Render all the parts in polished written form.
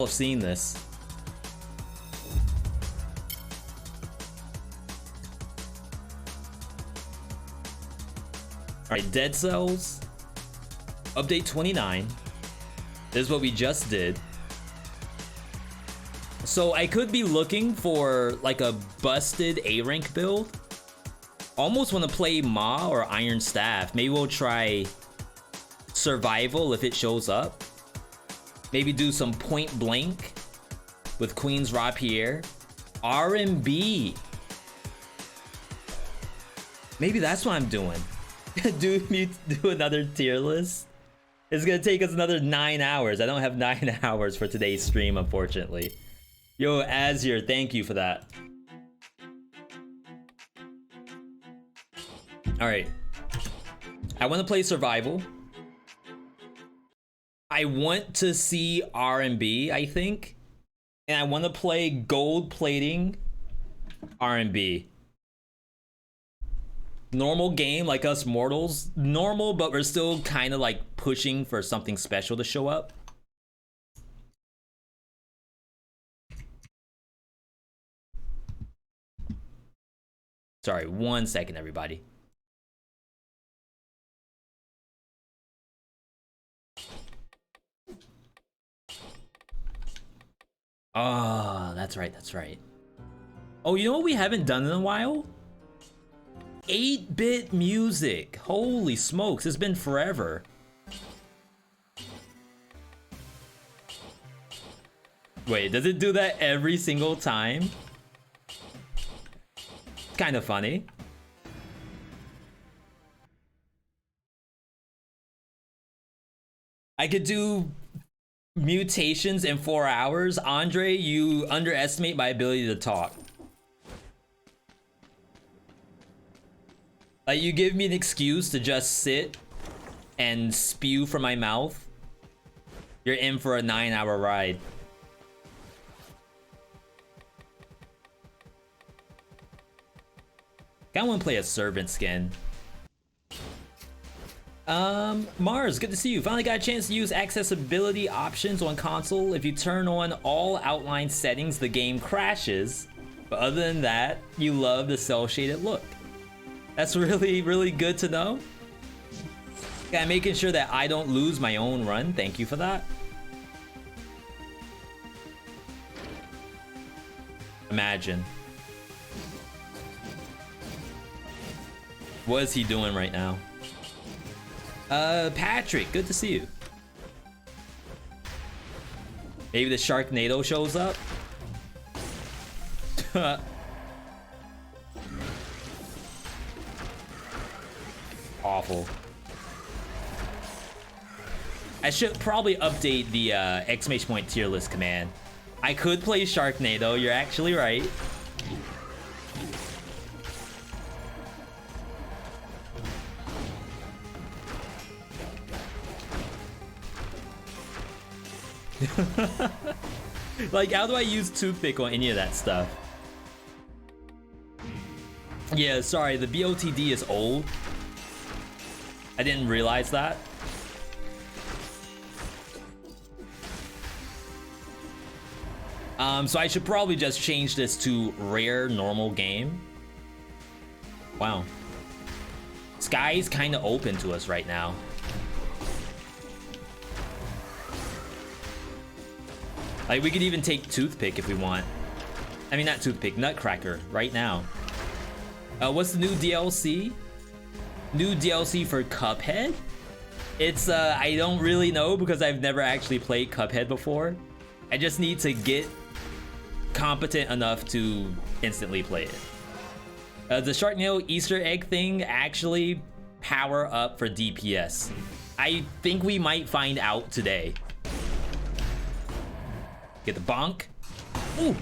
I've seen this. Alright, Dead Cells. Update 29. This is what we just did. So I could be looking for like a busted A rank build. Almost want to play Ma or Iron Staff. Maybe we'll try Survival if it shows up. Maybe do some Point Blank with Queen's Rapier. R&B. Maybe that's what I'm doing. do another tier list. It's gonna take us another 9 hours. I don't have 9 hours for today's stream, unfortunately. Yo, Azure, thank you for that. Alright. I want to play Survival. I want to see R&B, I think. And I want to play Gold Plating R&B. Normal game like us mortals. Normal, but we're still kind of like pushing for something special to show up. Sorry, 1 second, everybody. Oh, that's right, that's right. Oh, you know what we haven't done in a while? 8-bit music. Holy smokes, it's been forever. Wait, does it do that every single time? Kind of funny. I could do mutations in 4 hours. Andre, you underestimate my ability to talk. Like, you give me an excuse to just sit and spew from my mouth. You're in for a 9-hour ride. I want to play a servant skin. Mars, good to see you. Finally got a chance to use accessibility options on console. If you turn on all outline settings, the game crashes. But other than that, you love the cel-shaded look. That's really, really good to know. Yeah, making sure that I don't lose my own run. Thank you for that. Imagine. What is he doing right now? Patrick, good to see you. Maybe the Sharknado shows up. Awful. I should probably update the exclamation point tier list command. I could play Sharknado, you're actually right. Like, how do I use toothpick on any of that stuff? Yeah, sorry, the BOTD is old. I didn't realize that. So I should probably just change this to rare normal game. Wow. Sky's kind of open to us right now. Like, we could even take toothpick if we want. I mean, not toothpick, nutcracker right now. What's the new DLC? New DLC for Cuphead? It's, I don't really know because I've never actually played Cuphead before. I just need to get competent enough to instantly play it. The Sharknado Easter egg thing actually power up for DPS. I think we might find out today. Get the bonk. Ooh.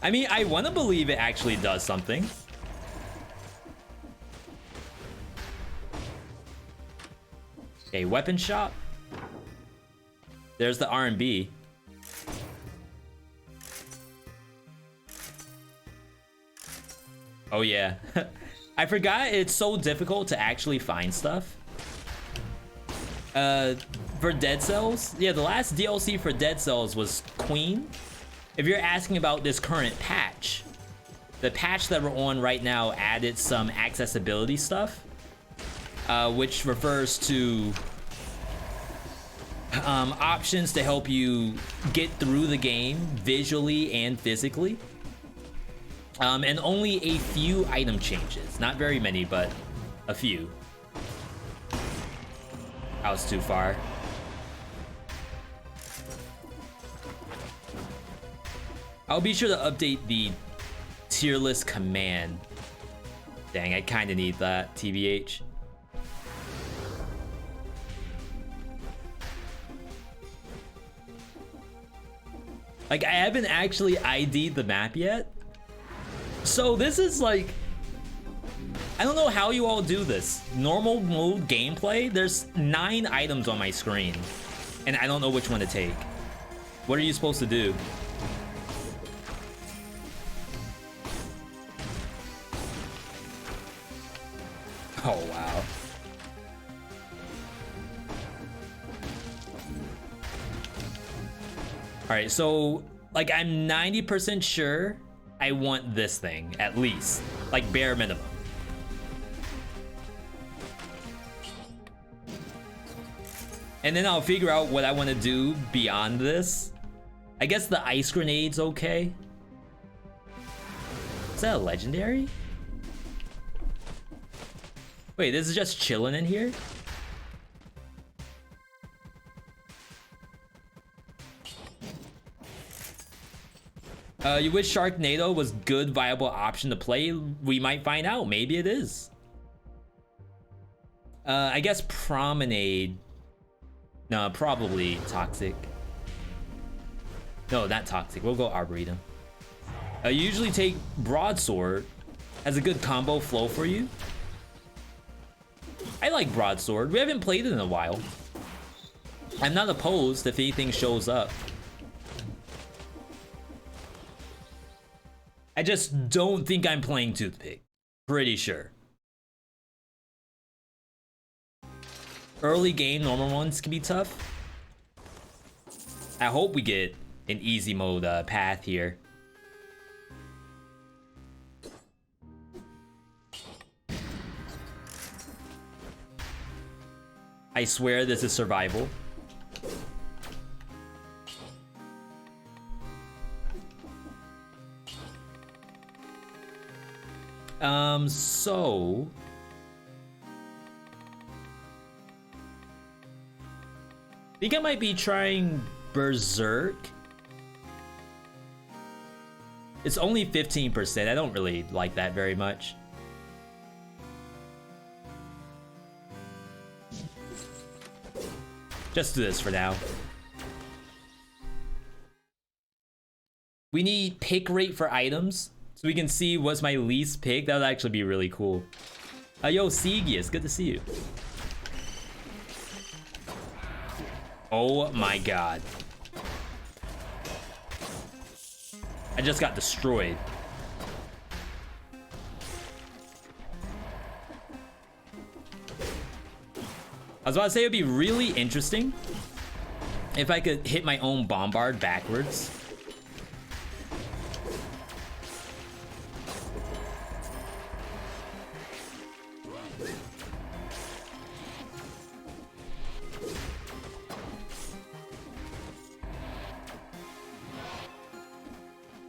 I mean, I want to believe it actually does something. Okay, weapon shop. There's the R&B. Oh yeah. I forgot it's so difficult to actually find stuff. For Dead Cells, yeah, the last DLC for Dead Cells was Queen. If you're asking about this current patch, the patch that we're on right now added some accessibility stuff, which refers to options to help you get through the game visually and physically. And only a few item changes. Not very many, but a few. I was too far. I'll be sure to update the tier list command. Dang, I kind of need that, TBH. Like, I haven't actually ID'd the map yet. So this is like, I don't know how you all do this. Normal mode gameplay, there's 9 items on my screen, and I don't know which one to take. What are you supposed to do? Oh, wow. All right, so like I'm 90% sure I want this thing, at least, like bare minimum. And then I'll figure out what I want to do beyond this. I guess the ice grenade's okay. Is that a legendary? Wait, this is just chilling in here? You wish Sharknado was good, viable option to play? We might find out. Maybe it is. I guess Promenade. No, probably Toxic. No, not Toxic. We'll go Arboretum. You usually take Broadsword. Has a good combo flow for you. I like Broadsword. We haven't played it in a while. I'm not opposed if anything shows up. I just don't think I'm playing Toothpick. Pretty sure. Early game normal ones can be tough. I hope we get an easy mode path here. I swear this is survival. So I think I might be trying Berserk. It's only 15%. I don't really like that very much. Just do this for now. We need pick rate for items, so we can see what's my least pick. That would actually be really cool. Yo, Segius, good to see you. Oh my god. I just got destroyed. I was about to say it'd be really interesting if I could hit my own bombard backwards.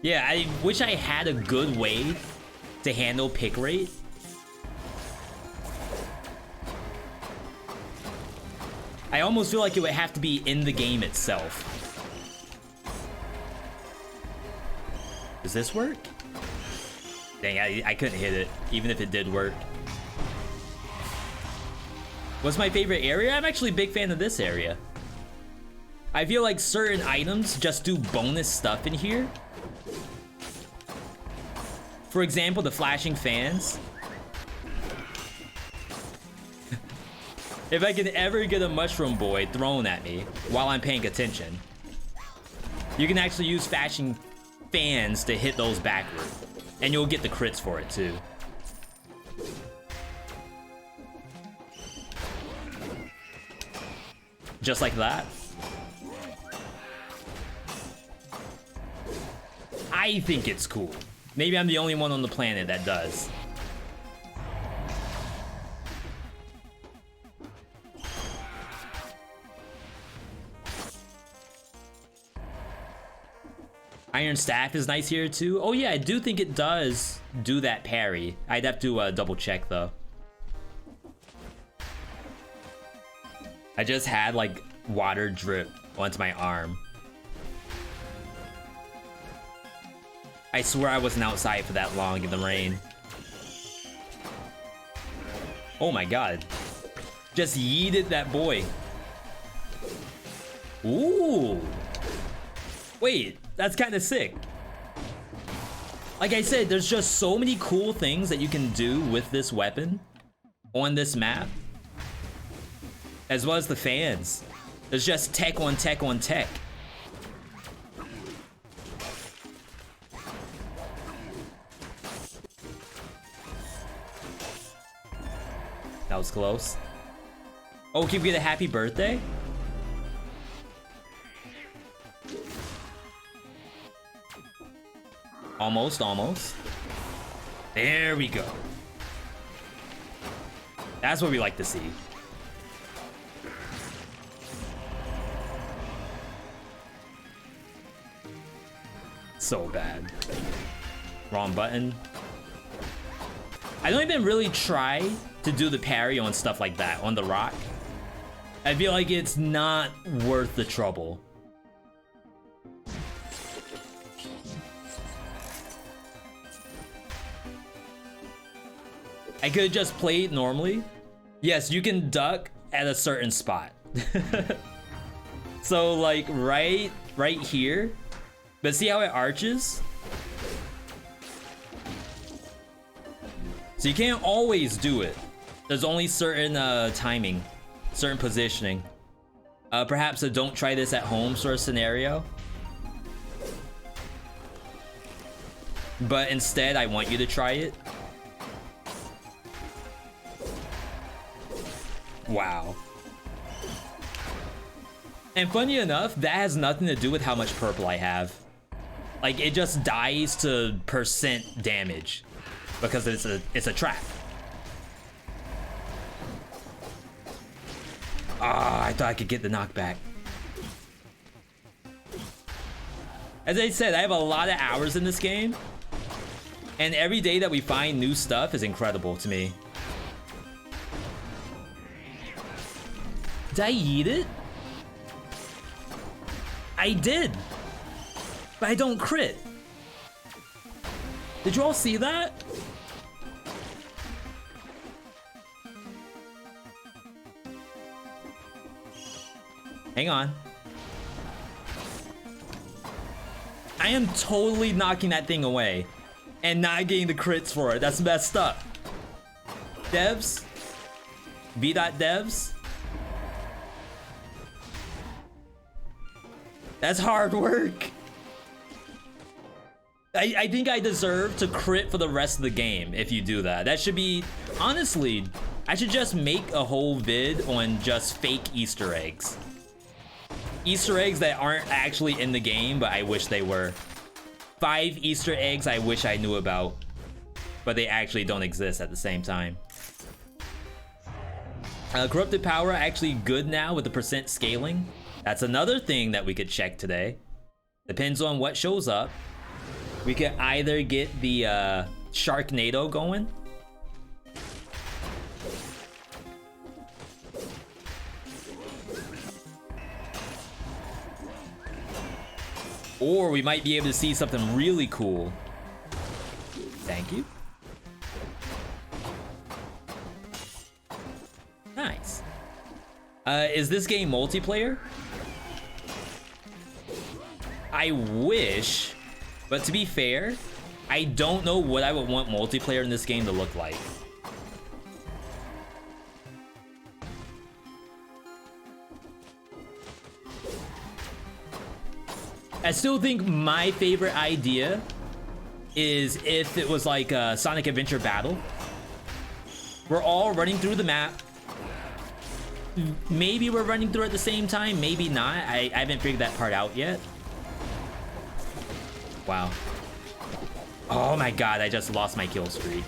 Yeah, I wish I had a good way to handle pick rate. I almost feel like it would have to be in the game itself. Does this work? Dang, I couldn't hit it, even if it did work. What's my favorite area? I'm actually a big fan of this area. I feel like certain items just do bonus stuff in here. For example, the flashing fans. If I can ever get a mushroom boy thrown at me while I'm paying attention, you can actually use flashing fans to hit those backward, and you'll get the crits for it too. Just like that. I think it's cool. Maybe I'm the only one on the planet that does. Iron Staff is nice here too. Oh yeah, I do think it does do that parry. I'd have to double check though. I just had like water drip onto my arm. I swear I wasn't outside for that long in the rain. Oh my god. Just yeeted that boy. Ooh. Wait, that's kind of sick. Like I said, there's just so many cool things that you can do with this weapon on this map. As well as the fans. There's just tech on tech on tech. That was close. Oh, can we get a happy birthday? Almost, almost. There we go. That's what we like to see. So bad. Wrong button. I don't even really try to do the parry on stuff like that, on the rock. I feel like it's not worth the trouble. I could have just played normally. Yes, you can duck at a certain spot. So like right here. But see how it arches? So you can't always do it. There's only certain timing, certain positioning. Perhaps a don't try this at home sort of scenario. But instead, I want you to try it. Wow. And funny enough, that has nothing to do with how much purple I have. Like, it just dies to percent damage because it's a trap. Ah, I thought I could get the knockback. As I said, I have a lot of hours in this game, and every day that we find new stuff is incredible to me. Did I eat it? I did, but I don't crit. Did you all see that? Hang on. I am totally knocking that thing away and not getting the crits for it. That's messed up. Devs? VeeDotVod? That's hard work. I think I deserve to crit for the rest of the game if you do that. That should be, honestly, I should just make a whole vid on just fake Easter eggs. Easter eggs that aren't actually in the game, but I wish they were. 5 Easter eggs I wish I knew about, but they actually don't exist at the same time. Corrupted power actually good now with the percent scaling. That's another thing that we could check today. Depends on what shows up. We could either get the Sharknado going. Or we might be able to see something really cool. Thank you. Nice. Is this game multiplayer? I wish, but to be fair, I don't know what I would want multiplayer in this game to look like. I still think my favorite idea is if it was like a Sonic Adventure battle. We're all running through the map. maybe we're running through at the same time, maybe not. I haven't figured that part out yet. Wow. Oh my god, I just lost my kill streak.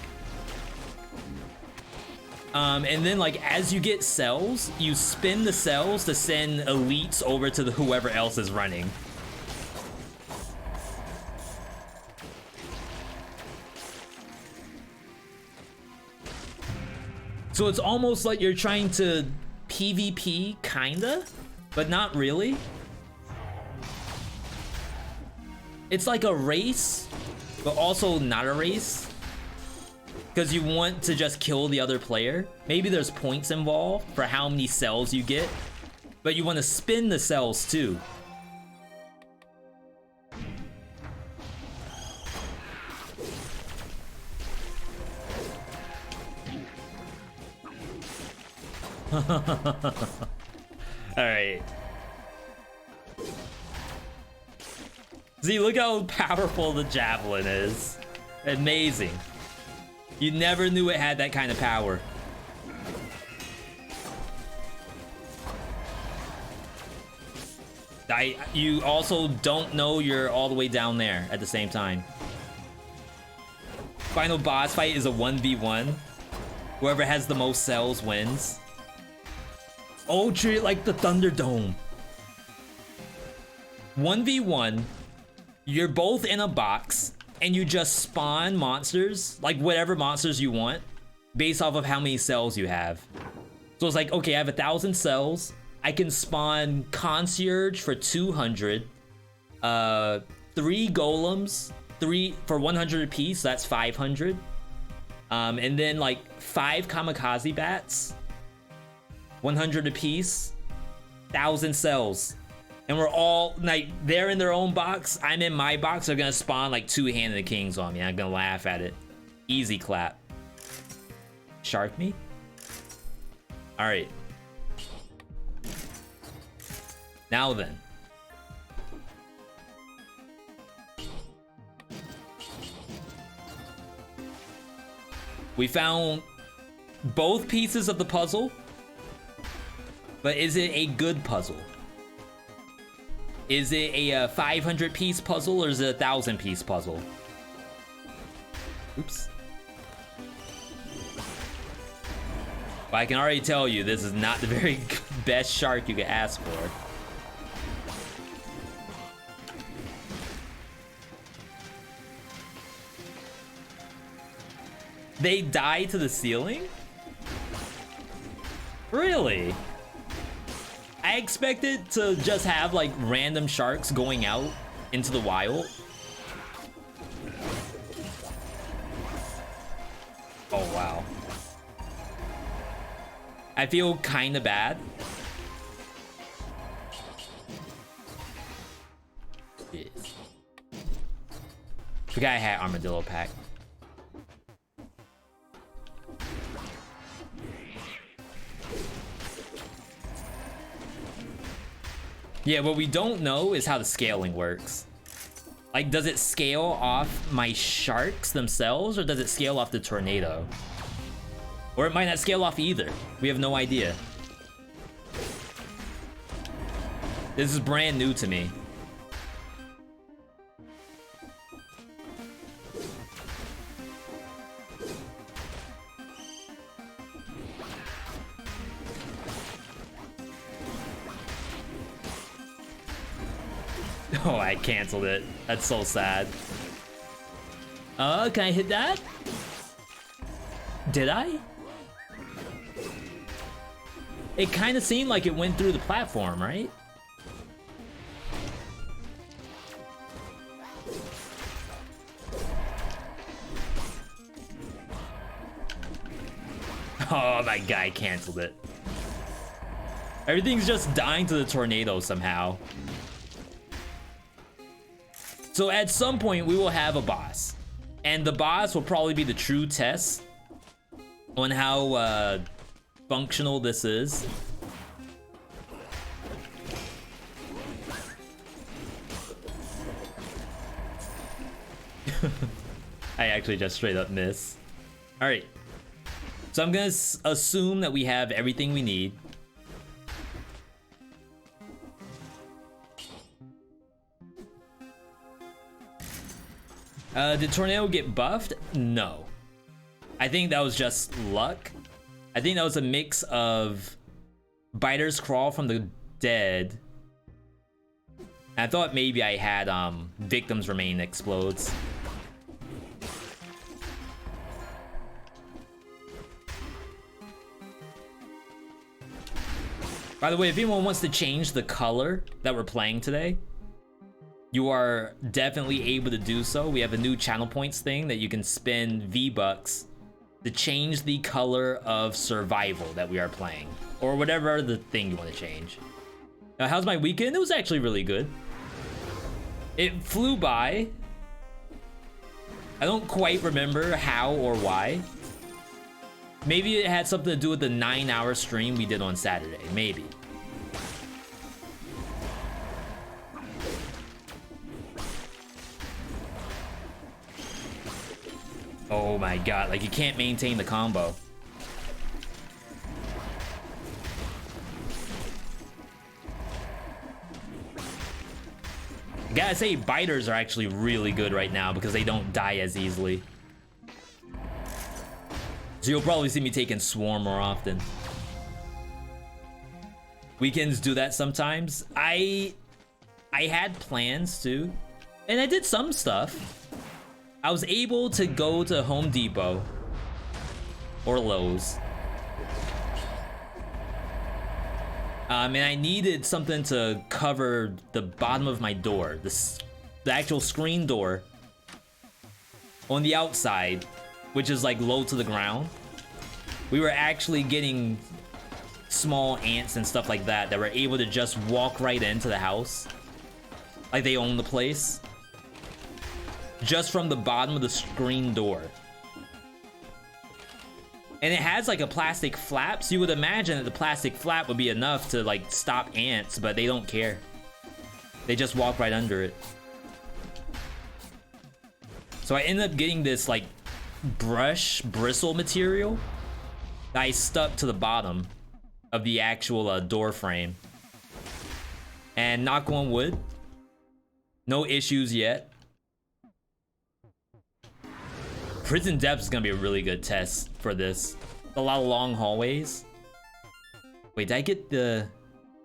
And then like as you get cells, you spin the cells to send elites over to whoever else is running. So it's almost like you're trying to PvP, kinda, but not really. It's like a race, but also not a race. Because you want to just kill the other player. Maybe there's points involved for how many cells you get, but you want to spin the cells too. Alright. See, look how powerful the javelin is. Amazing. You never knew it had that kind of power. You also don't know you're all the way down there at the same time. Final boss fight is a 1v1. Whoever has the most cells wins. Oh, treat it like the Thunderdome. 1v1, you're both in a box, and you just spawn monsters, like whatever monsters you want, based off of how many cells you have. So it's like, okay, I have 1,000 cells. I can spawn Concierge for 200, 3 Golems, 3 for 100 apiece, so that's 500. And then like 5 Kamikaze Bats, 100 apiece, 1,000 cells. And we're all, like, they're in their own box, I'm in my box, they're gonna spawn like 2 Hand of the Kings on me. I'm gonna laugh at it. Easy clap. Shark me? Alright. Now then. We found both pieces of the puzzle. But is it a good puzzle? Is it a 500 piece puzzle or is it a 1,000 piece puzzle? Oops. But I can already tell you this is not the very best shark you could ask for. They die to the ceiling? Really? I expected to just have like random sharks going out into the wild. Oh wow. I feel kinda bad. Jeez. Forgot I had Armadillo Pack. Yeah, what we don't know is how the scaling works. Like, does it scale off my sharks themselves, or does it scale off the tornado? Or it might not scale off either. We have no idea. This is brand new to me. Oh, I canceled it. That's so sad. Can I hit that? Did I? It kind of seemed like it went through the platform, right? Oh, my guy canceled it. Everything's just dying to the tornado somehow. So at some point we will have a boss, and the boss will probably be the true test on how functional this is. I actually just straight up miss. All right, so I'm gonna assume that we have everything we need. Did Tornado get buffed? No. I think that was just luck. I think that was a mix of Biters Crawl from the Dead. I thought maybe I had Victims Remain explodes. By the way, if anyone wants to change the color that we're playing today, you are definitely able to do so. We have a new channel points thing that you can spend V-Bucks to change the color of survival that we are playing, or whatever the thing you want to change. How's my weekend? It was actually really good. It flew by. I don't quite remember how or why. Maybe it had something to do with the 9-hour stream we did on Saturday. Maybe. Oh my god, like you can't maintain the combo. I gotta say, biters are actually really good right now because they don't die as easily. So you'll probably see me taking Swarm more often. Weekends do that sometimes. I had plans to, and I did some stuff. I was able to go to Home Depot or Lowe's. And I needed something to cover the bottom of my door, the actual screen door on the outside, which is like low to the ground. We were actually getting small ants and stuff like that were able to just walk right into the house. Like they own the place. Just from the bottom of the screen door. And it has like a plastic flap, so you would imagine that the plastic flap would be enough to like stop ants, but they don't care. They just walk right under it. So I ended up getting this like brush bristle material that I stuck to the bottom of the actual door frame. And knock on wood, no issues yet. Prison Depths is gonna be a really good test for this. A lot of long hallways. Wait, did I get the...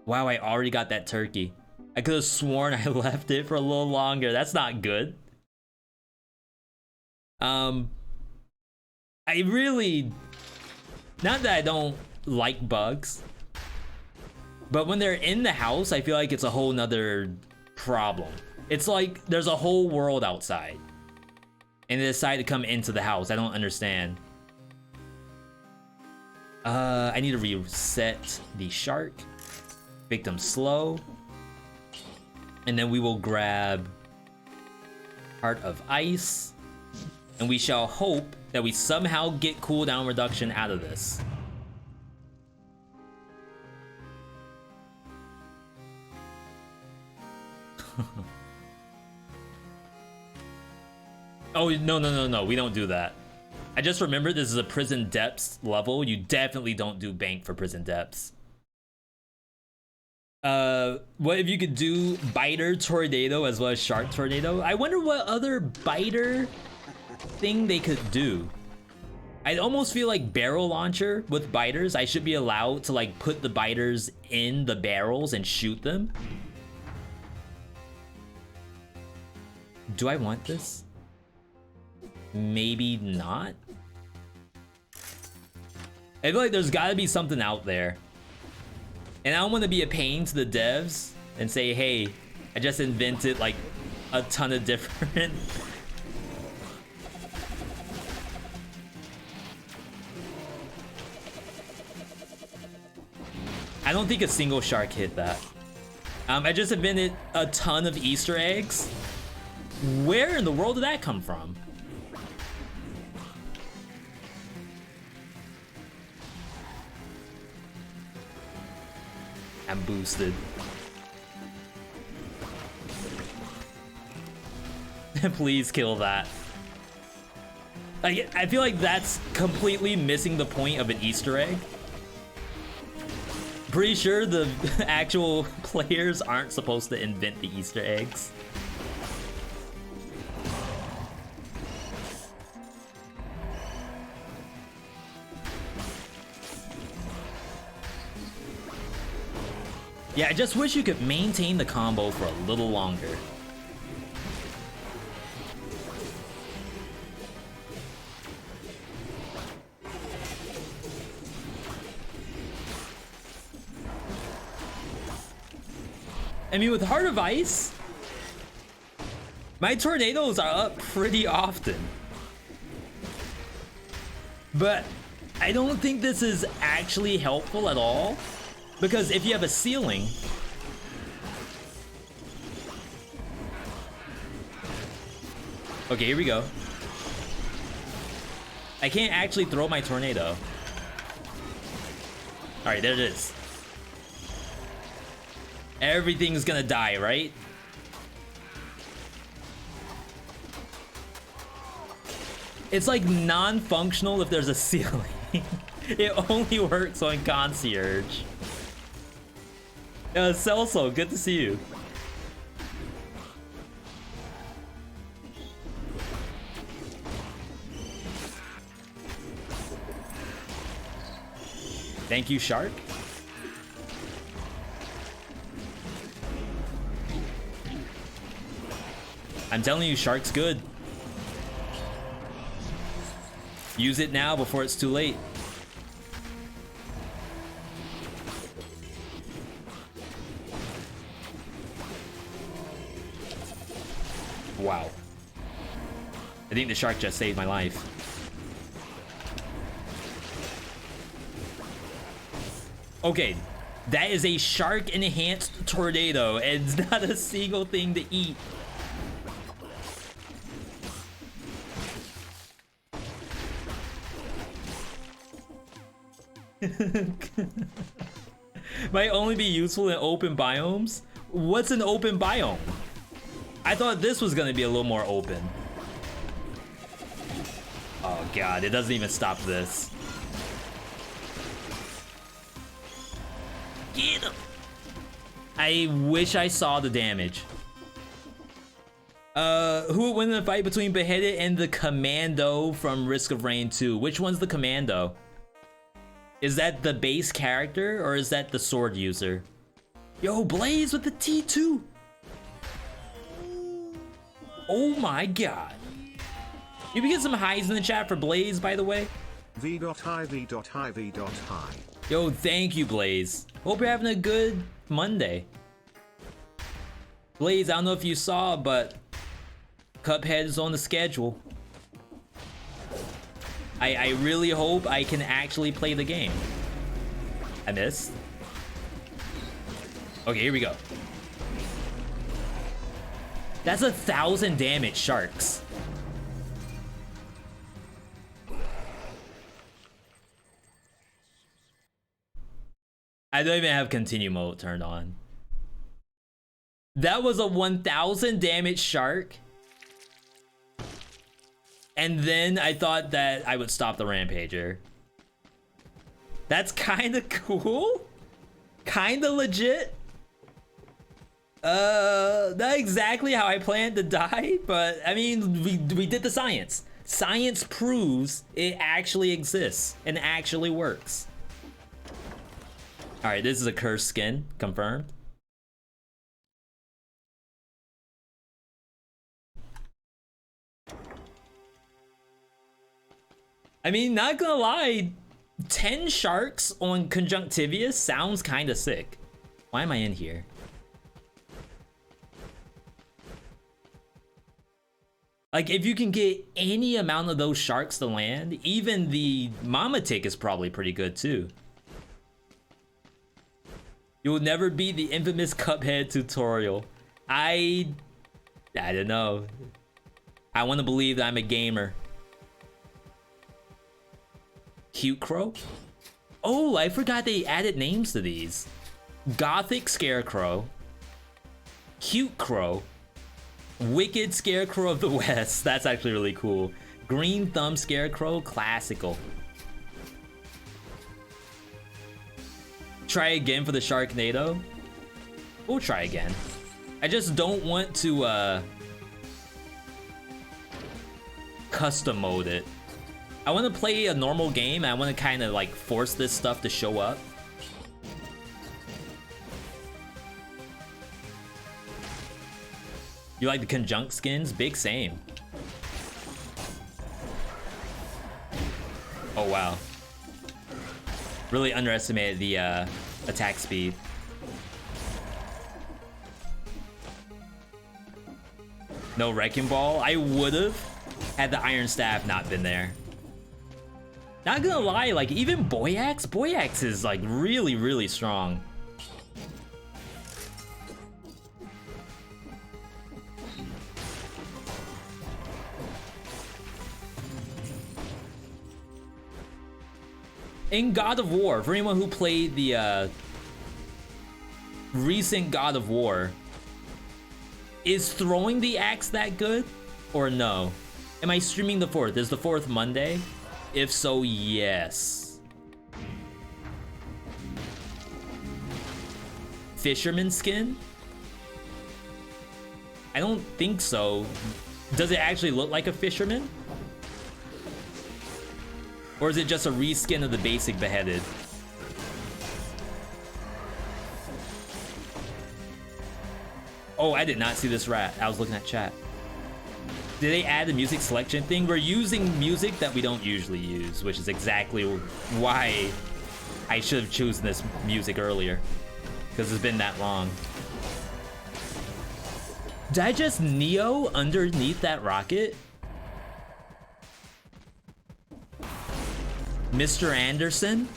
Wow, I already got that turkey. I could have sworn I left it for a little longer. That's not good. I really... Not that I don't like bugs, but when they're in the house, I feel like it's a whole nother problem. It's like there's a whole world outside. And they decide to come into the house. I don't understand. I need to reset the shark. Victim slow. And then we will grab Heart of Ice. And we shall hope that we somehow get cooldown reduction out of this. Oh, no, we don't do that. I just remembered this is a Prison Depths level. You definitely don't do bank for Prison Depths. What if you could do Biter Tornado as well as Shark Tornado? I wonder what other Biter thing they could do. I almost feel like Barrel Launcher with biters. I should be allowed to like put the biters in the barrels and shoot them. Do I want this? Maybe not. I feel like there's gotta be something out there. And I don't want to be a pain to the devs and say, hey, I just invented like a ton of different... I don't think a single shark hit that. I just invented a ton of Easter eggs. Where in the world did that come from? I'm boosted. Please kill that. I feel like that's completely missing the point of an Easter egg. Pretty sure the actual players aren't supposed to invent the Easter eggs. Yeah, I just wish you could maintain the combo for a little longer. I mean, with Heart of Ice, my tornadoes are up pretty often. But I don't think this is actually helpful at all. Because if you have a ceiling, okay, here we go. I can't actually throw my tornado. Alright, there it is. Everything's gonna die, right? It's like non-functional if there's a ceiling. It only works on Concierge. Celso, good to see you. Thank you, Shark. I'm telling you, Shark's good. Use it now before it's too late. Wow. I think the shark just saved my life. Okay, that is a shark-enhanced tornado, and it's not a single thing to eat. Might only be useful in open biomes. What's an open biome? I thought this was gonna be a little more open. Oh god, it doesn't even stop this. Get him! I wish I saw the damage. Who would win the fight between Beheaded and the Commando from Risk of Rain 2? Which one's the Commando? Is that the base character, or is that the sword user? Yo, Blaze with the T2! Oh my god. You can get some highs in the chat for Blaze, by the way. V.Hi, V.Hi, V.Hi. Yo, thank you, Blaze. Hope you're having a good Monday. Blaze, I don't know if you saw, but Cuphead is on the schedule. I really hope I can actually play the game. I missed. Okay, here we go. That's 1,000 damage, sharks. I don't even have continue mode turned on. That was a 1,000 damage shark. And then I thought that I would stop the Rampager. That's kind of cool. Kind of legit. Not exactly how I planned to die, but I mean, we did the science. Science proves it actually exists and actually works. All right, this is a cursed skin, confirmed. I mean, not gonna lie, 10 sharks on Conjunctivius sounds kind of sick. Why am I in here? Like, if you can get any amount of those sharks to land, even the Mama Tick is probably pretty good too. You will never beat the infamous Cuphead tutorial. I don't know. I want to believe that I'm a gamer. Cute Crow? Oh, I forgot they added names to these. Gothic Scarecrow. Cute Crow. Wicked Scarecrow of the West. That's actually really cool. Green Thumb Scarecrow. Classical. Try again for the Sharknado. We'll try again. I just don't want to custom mode it. I want to play a normal game. I want to kind of like force this stuff to show up. You like the conjunct skins? Big same. Oh wow. Really underestimated the attack speed. No Wrecking Ball? I would've had the Iron Staff not been there. Not gonna lie, like even Boyax is like really, really strong. In God of War, for anyone who played the recent God of War, is throwing the axe that good or no? Am I streaming the 4th? Is the 4th Monday? If so, yes. Fisherman skin? I don't think so. Does it actually look like a fisherman? Or is it just a reskin of the basic beheaded? Oh, I did not see this rat. I was looking at chat. Did they add the music selection thing? We're using music that we don't usually use, which is exactly why I should have chosen this music earlier. Because it's been that long. Did I just Neo underneath that rocket? Mr. Anderson?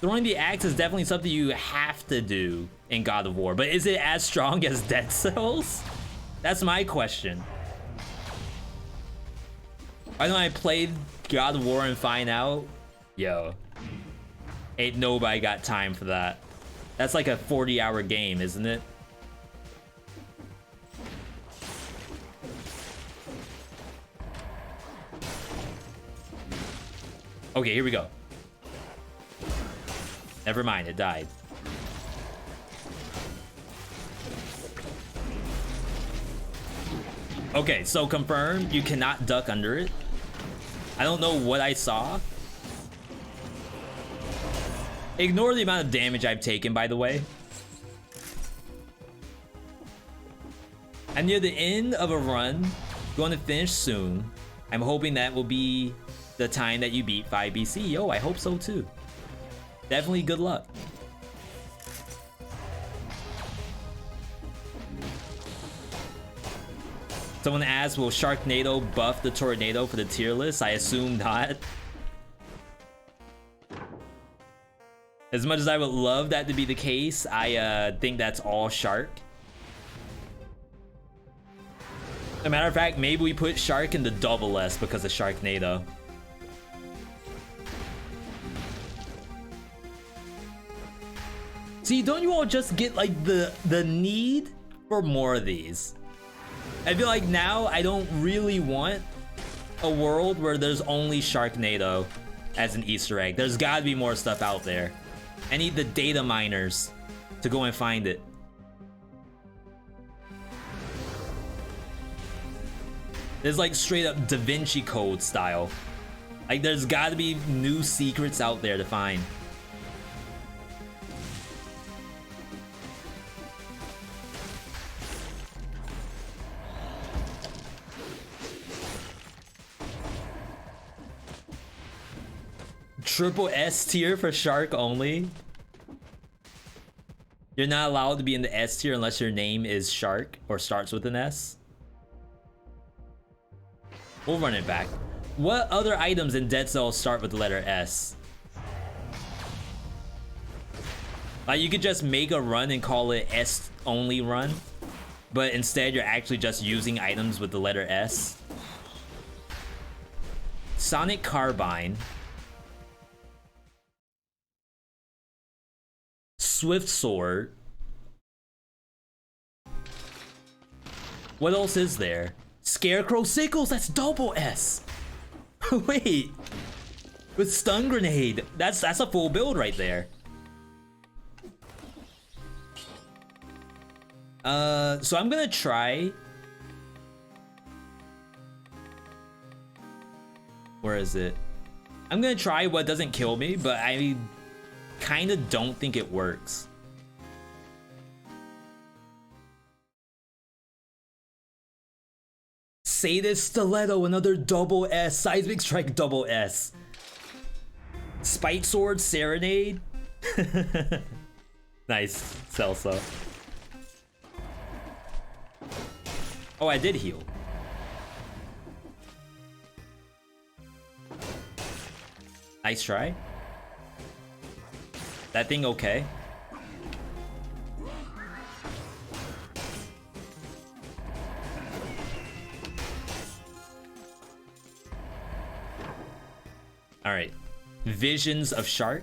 Throwing the axe is definitely something you have to do in God of War, but is it as strong as Dead Cells? That's my question. Why don't I play God of War and find out? Yo, ain't nobody got time for that. That's like a 40-hour game, isn't it? Okay, here we go. Never mind, it died. Okay, so confirmed, you cannot duck under it. I don't know what I saw. Ignore the amount of damage I've taken, by the way. I'm near the end of a run, going to finish soon. I'm hoping that will be the time that you beat 5 BC. Yo, I hope so too. Definitely good luck. Someone asked, will Sharknado buff the tornado for the tier list? I assume not. As much as I would love that to be the case, I think that's all Shark. As a matter of fact, maybe we put Shark in the double S because of Sharknado. See, don't you all just get like the need for more of these? I feel like now I don't really want a world where there's only Sharknado as an Easter egg. There's gotta be more stuff out there. I need the data miners to go and find it. There's like straight up Da Vinci Code style. Like there's gotta be new secrets out there to find. Triple S tier for Shark only? You're not allowed to be in the S tier unless your name is Shark or starts with an S? We'll run it back. What other items in Dead Cells start with the letter S? Like you could just make a run and call it S only run, but instead you're actually just using items with the letter S. Sonic Carbine. Swift Sword. What else is there? Scarecrow Sickles, that's double S. Wait. With Stun Grenade. That's a full build right there. So I'm gonna try. Where is it? I'm gonna try what doesn't kill me, but I kind of don't think it works. Sadist Stiletto, another double S. Seismic Strike double S. Spite Sword Serenade. Nice, Celso. Oh, I did heal. Nice try. That thing okay? Alright. Visions of Shark.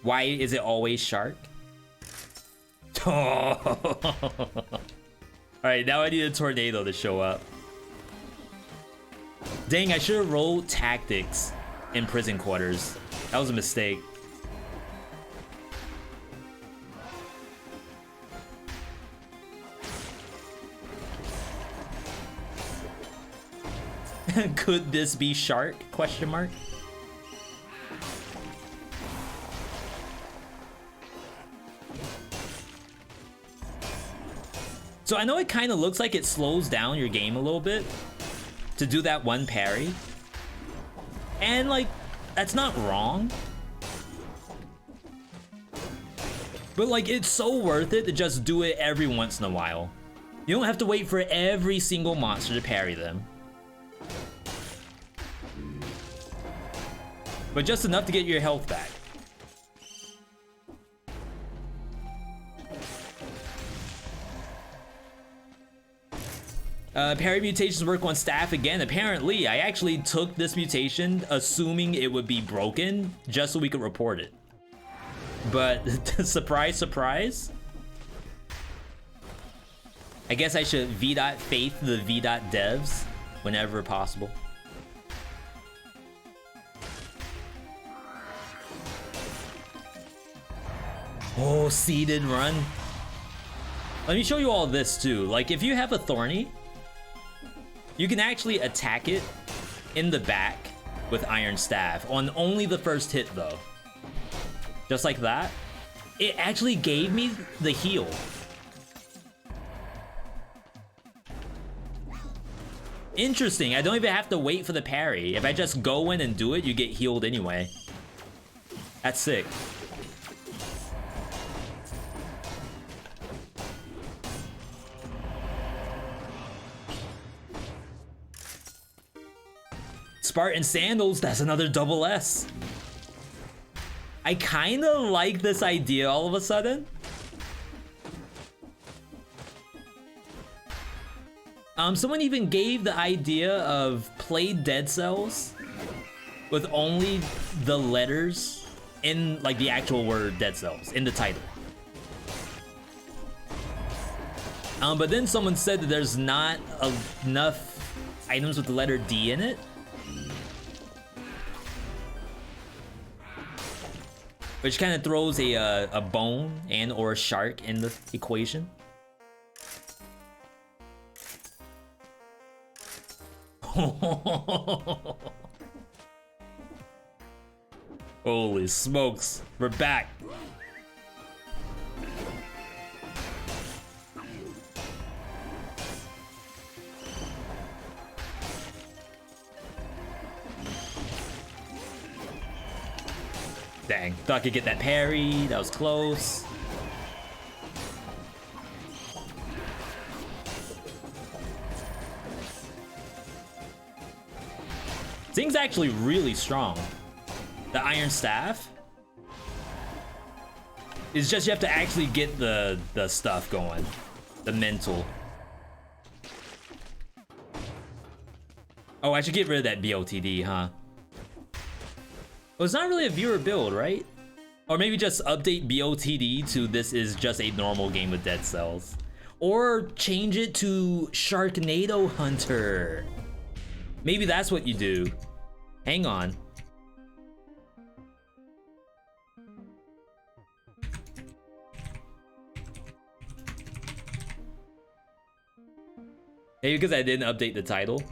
Why is it always Shark? Alright, now I need a tornado to show up. Dang, I should have rolled tactics in prison quarters. That was a mistake. Could this be Shark? Question mark. So I know it kind of looks like it slows down your game a little bit to do that one parry. And like, that's not wrong. But like, it's so worth it to just do it every once in a while. You don't have to wait for every single monster to parry them. But just enough to get your health back. Parry mutations work on staff again. Apparently, I actually took this mutation assuming it would be broken just so we could report it. But surprise, surprise. I guess I should VeeDotFaith the VeeDotDevs whenever possible. Oh, seeded run. Let me show you all this too. Like, if you have a Thorny, you can actually attack it in the back with Iron Staff on only the first hit though. Just like that. It actually gave me the heal. Interesting, I don't even have to wait for the parry. If I just go in and do it, you get healed anyway. That's sick. Spartan Sandals, that's another double S. I kinda like this idea all of a sudden. Someone even gave the idea of play Dead Cells with only the letters in like the actual word Dead Cells in the title. But then someone said that there's not enough items with the letter D in it. Which kind of throws a bone and or a shark in the equation. Holy smokes, we're back. Dang, thought I could get that parry. That was close. Thing's actually really strong. The Iron Staff is just you have to actually get the stuff going, the mental. Oh, I should get rid of that BOTD, huh? Well, it's not really a viewer build, right? Or maybe just update BOTD to this is just a normal game with Dead Cells. Or change it to Sharknado Hunter. Maybe that's what you do. Hang on. Maybe because I didn't update the title.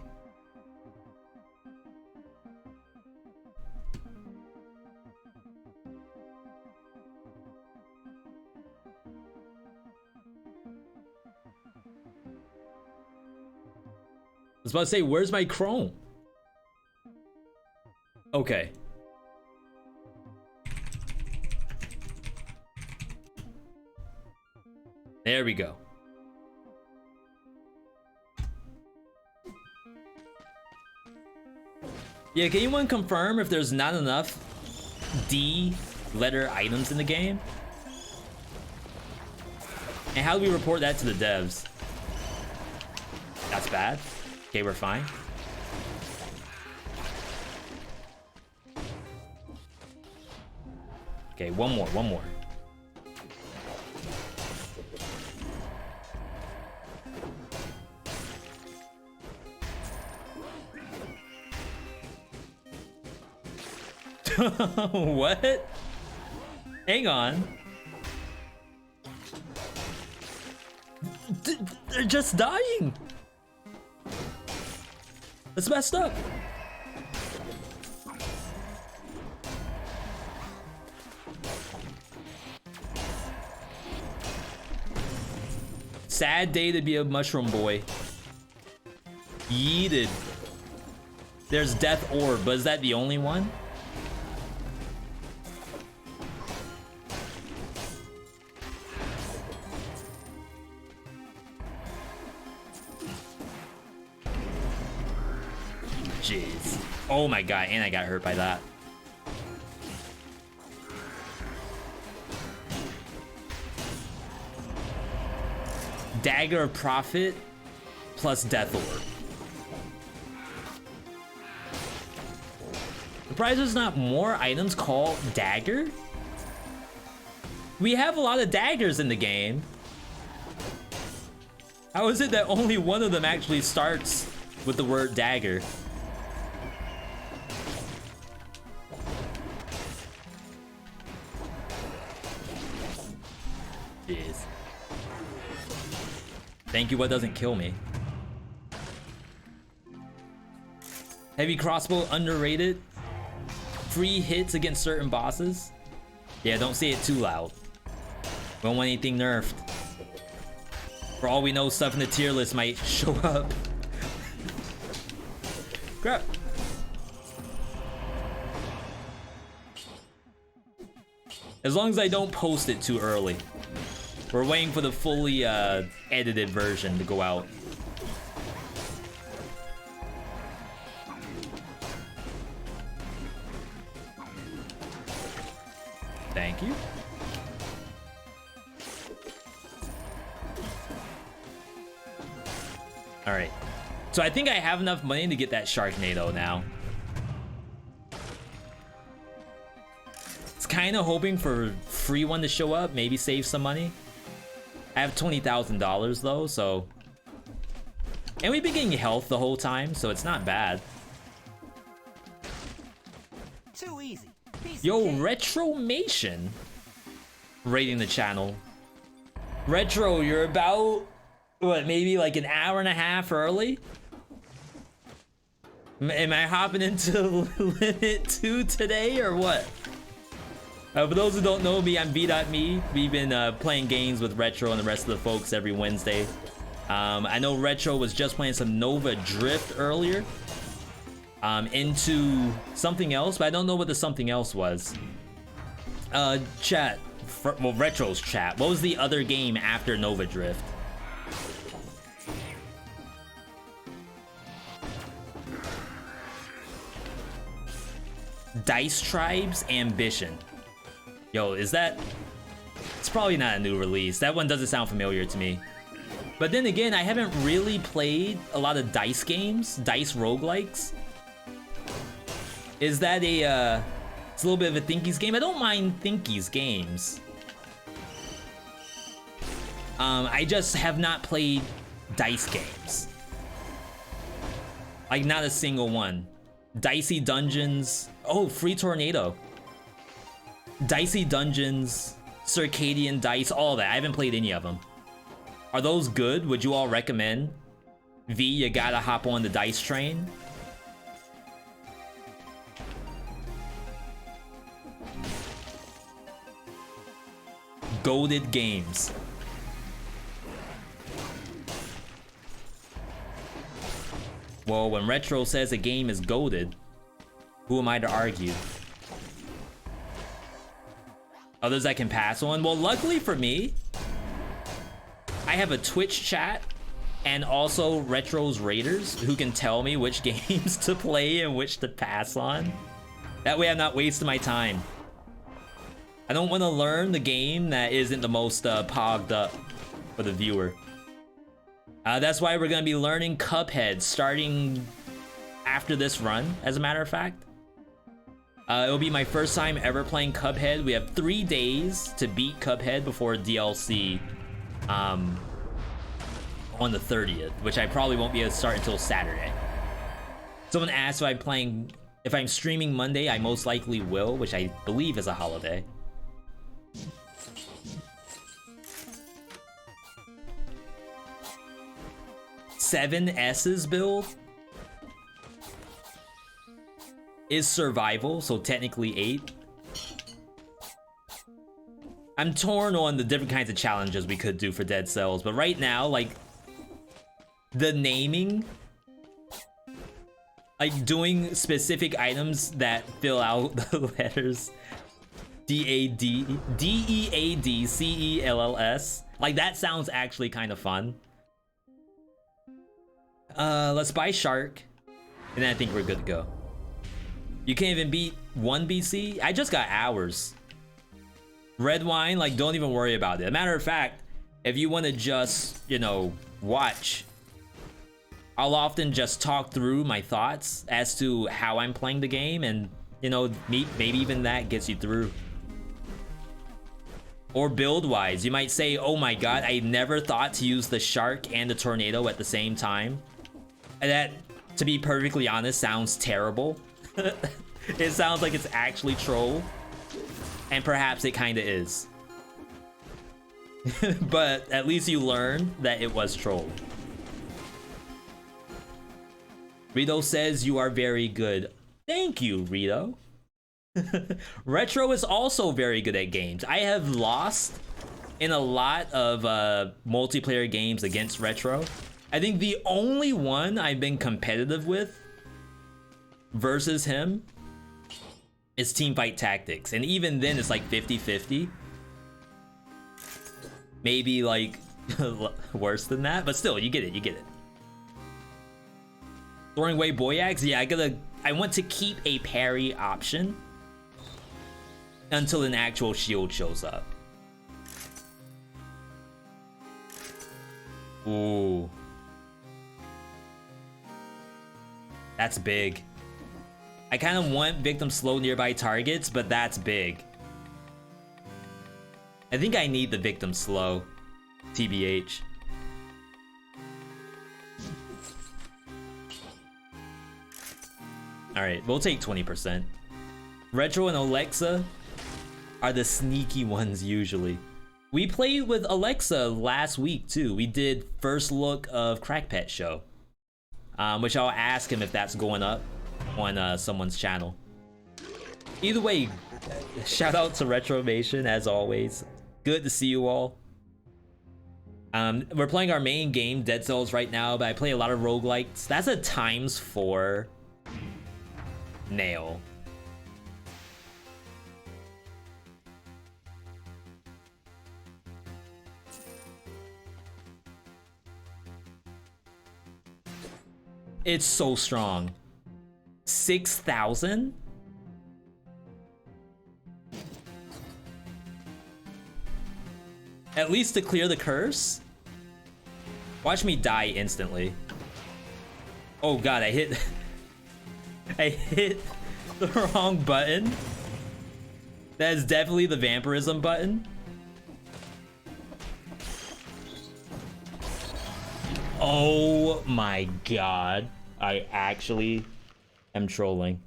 was about to say, where's my chrome? Okay. There we go. Yeah, can anyone confirm if there's not enough D letter items in the game? And how do we report that to the devs? That's bad. Okay, we're fine. Okay, one more. What? Hang on. They're just dying. That's messed up. Sad day to be a mushroom boy. Yeeted. There's Death Orb, but is that the only one? Jeez. Oh my god, and I got hurt by that. Dagger of Prophet plus Death Orb. Surprised there's not more items called Dagger? We have a lot of daggers in the game. How is it that only one of them actually starts with the word dagger? Jeez. Thank you, what doesn't kill me. Heavy crossbow underrated. Free hits against certain bosses. Yeah, don't say it too loud. We don't want anything nerfed. For all we know, stuff in the tier list might show up. Crap. As long as I don't post it too early. We're waiting for the fully edited version to go out. Thank you. All right. So I think I have enough money to get that Sharknado now. It's kind of hoping for free one to show up, maybe save some money. I have $20,000 though, so. And we've been getting health the whole time, so it's not bad. Too easy. Yo, Retromation rating the channel. Retro, you're about, what, maybe like an hour and a half early? Am I hopping into Limit 2 today or what? For those who don't know me, I'm VeeDotVod. We've been playing games with Retro and the rest of the folks every Wednesday. I know Retro was just playing some Nova Drift earlier. Into something else, but I don't know what the something else was. Chat. Well, Retro's chat. What was the other game after Nova Drift? Dice Tribe's Ambition. Yo, is that... It's probably not a new release. That one doesn't sound familiar to me. But then again, I haven't really played a lot of dice games, dice roguelikes. Is that a, it's a little bit of a Thinkies game? I don't mind Thinkies games. I just have not played dice games. Like, not a single one. Dicey Dungeons. Oh, Free Tornado. Dicey Dungeons, Circadian Dice, all that. I haven't played any of them. Are those good? Would you all recommend? V, you gotta hop on the dice train. Goated games. Well, when Retro says a game is goated, who am I to argue? Others I can pass on? Well, luckily for me, I have a Twitch chat and also Retro's Raiders who can tell me which games to play and which to pass on. That way I'm not wasting my time. I don't want to learn the game that isn't the most pogged up for the viewer. That's why we're going to be learning Cuphead starting after this run, as a matter of fact. It'll be my first time ever playing Cuphead. We have 3 days to beat Cuphead before DLC on the 30th, which I probably won't be able to start until Saturday. Someone asked if I'm streaming Monday. I most likely will, which I believe is a holiday. Seven S's build is survival, so technically 8. I'm torn on the different kinds of challenges we could do for Dead Cells, but right now, like, the naming, like doing specific items that fill out the letters DEADCELLS, like that sounds actually kind of fun. Let's buy Shark, and then I think we're good to go. You can't even beat 1 BC? I just got hours. Red wine, like, don't even worry about it. As a matter of fact, if you want to just, you know, watch, I'll often just talk through my thoughts as to how I'm playing the game, and, you know, maybe even that gets you through. Or build-wise, you might say, oh my god, I never thought to use the Shark and the Tornado at the same time. And that, to be perfectly honest, sounds terrible. It sounds like it's actually troll. And perhaps it kind of is. But at least you learn that it was troll. Rito says you are very good. Thank you, Rito. Retro is also very good at games. I have lost in a lot of multiplayer games against Retro. I think the only one I've been competitive with versus him is Teamfight Tactics, and even then it's like 50-50. Maybe like worse than that, but still, you get it, you get it. Throwing away Boyax, yeah, I want to keep a parry option until an actual shield shows up. Ooh. That's big. I kind of want victim slow nearby targets, but that's big. I think I need the victim slow, TBH. Alright, we'll take 20%. Retro and Alexa are the sneaky ones usually. We played with Alexa last week too. We did first look of Crack Pet Show. Which I'll ask him if that's going up on someone's channel. Either way, shout out to Retromation as always. Good to see you all. We're playing our main game, Dead Cells, right now, but I play a lot of roguelikes. That's a ×4 nail. It's so strong. 6,000? At least to clear the curse? Watch me die instantly. Oh god, I hit I hit the wrong button. That is definitely the vampirism button. Oh my god. I actually am trolling.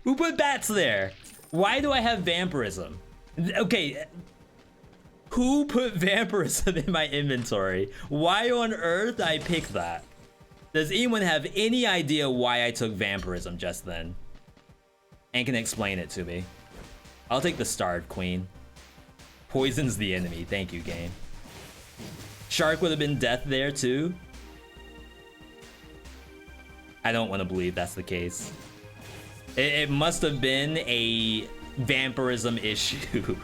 Who put bats there? Why do I have vampirism? Okay. Who put vampirism in my inventory? Why on earth I picked that? Does anyone have any idea why I took vampirism just then? and can explain it to me. I'll take the Starved Queen. Poison's the enemy. Thank you, game. Shark would have been death there too. I don't want to believe that's the case. It must have been a vampirism issue.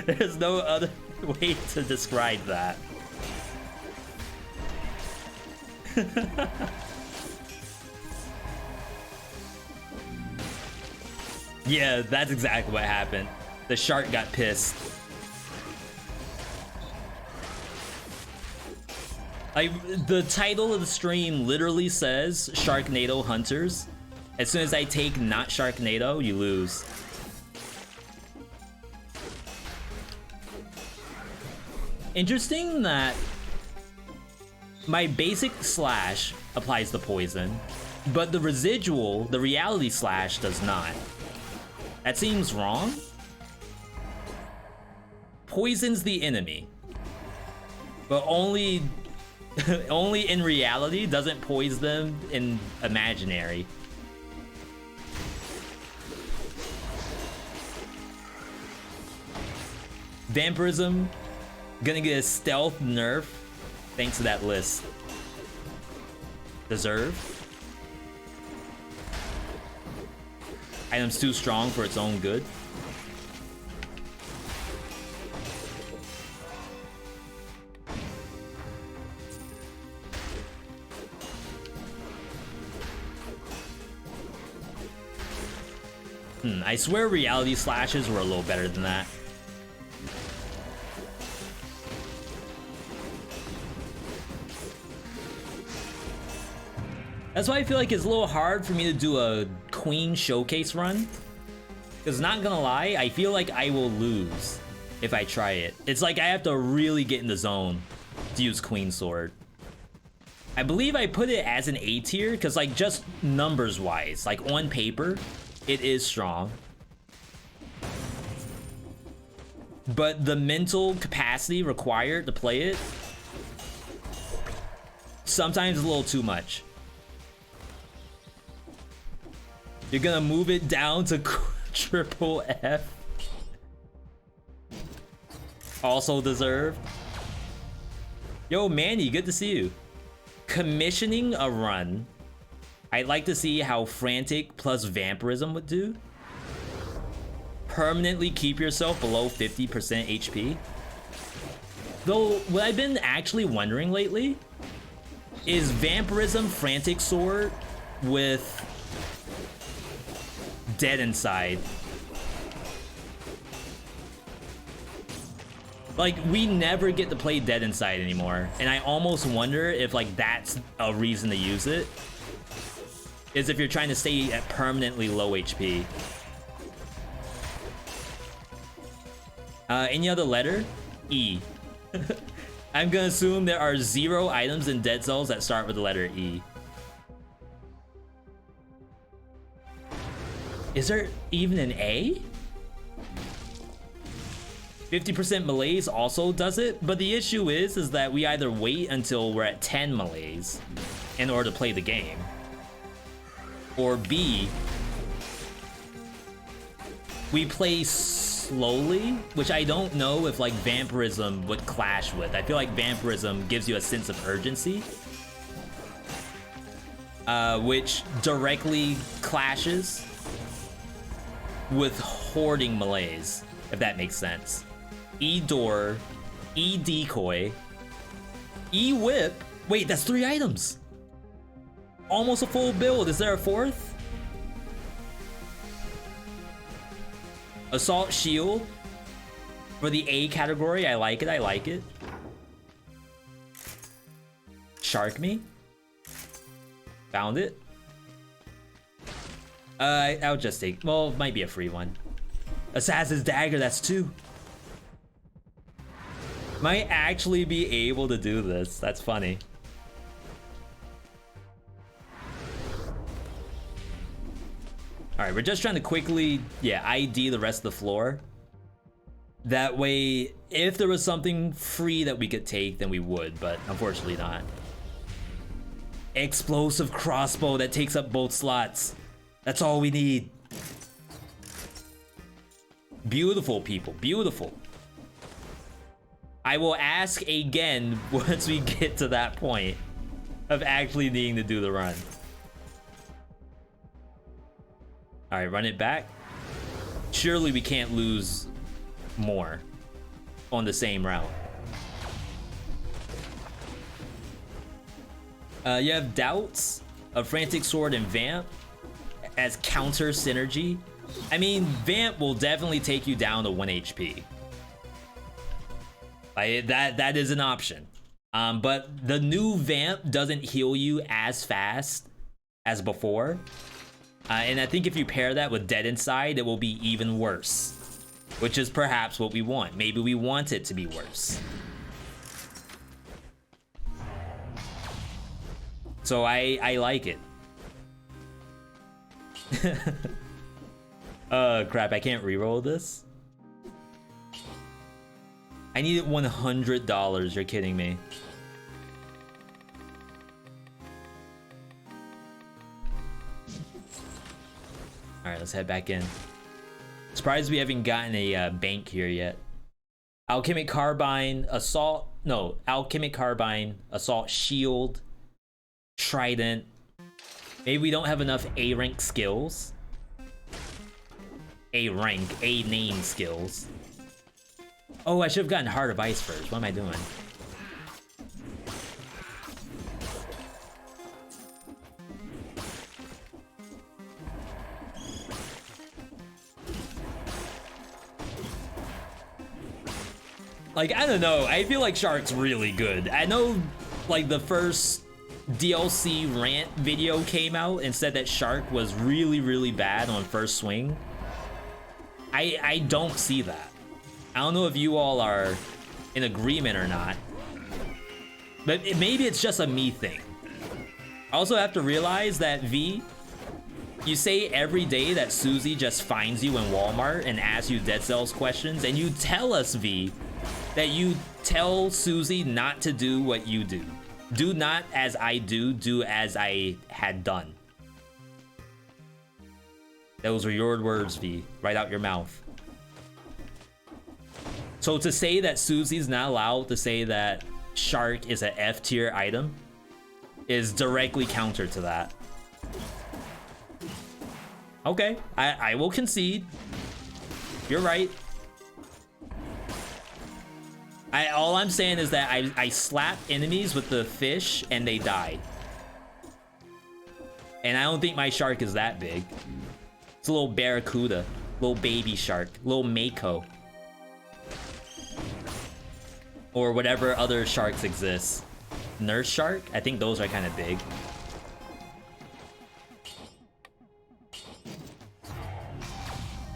There's no other way to describe that. Yeah, that's exactly what happened. The shark got pissed. The title of the stream literally says Sharknado Hunters. As soon as I take not Sharknado, you lose. Interesting that my basic slash applies the poison, but the residual, the reality slash, does not. That seems wrong. Poison's the enemy, but only in reality, doesn't poison them in imaginary. Vampirism gonna get a stealth nerf thanks to that list. Deserve. Item's too strong for its own good. I swear reality slashes were a little better than that. That's why I feel like it's a little hard for me to do a Queen showcase run. Because not gonna lie, I feel like I will lose if I try it. It's like I have to really get in the zone to use Queen Sword. I believe I put it as an A tier because like just numbers wise, like on paper, it is strong. But the mental capacity required to play it, sometimes a little too much. You're gonna move it down to triple F. Also deserved. Yo, Manny, good to see you. Commissioning a run. I'd like to see how Frantic plus Vampirism would do. Permanently keep yourself below 50% HP. Though, what I've been actually wondering lately is Vampirism Frantic Sword with Dead Inside. Like, we never get to play Dead Inside anymore, and I almost wonder if like that's a reason to use it, is if you're trying to stay at permanently low HP. Any other letter? E. I'm gonna assume there are 0 items in Dead Cells that start with the letter E. Is there even an A? 50% malaise also does it, but the issue is that we either wait until we're at 10 malaise in order to play the game, or B, we play slowly, which I don't know if like Vampirism would clash with. I feel like Vampirism gives you a sense of urgency, which directly clashes with hoarding malaise, if that makes sense. E door, E decoy, E whip. Wait, that's 3 items. Almost a full build. Is there a 4th? Assault shield for the A category. I like it. I like it. Shark me. Found it. I'll just take. Well, it might be a free one. Assassin's Dagger. That's 2. Might actually be able to do this. That's funny. All right, we're just trying to quickly, ID the rest of the floor. That way, if there was something free that we could take, then we would, but unfortunately not. Explosive crossbow that takes up both slots. That's all we need. Beautiful, people. Beautiful. I will ask again once we get to that point of actually needing to do the run. All right, run it back. Surely we can't lose more on the same route. You have Doubts, a Frantic Sword, and Vamp as counter synergy. I mean, Vamp will definitely take you down to 1 HP. That is an option. But the new Vamp doesn't heal you as fast as before. And I think if you pair that with Dead Inside, it will be even worse. Which is perhaps what we want. Maybe we want it to be worse. So I like it. Crap, I can't reroll this. I need it $100, you're kidding me. Alright, let's head back in. Surprised we haven't gotten a bank here yet. Alchemic Carbine, Assault... No, Alchemic Carbine, Assault Shield, Trident. Maybe we don't have enough A-rank skills. A-rank, A-name skills. Oh, I should have gotten Heart of Ice first. What am I doing? Like, I don't know. I feel like Shark's really good. I know, like, the first DLC rant video came out and said that Shark was really, really bad on first swing. I don't see that. I don't know if you all are in agreement or not, but maybe it's just a me thing. I also have to realize that V, you say every day that Susie just finds you in Walmart and asks you Dead Cells questions, and you tell us, V, that you tell Susie not to do what you do. Do not as I do as I had done. Those were your words, V. Right out your mouth. So to say that Susie's not allowed to say that Shark is an F tier item is directly counter to that. Okay, I will concede. You're right. All I'm saying is that I slap enemies with the fish and they die. And I don't think my shark is that big. It's a little barracuda, little baby shark, little mako. Or whatever other sharks exist. Nurse shark? I think those are kind of big.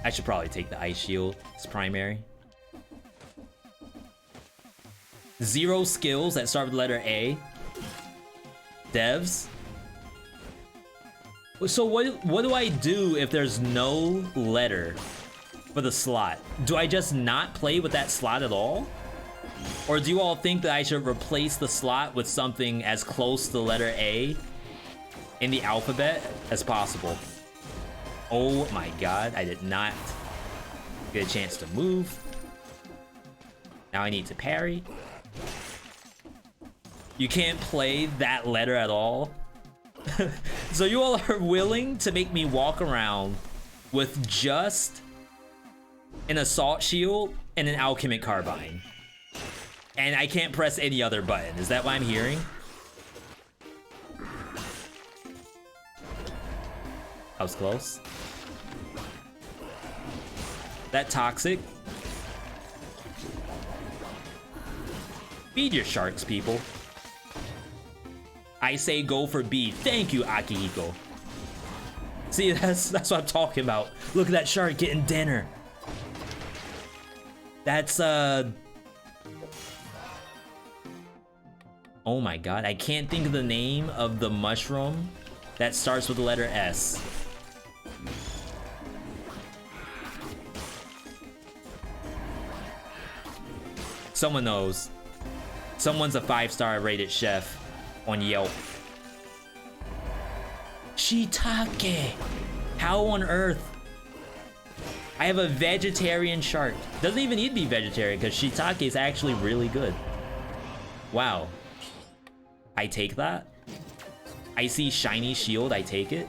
I should probably take the ice shield. It's primary. 0 skills that start with the letter A. Devs. So what do I do if there's no letter for the slot? Do I just not play with that slot at all? Or do you all think that I should replace the slot with something as close to the letter A in the alphabet as possible? Oh my god, I did not get a chance to move. Now I need to parry. You can't play that letter at all. So you all are willing to make me walk around with just an assault shield and an alchemic carbine. And I can't press any other button. Is that what I'm hearing? That was close. That toxic. Feed your sharks, people. I say go for B. Thank you, Akihiko. See, that's what I'm talking about. Look at that shark getting dinner. That's oh my god, I can't think of the name of the mushroom that starts with the letter S. Someone knows. Someone's a 5-star rated chef on Yelp. Shiitake! How on earth? I have a vegetarian shark. Doesn't even need to be vegetarian because shiitake is actually really good. Wow. I take that. I see shiny shield, I take it.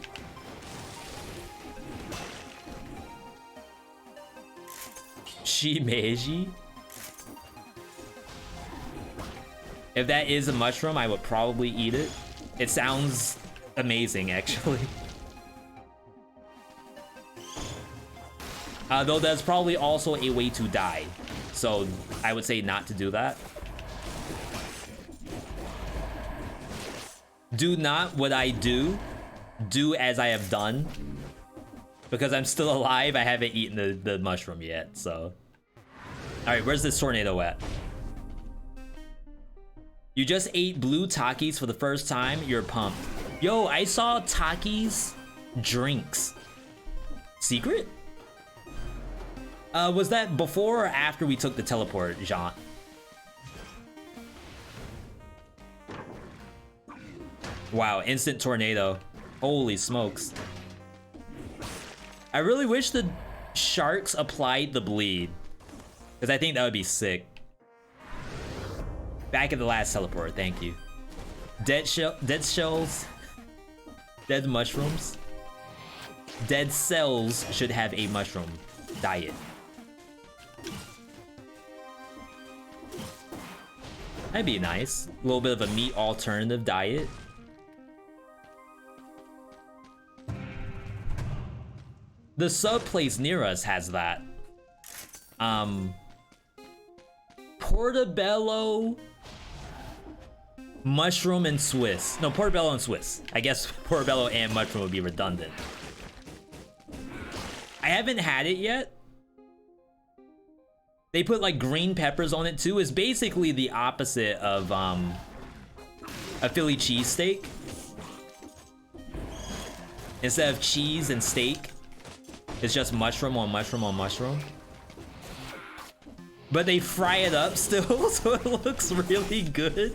Shimeji. If that is a mushroom, I would probably eat it. It sounds amazing, actually. Though that's probably also a way to die. So I would say not to do that. Do not what I do. Do as I have done. Because I'm still alive, I haven't eaten the mushroom yet, so. Alright, where's this tornado at? You just ate blue Takis for the first time, you're pumped. Yo, I saw Takis drinks. Secret? Was that before or after we took the teleport, Jean? Wow, instant tornado. Holy smokes. I really wish the sharks applied the bleed. Because I think that would be sick. Back at the last teleport, thank you. Dead shells. Dead mushrooms. Dead cells should have a mushroom diet. That'd be nice. A little bit of a meat alternative diet. The sub place near us has that. Portobello, mushroom, and Swiss. No, portobello and Swiss. I guess portobello and mushroom would be redundant. I haven't had it yet. They put like green peppers on it too. It's basically the opposite of a Philly cheesesteak. Instead of cheese and steak, it's just mushroom on mushroom on mushroom. But they fry it up still, so it looks really good.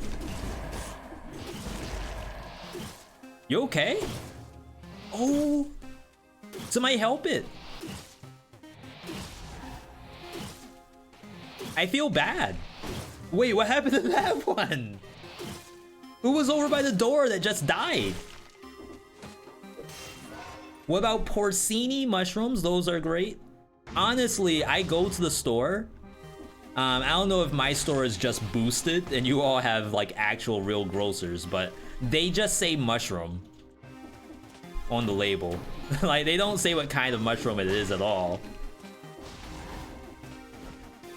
You okay? Oh, somebody help it. I feel bad. Wait, what happened to that one? Who was over by the door that just died? What about porcini mushrooms? Those are great. Honestly, I go to the store. I don't know if my store is just boosted and you all have like actual real grocers, but they just say mushroom on the label. Like they don't say what kind of mushroom it is at all.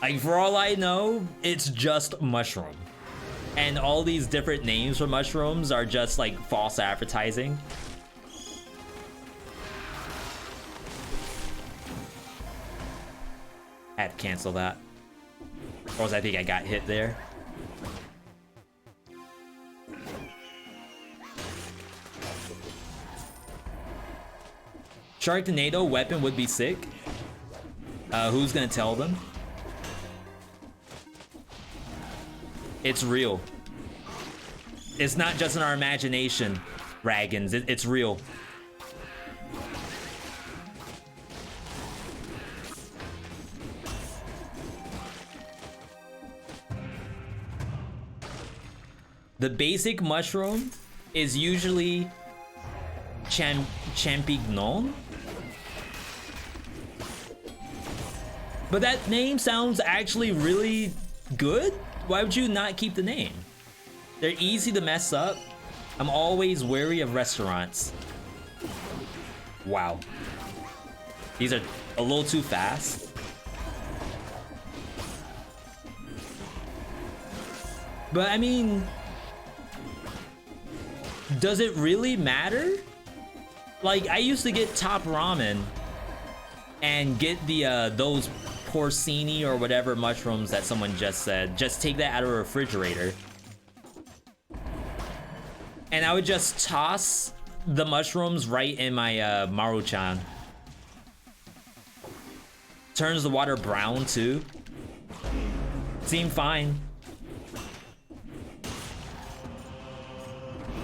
Like for all I know, it's just mushroom. And all these different names for mushrooms are just like false advertising. I had to cancel that. Or else I think I got hit there. Sharknado weapon would be sick. Who's gonna tell them? It's real. It's not just in our imagination, Dragons. It's real. The basic mushroom is usually champignon. But that name sounds actually really good. Why would you not keep the name? They're easy to mess up. I'm always wary of restaurants. Wow. These are a little too fast. But I mean, does it really matter? Like, I used to get Top Ramen and get the those porcini or whatever mushrooms that someone just said. Just take that out of a refrigerator. And I would just toss the mushrooms right in my Maruchan. Turns the water brown too. Seemed fine.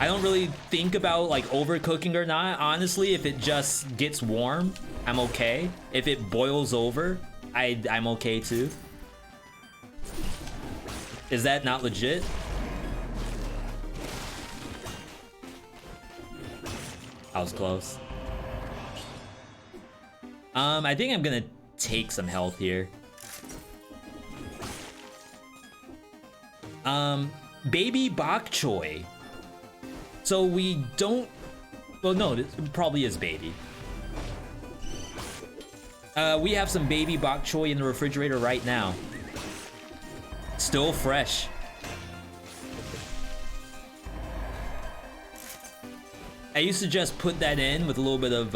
I don't really think about like overcooking or not. Honestly, if it just gets warm, I'm okay. If it boils over, I'm okay too. Is that not legit? I was close. I think I'm gonna take some health here. Baby bok choy. So we don't... Well, no, it probably is baby. We have some baby bok choy in the refrigerator right now. Still fresh. I used to just put that in with a little bit of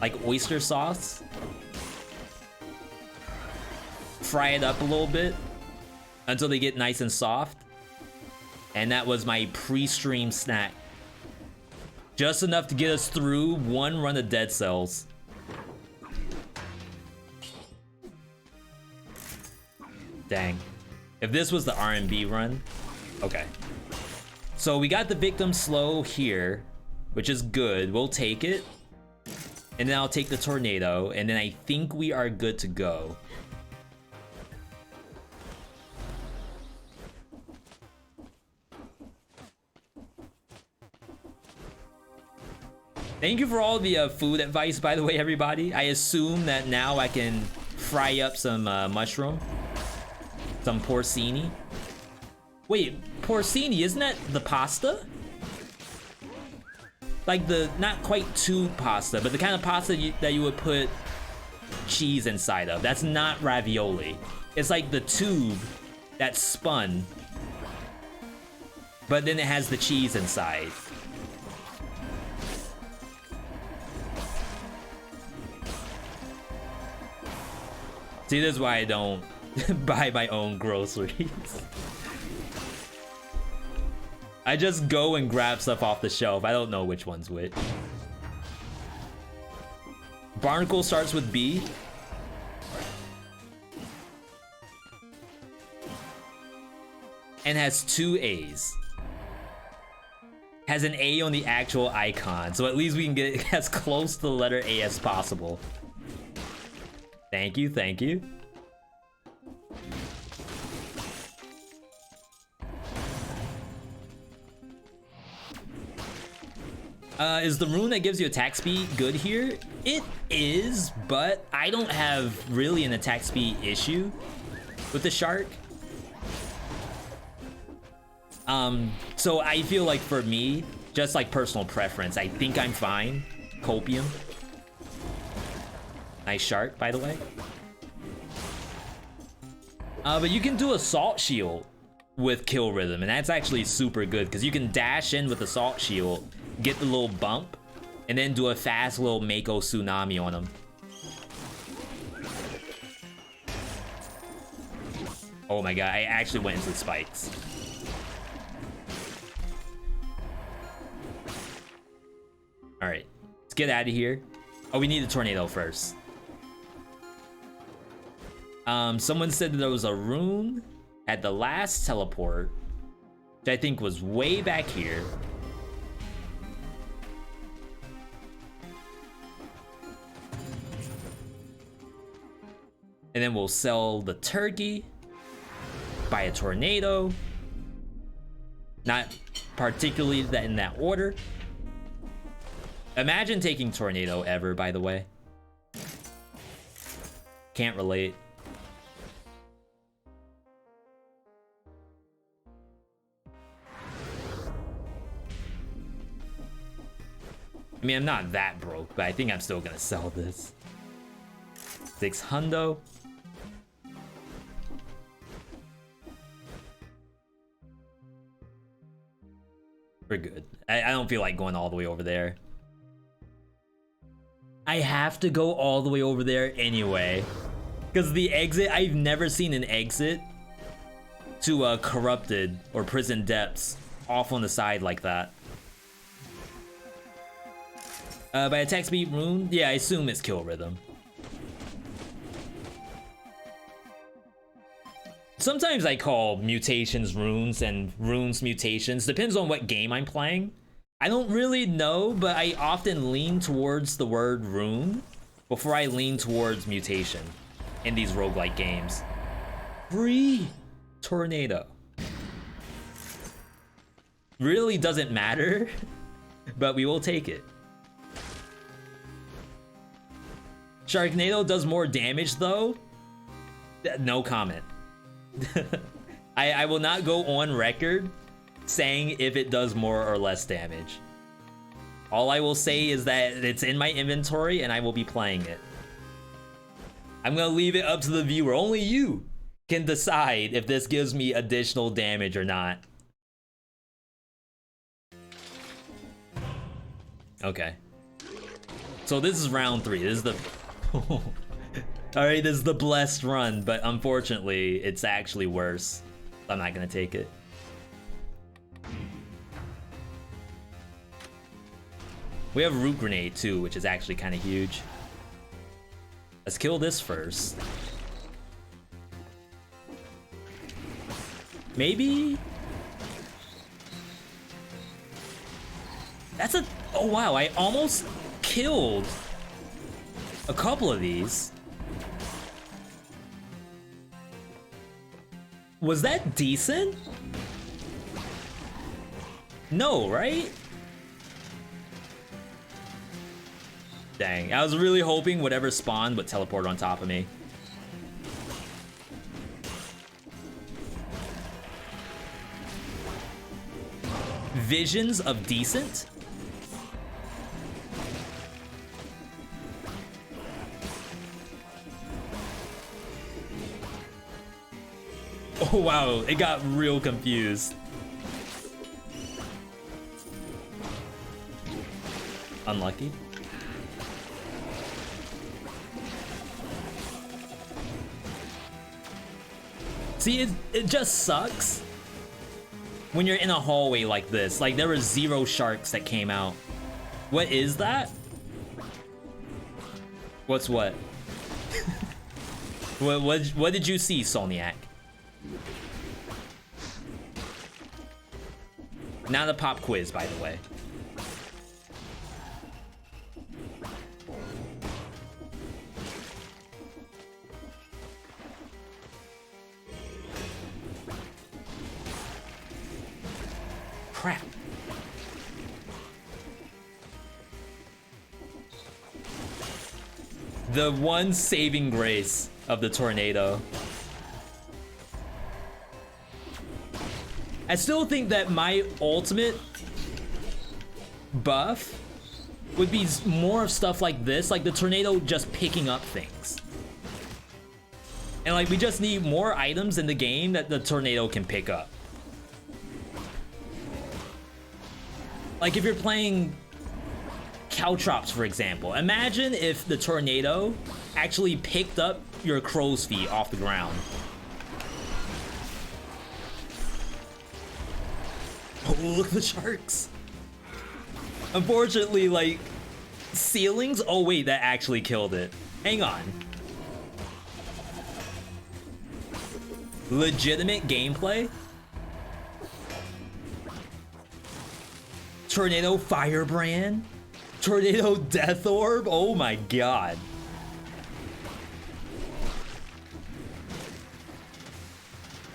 like oyster sauce. Fry it up a little bit until they get nice and soft. And that was my pre-stream snack. Just enough to get us through one run of Dead Cells. Dang. If this was the R&B run, okay. So we got the victim slow here, which is good. We'll take it. And then I'll take the tornado, and then I think we are good to go. Thank you for all the food advice, by the way, everybody. I assume that now I can fry up some mushroom. Some porcini. Wait, porcini, isn't that the pasta? Like the, not quite tube pasta, but the kind of pasta that you would put cheese inside of. That's not ravioli. It's like the tube that's spun, but then it has the cheese inside. See, this is why I don't buy my own groceries. I just go and grab stuff off the shelf. I don't know which one's which. Barnacle starts with B. And has 2 A's. Has an A on the actual icon, so at least we can get as close to the letter A as possible. Thank you, thank you. Is the rune that gives you attack speed good here? It is, but I don't have really an attack speed issue with the shark. So I feel like for me, just like personal preference, I think I'm fine. Copium. Nice shark, by the way. But you can do Assault Shield with Kill Rhythm, and that's actually super good because you can dash in with Assault Shield, get the little bump, and then do a fast little Mako Tsunami on them. Oh my god, I actually went into the spikes. Alright, let's get out of here. Oh, we need a tornado first. Someone said that there was a rune at the last teleport, which I think was way back here. And then we'll sell the turkey, buy a tornado. Not particularly that in that order. Imagine taking tornado ever, by the way. Can't relate. I mean, I'm not that broke, but I think I'm still gonna sell this. 6 hundo. We're good. I don't feel like going all the way over there. I have to go all the way over there anyway. Because the exit, I've never seen an exit to corrupted or prison depths off on the side like that. By attack speed rune? Yeah, I assume it's Kill Rhythm. Sometimes I call mutations runes and runes mutations. Depends on what game I'm playing. I don't really know, but I often lean towards the word rune before I lean towards mutation in these roguelike games. Free tornado. Really doesn't matter, but we will take it. Sharknado does more damage though. No comment. I will not go on record saying if it does more or less damage. All I will say is that it's in my inventory and I will be playing it. I'm gonna leave it up to the viewer. Only you can decide if this gives me additional damage or not. Okay. So this is round 3. This is the... Alright, this is the blessed run, but unfortunately, it's actually worse. I'm not gonna take it. We have root grenade too, which is actually kind of huge. Let's kill this first. Maybe? That's a... Oh wow, I almost killed a couple of these. Was that decent? No, right? Dang, I was really hoping whatever spawned would teleport on top of me. Visions of decent? Oh wow, it got real confused. Unlucky. See, it just sucks when you're in a hallway like this. Like, there were 0 sharks that came out. What is that? What's what? What did you see, Solniak? Not a pop quiz, by the way. Crap. The one saving grace of the tornado. I still think that my ultimate buff would be more of stuff like this, like the tornado just picking up things. And like, we just need more items in the game that the tornado can pick up. Like if you're playing Caltrops, for example, imagine if the tornado actually picked up your crow's feet off the ground. Oh, look at the sharks. Unfortunately, like, ceilings? Oh wait, that actually killed it. Hang on. Legitimate gameplay? Tornado Firebrand? Tornado Death Orb? Oh my god.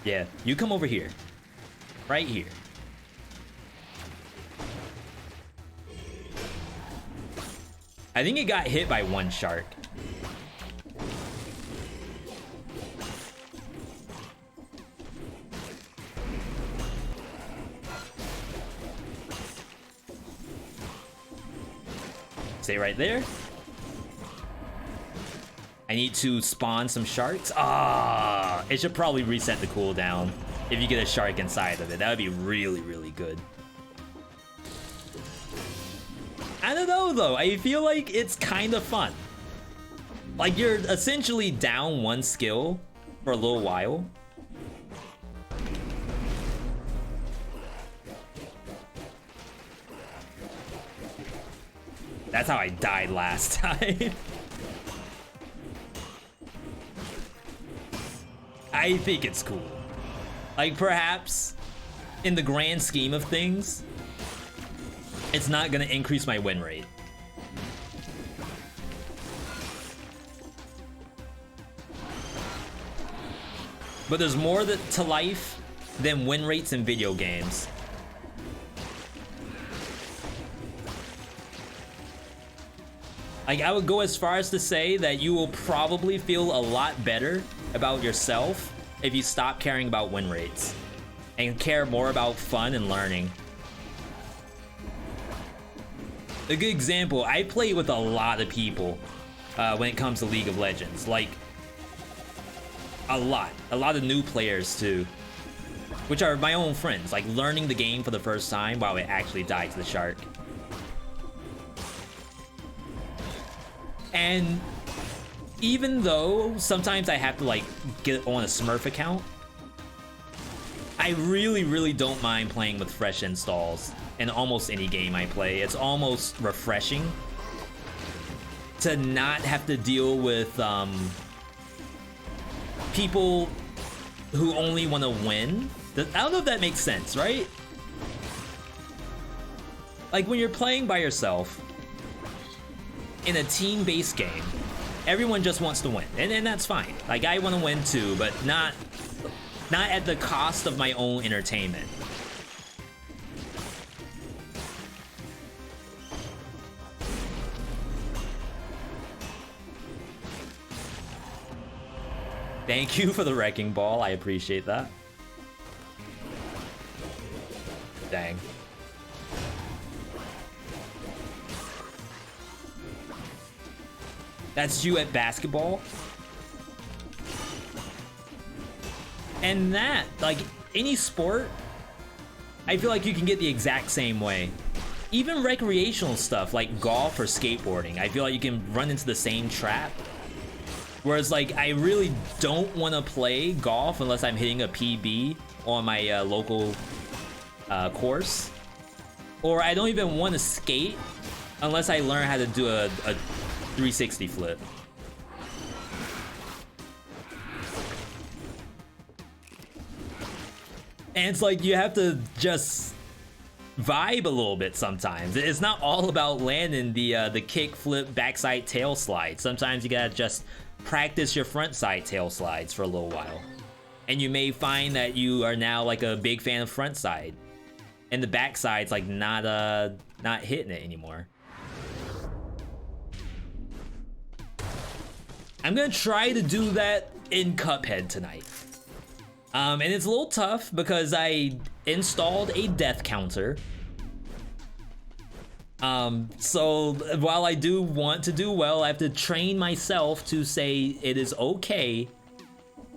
Yeah, you come over here. Right here. I think it got hit by one shark. Stay right there. I need to spawn some sharks. Ah, it should probably reset the cooldown if you get a shark inside of it. That would be really, really good. I don't know though, I feel like it's kind of fun. Like you're essentially down one skill for a little while. That's how I died last time. I think it's cool. Like perhaps in the grand scheme of things, it's not gonna increase my win rate. but there's more to life than win rates in video games. Like, I would go as far as to say that you will probably feel a lot better about yourself if you stop caring about win rates and care more about fun and learning. A good example, I play with a lot of people when it comes to League of Legends. Like, a lot of new players too, which are my own friends, like learning the game for the first time while it actually died to the shark. And even though sometimes I have to like get on a Smurf account, I really don't mind playing with fresh installs in almost any game I play. It's almost refreshing to not have to deal with people who only want to win. I don't know if that makes sense, right? Like when you're playing by yourself in a team-based game, everyone just wants to win, and that's fine. Like, I want to win too, but not at the cost of my own entertainment. Thank you for the wrecking ball. I appreciate that. Dang. That's you at basketball. And that, like, any sport, I feel like you can get the exact same way. Even recreational stuff like golf or skateboarding, I feel like you can run into the same trap. Whereas, like, I really don't want to play golf unless I'm hitting a PB on my local course. Or I don't even want to skate unless I learn how to do a 360 flip. And it's like you have to just vibe a little bit sometimes. It's not all about landing the kick, flip, backside tail slide. Sometimes you gotta just practice your front side tail slides for a little while. And you may find that you are now like a big fan of front side, and the back side's like not hitting it anymore. I'm gonna try to do that in Cuphead tonight. And it's a little tough because I installed a death counter. So while I do want to do well, I have to train myself to say it is okay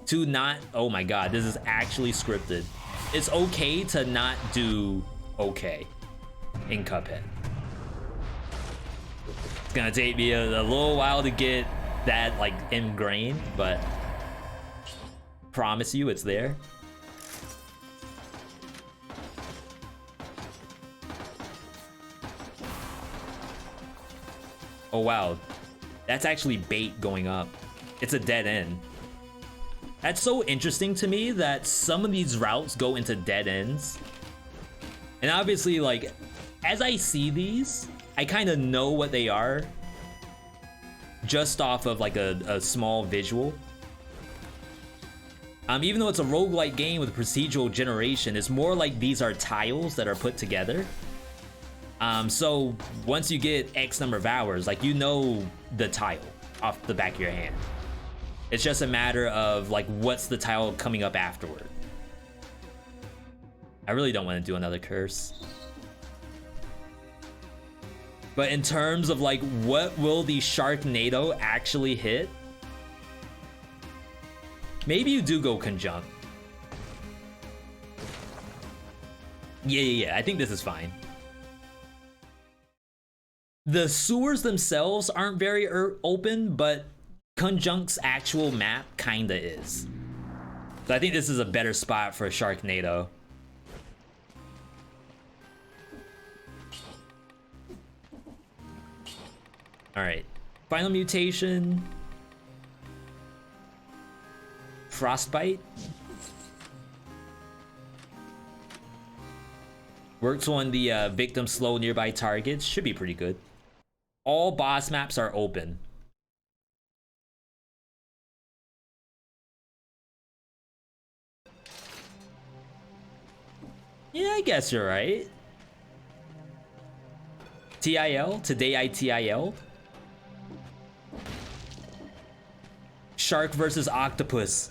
to not, oh my god, this is actually scripted. It's okay to not do okay in Cuphead. It's gonna take me a little while to get that like ingrained, but promise you it's there. Oh wow, that's actually bait going up. It's a dead end. That's so interesting to me that some of these routes go into dead ends. And obviously, like, as I see these, I kind of know what they are just off of like a small visual. Even though it's a roguelike game with procedural generation, it's more like these are tiles that are put together. So once you get X number of hours, like, you know the tile off the back of your hand. It's just a matter of like, what's the tile coming up afterward. I really don't want to do another curse. But in terms of like, what will the Sharknado actually hit? Maybe you do go conjunct. Yeah, I think this is fine. The sewers themselves aren't very open, but Conjunct's actual map kinda is. So I think this is a better spot for a Sharknado. Alright, final mutation. Frostbite. Works on the victim slow nearby targets. Should be pretty good. All boss maps are open. Yeah, I guess you're right. TIL? Today I TIL? Shark versus octopus.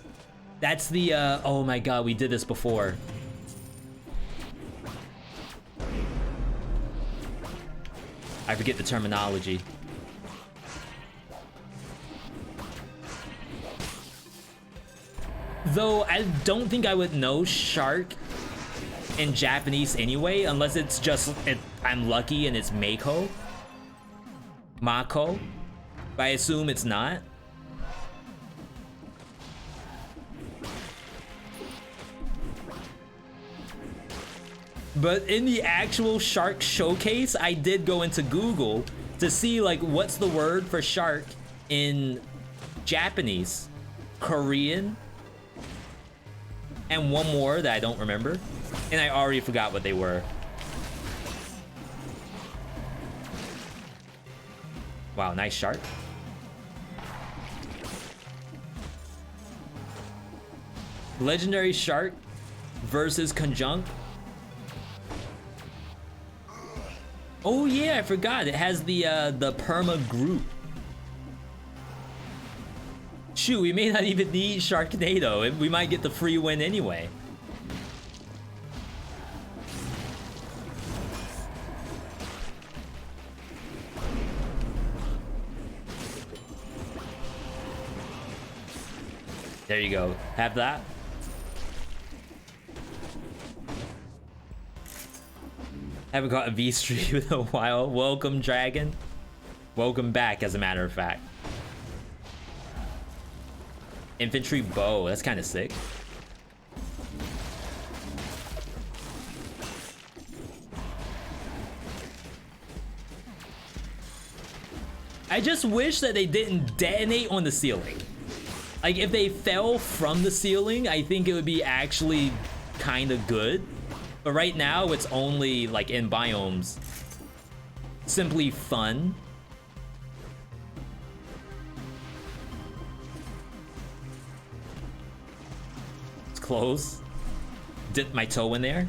That's the, oh my god, we did this before. I forget the terminology. Though I don't think I would know shark in Japanese anyway, unless it's just, I'm lucky and it's Mako. Mako. But I assume it's not. But in the actual shark showcase, I did go into Google to see like what's the word for shark in Japanese, Korean, and one more that I don't remember. And I already forgot what they were. Wow, nice shark. Legendary shark versus conjunct. Oh yeah, I forgot. It has the perma group. Shoot, we may not even need Sharknado. We might get the free win anyway. There you go. Have that. Haven't caught a V stream in a while. Welcome, Dragon. Welcome back, as a matter of fact. Infantry bow. That's kind of sick. I just wish that they didn't detonate on the ceiling. Like, if they fell from the ceiling, I think it would be actually kind of good. But right now, it's only, like, in biomes. Simply fun. It's close. Dipped my toe in there.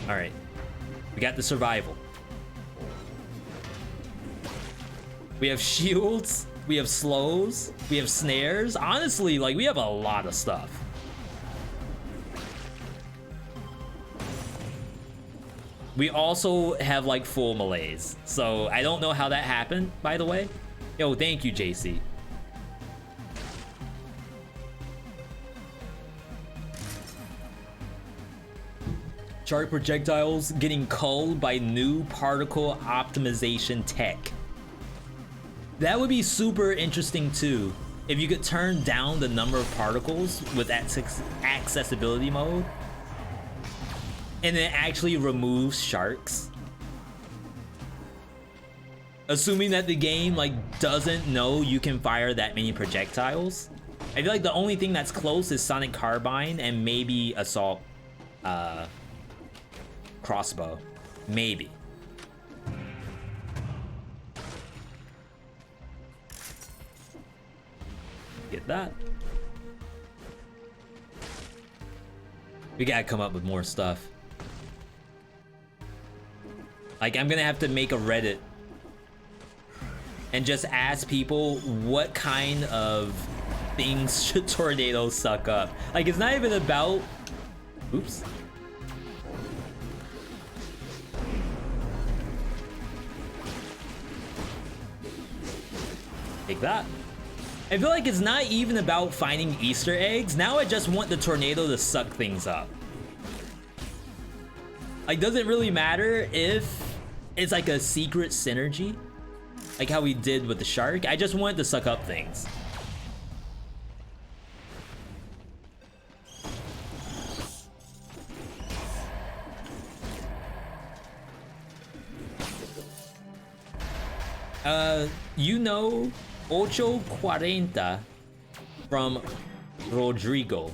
All right, we got the survival. We have shields, we have slows, we have snares. Honestly, like, we have a lot of stuff. We also have like full melees, so I don't know how that happened, by the way. Yo, thank you, JC. Shark projectiles getting culled by new particle optimization tech. That would be super interesting too, if you could turn down the number of particles with accessibility mode, and it actually removes sharks. Assuming that the game like doesn't know you can fire that many projectiles. I feel like the only thing that's close is Sonic Carbine and maybe Assault crossbow, maybe. Get that. We gotta come up with more stuff. Like, I'm gonna have to make a Reddit and just ask people what kind of things should tornadoes suck up. Like, it's not even about, oops. Take that. I feel like it's not even about finding Easter eggs. Now I just want the tornado to suck things up. Like, does it really matter if it's like a secret synergy? Like how we did with the shark? I just want it to suck up things. You know 840 from Rodrigo.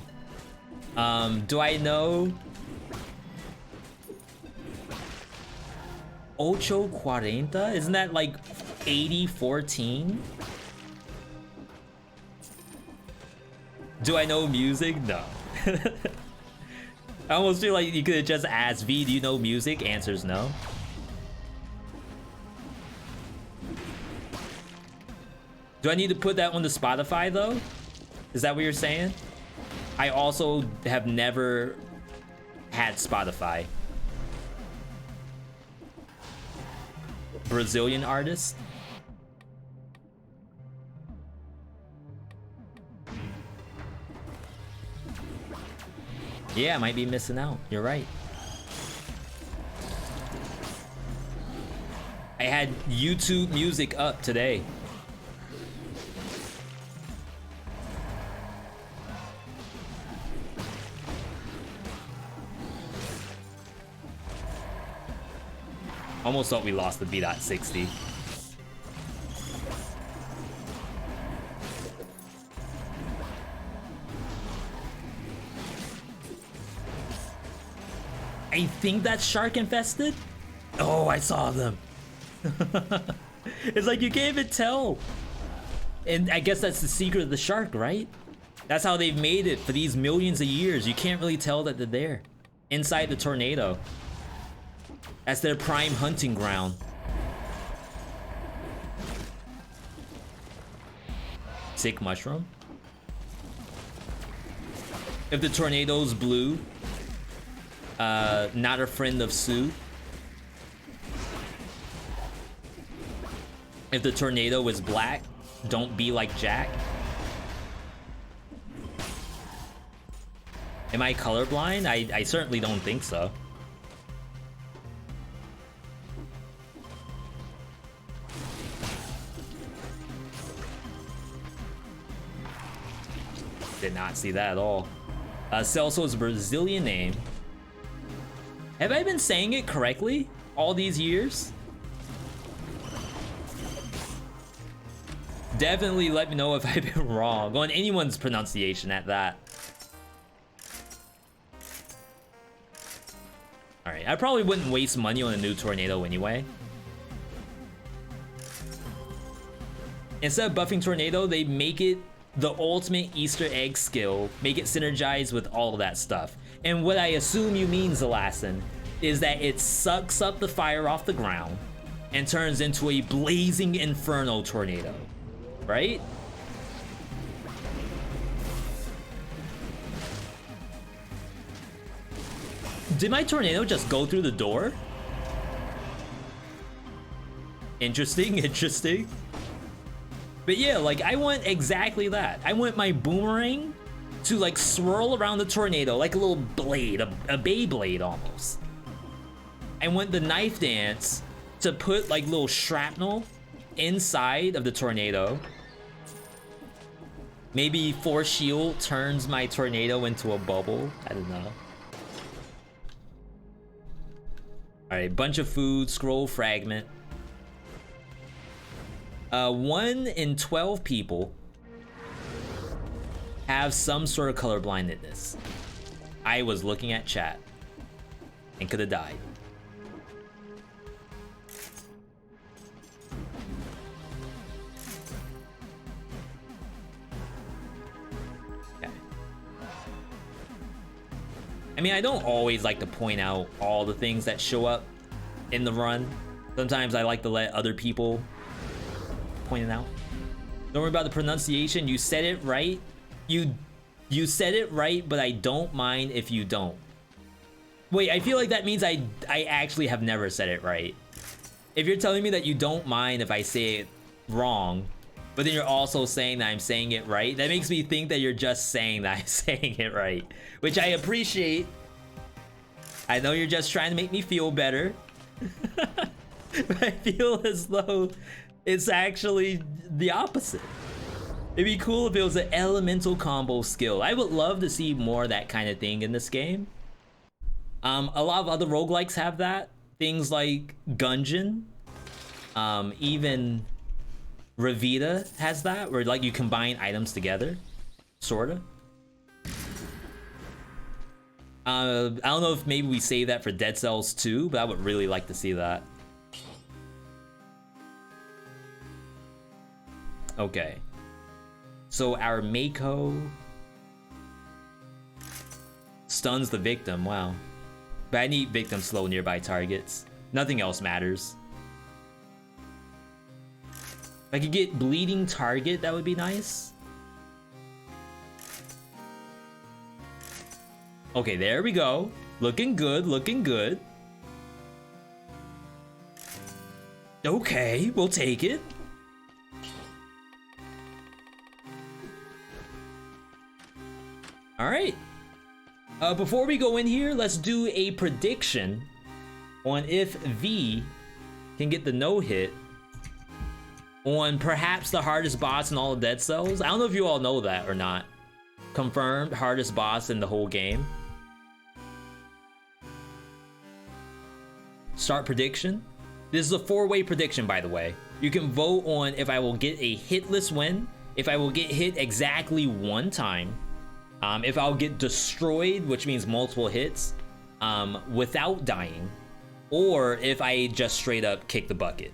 Do I know Ocho cuarenta? Isn't that like 80-14? Do I know music? No. I almost feel like you could have just asked V, do you know music? Answers no. Do I need to put that on the Spotify though? Is that what you're saying? I also have never had Spotify. Brazilian artist? Yeah, I might be missing out. You're right. I had YouTube music up today. Almost thought we lost the V.60. I think that's shark infested. Oh, I saw them. It's like you can't even tell. And I guess that's the secret of the shark, right? That's how they've made it for these millions of years. You can't really tell that they're there inside the tornado. That's their prime hunting ground. Sick mushroom. If the tornado's blue, not a friend of Sue. If the tornado is black, don't be like Jack. Am I colorblind? I certainly don't think so. Did not see that at all. Celso's Brazilian name. Have I been saying it correctly all these years? Definitely let me know if I've been wrong on anyone's pronunciation at that. Alright, I probably wouldn't waste money on a new tornado anyway. Instead of buffing tornado, they make it the ultimate Easter egg skill, make it synergize with all of that stuff. And what I assume you mean, Zalasin, is that it sucks up the fire off the ground and turns into a blazing inferno tornado, right? Did my tornado just go through the door? Interesting, interesting. But yeah, like I want exactly that. I want my boomerang to like swirl around the tornado like a little blade, a Beyblade almost. I want the knife dance to put like little shrapnel inside of the tornado. Maybe Force Shield turns my tornado into a bubble. I don't know. Alright, bunch of food, scroll fragment. 1 in 12 people have some sort of colorblindness. I was looking at chat and could have died. Okay. I mean, I don't always like to point out all the things that show up in the run. Sometimes I like to let other people point it out. Don't worry about the pronunciation. You said it right. You said it right, but I don't mind if you don't. Wait, I feel like that means I actually have never said it right. If you're telling me that you don't mind if I say it wrong, but then you're also saying that I'm saying it right, that makes me think that you're just saying that I'm saying it right, which I appreciate. I know you're just trying to make me feel better. But I feel as though it's actually the opposite. It'd be cool if it was an elemental combo skill. I would love to see more of that kind of thing in this game. A lot of other roguelikes have that. Things like Gungeon. Even Revita has that, where like you combine items together. Sorta. I don't know if maybe we save that for Dead Cells 2, but I would really like to see that. Okay. So our Mako stuns the victim. Wow. But I need victim slow nearby targets. Nothing else matters. If I could get bleeding target, that would be nice. Okay, there we go. Looking good, looking good. Okay, we'll take it. All right. Before we go in here, let's do a prediction on if V can get the no-hit on perhaps the hardest boss in all of Dead Cells. I don't know if you all know that or not. Confirmed hardest boss in the whole game. Start prediction. This is a 4-way prediction, by the way. You can vote on if I will get a hitless win, if I will get hit exactly 1 time, if I'll get destroyed, which means multiple hits, without dying, or if I just straight up kick the bucket.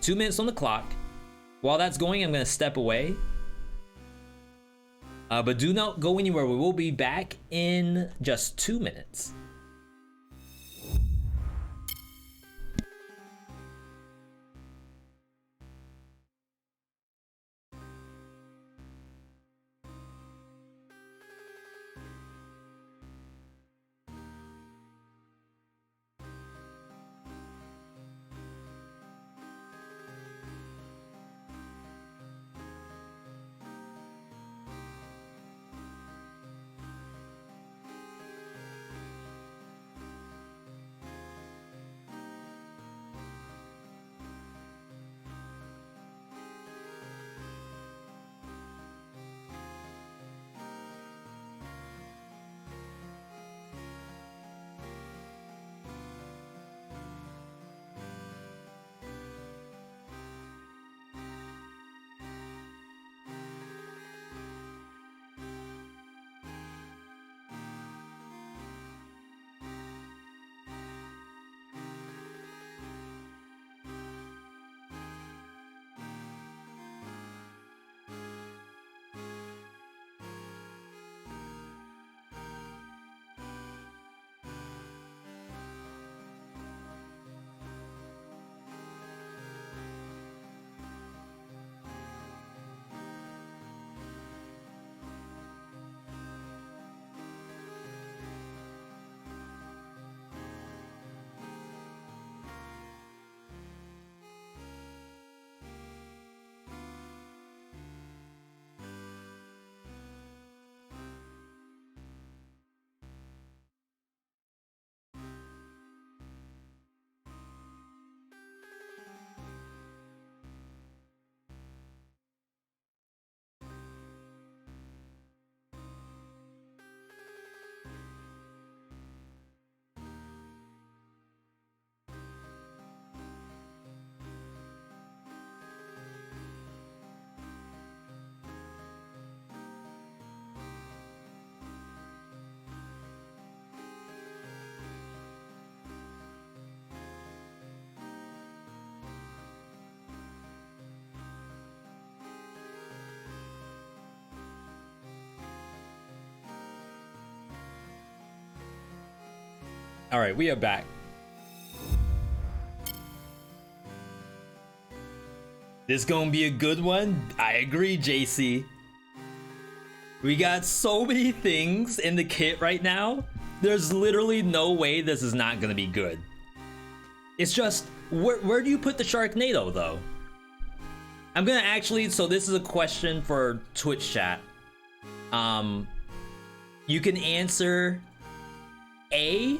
2 minutes on the clock. While that's going, I'm gonna step away. But do not go anywhere. We will be back in just 2 minutes. All right, we are back. This gonna be a good one. I agree, JC. We got so many things in the kit right now. There's literally no way this is not gonna be good. It's just, where do you put the Sharknado though? I'm gonna actually, so this is a question for Twitch chat. You can answer A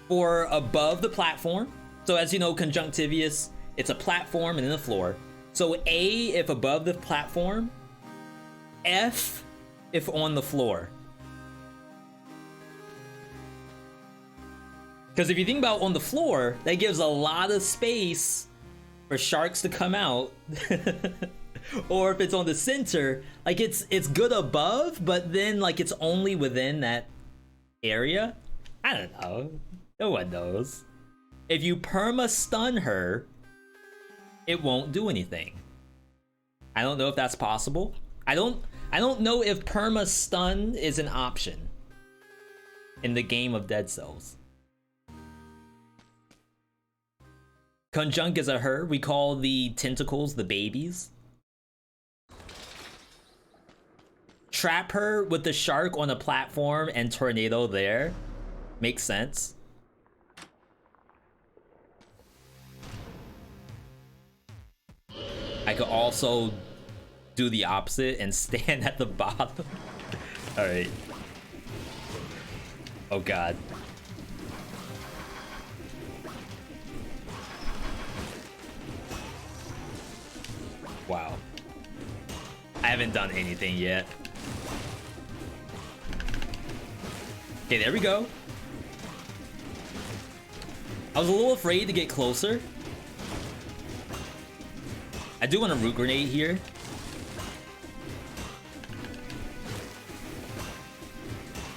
for above the platform. So as you know, conjunctivious, it's a platform and then the floor. So A if above the platform, F if on the floor. Because if you think about on the floor, that gives a lot of space for sharks to come out. Or if it's on the center, like it's good above, but then like it's only within that area. I don't know. No one knows. If you perma stun her, it won't do anything. I don't know if that's possible. I don't know if perma stun is an option in the game of Dead Cells. Conjunct is a her. We call the tentacles the babies. Trap her with the shark on a platform and tornado there. Makes sense. I could also do the opposite and stand at the bottom. All right. Oh God. Wow. I haven't done anything yet. Okay, there we go. I was a little afraid to get closer. I do want a root grenade here.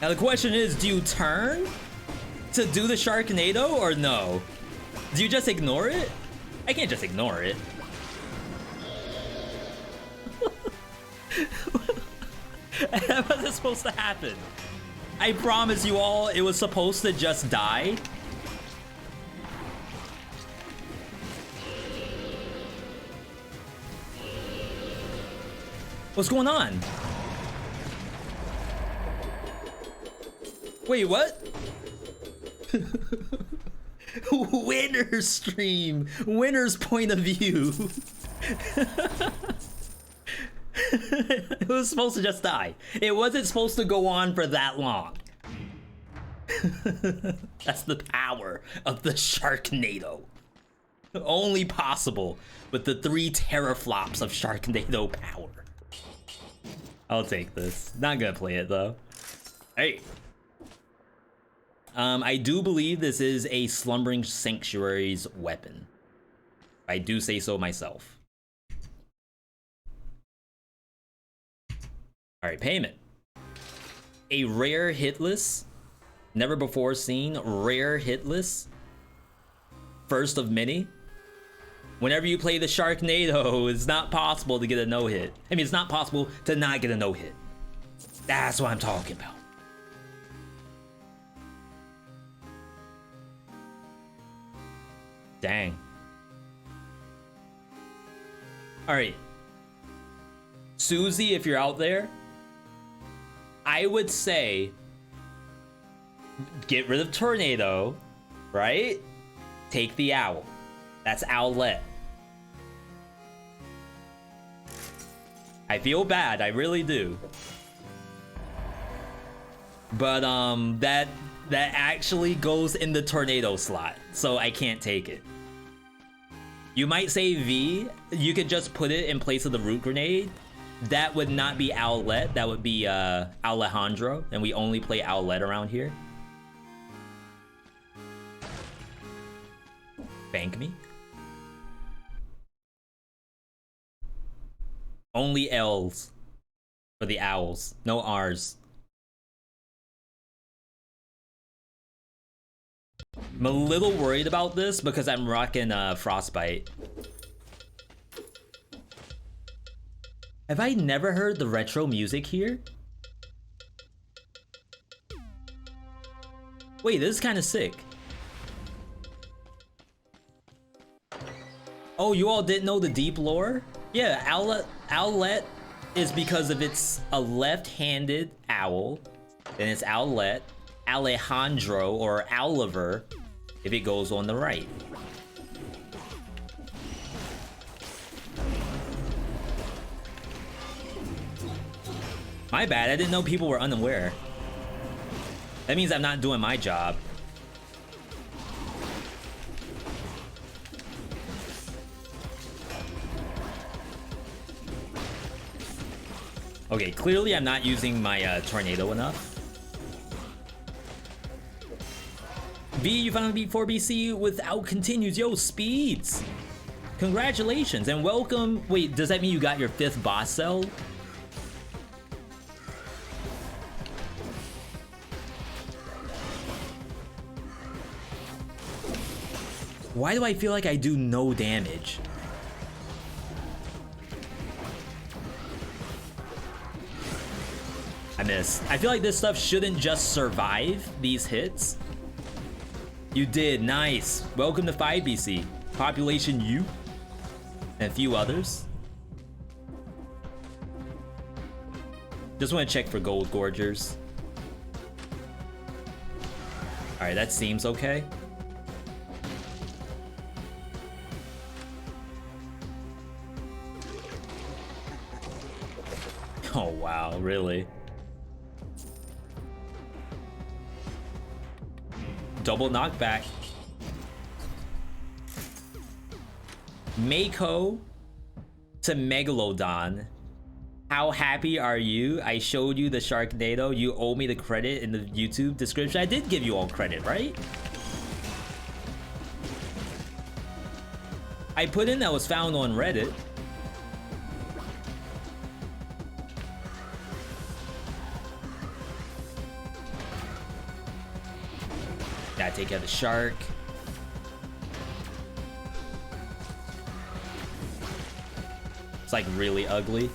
Now the question is, do you turn to do the Sharknado or no? Do you just ignore it? I can't just ignore it. How was it supposed to happen? I promise you all, it was supposed to just die. What's going on? Wait, what? Winner's stream. Winner's point of view. It was supposed to just die. It wasn't supposed to go on for that long. That's the power of the Sharknado. Only possible with the 3 teraflops of Sharknado power. I'll take this. Not gonna play it though. Hey. I do believe this is a Slumbering Sanctuary's weapon. I do say so myself. Alright, payment. A rare hitless. Never before seen. Rare hitless. First of many. Whenever you play the Sharknado, it's not possible to get a no-hit. I mean, it's not possible to not get a no-hit. That's what I'm talking about. Dang. Alright. Susie, if you're out there, I would say get rid of Tornado, right? Take the owl. That's Owlet. I feel bad, I really do. But that actually goes in the Tornado slot, so I can't take it. You might say V, you could just put it in place of the root grenade. That would not be Owlet, that would be Alejandro, and we only play Owlet around here. Bank me. Only L's for the owls, no R's. I'm a little worried about this because I'm rocking Frostbite. Have I never heard the retro music here? Wait, this is kind of sick. Oh, you all didn't know the deep lore? Yeah, Owlet is because of it's a left-handed owl, then it's Owlet, Alejandro or Oliver if it goes on the right. My bad, I didn't know people were unaware. That means I'm not doing my job. Okay, clearly I'm not using my Tornado enough. V, you finally beat 4BC without continues. Yo, speeds! Congratulations and welcome. Wait, does that mean you got your 5th boss cell? Why do I feel like I do no damage? missed. I feel like this stuff shouldn't just survive these hits. You did, nice. Welcome to 5BC. Population U. And a few others. Just want to check for gold gorgers. Alright, that seems okay. Oh wow, really? Double knockback. Mako to Megalodon. How happy are you? I showed you the Sharknado. You owe me the credit in the YouTube description. I did give you all credit, right? I put in that was found on Reddit. Gotta take out the shark. It's like really ugly.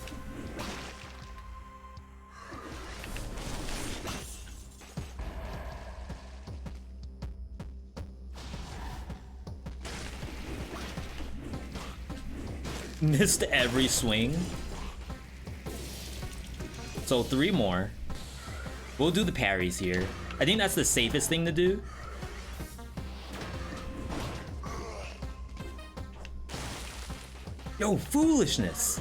Missed every swing. So 3 more. We'll do the parries here. I think that's the safest thing to do. Yo, foolishness.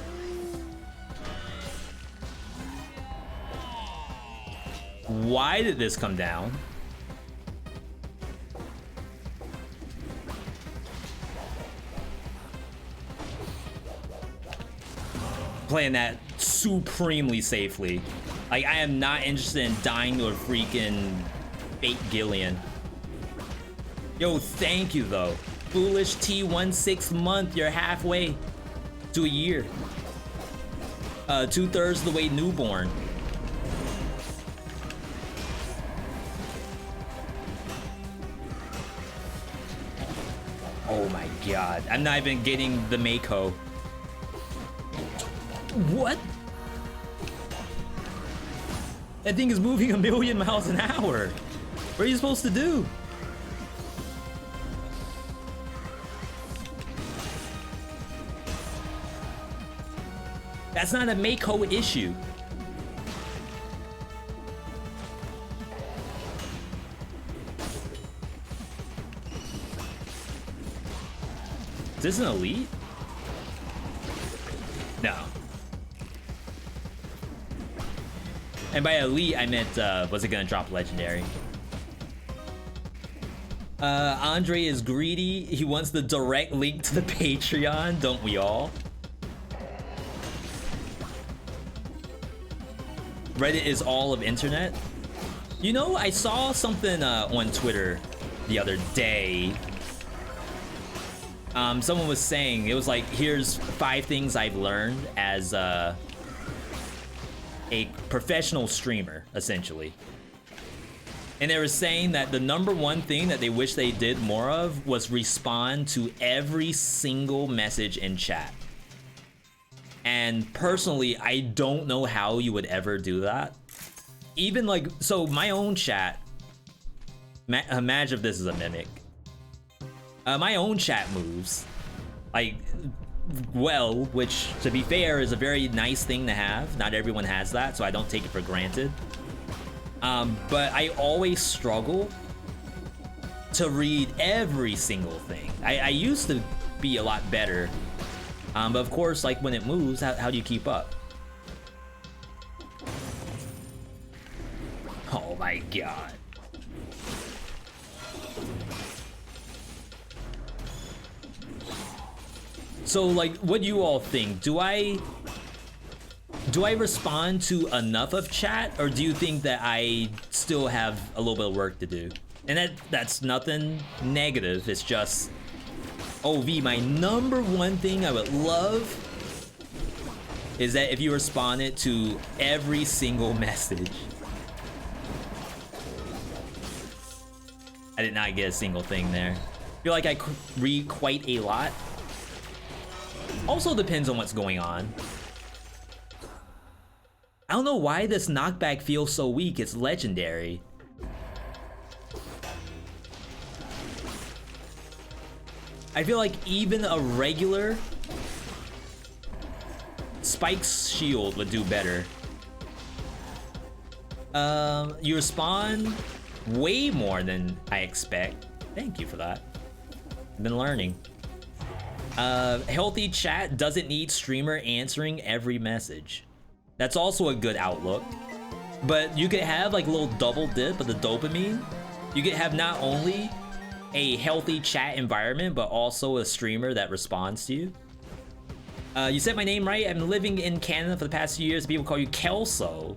Why did this come down? Playing that supremely safely. Like, I am not interested in dying to a freaking fake Gillian. Yo, thank you though. Foolish T16 month, you're halfway to a year. 2/3 of the way newborn. Oh my god, I'm not even getting the Mako. What? That thing is moving 1,000,000 miles an hour. What are you supposed to do? That's not a Mako issue. Is this an elite? No. And by elite, I meant, was it gonna drop legendary? Andre is greedy. He wants the direct link to the Patreon, don't we all? Reddit is all of internet. You know, I saw something on Twitter the other day. Someone was saying, it was like, here's 5 things I've learned as a professional streamer, essentially. And they were saying that the #1 thing that they wish they did more of was respond to every single message in chat. And personally, I don't know how you would ever do that. Even like, so my own chat, imagine if this is a mimic. My own chat moves, like, well, which to be fair is a very nice thing to have. Not everyone has that, so I don't take it for granted. But I always struggle to read every single thing. I used to be a lot better. But of course, like when it moves, how do you keep up? Oh my god. So like, what do you all think? Do I respond to enough of chat, or do you think that I still have a little bit of work to do? And that's nothing negative, it's just, oh, V, my #1 thing I would love is that if you responded to every single message. I did not get a single thing there. I feel like I read quite a lot. Also depends on what's going on. I don't know why this knockback feels so weak. It's legendary. I feel like even a regular Spike's shield would do better. You respond way more than I expect. Thank you for that. I've been learning. Healthy chat doesn't need streamer answering every message. That's also a good outlook. But you could have like a little double dip of the dopamine. You could have not only a healthy chat environment, but also a streamer that responds to you. You said my name right. I've been living in Canada for the past few years. People call you Kelso,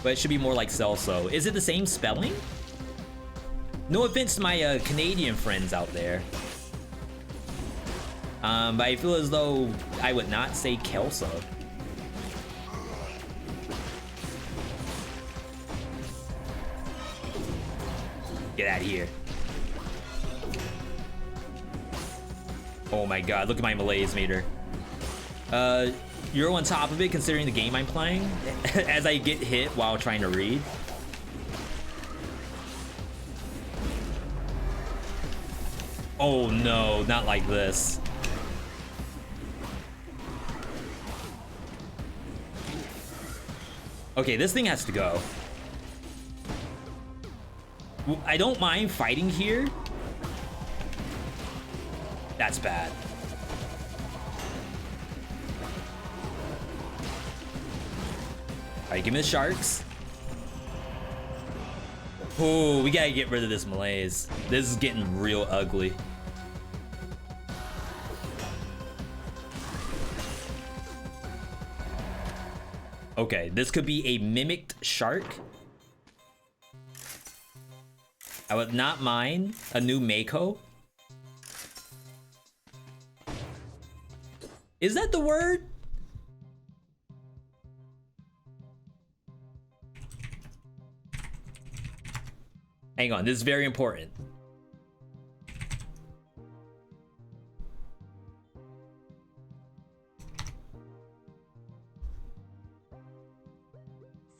but it should be more like Celso. Is it the same spelling? No offense to my Canadian friends out there. But I feel as though I would not say Kelso. Get out of here. Oh my god, look at my malaise meter. You're on top of it considering the game I'm playing as I get hit while trying to read. Oh no, not like this. Okay, this thing has to go. I don't mind fighting here. That's bad. Alright, give me the sharks. Oh, we gotta get rid of this malaise. This is getting real ugly. Okay, this could be a mimicked shark. I would not mind a new Mako. Is that the word? Hang on, this is very important.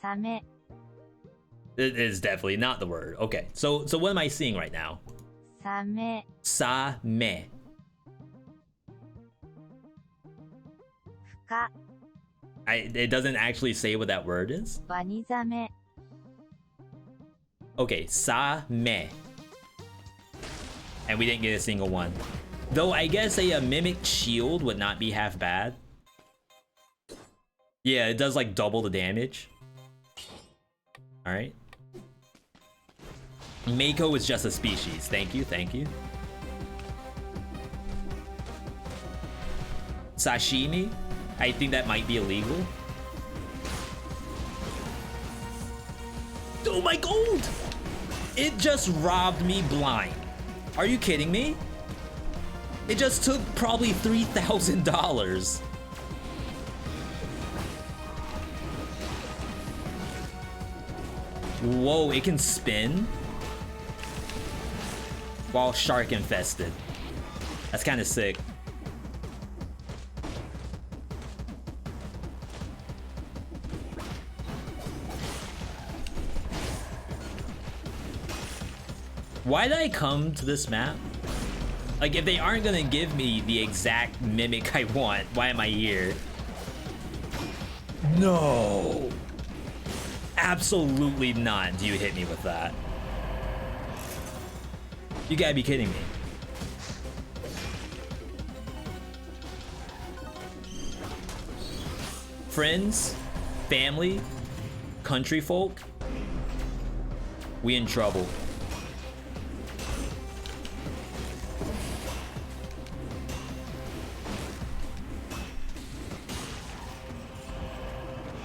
Same. It is definitely not the word. Okay, so what am I seeing right now? Same. Same. Fuka. It doesn't actually say what that word is. Wanizame. Okay, Same. And we didn't get a single one. Though I guess a mimicked shield would not be half bad. Yeah, it does like double the damage. Alright. Mako is just a species. Thank you, thank you. Sashimi? I think that might be illegal. Oh my gold! It just robbed me blind. Are you kidding me? It just took probably $3,000. Whoa, it can spin while shark infested. That's kind of sick. Why did I come to this map? Like, if they aren't gonna give me the exact mimic I want, why am I here? No. Absolutely not do you hit me with that. You gotta be kidding me. Friends, family, country folk, we in trouble.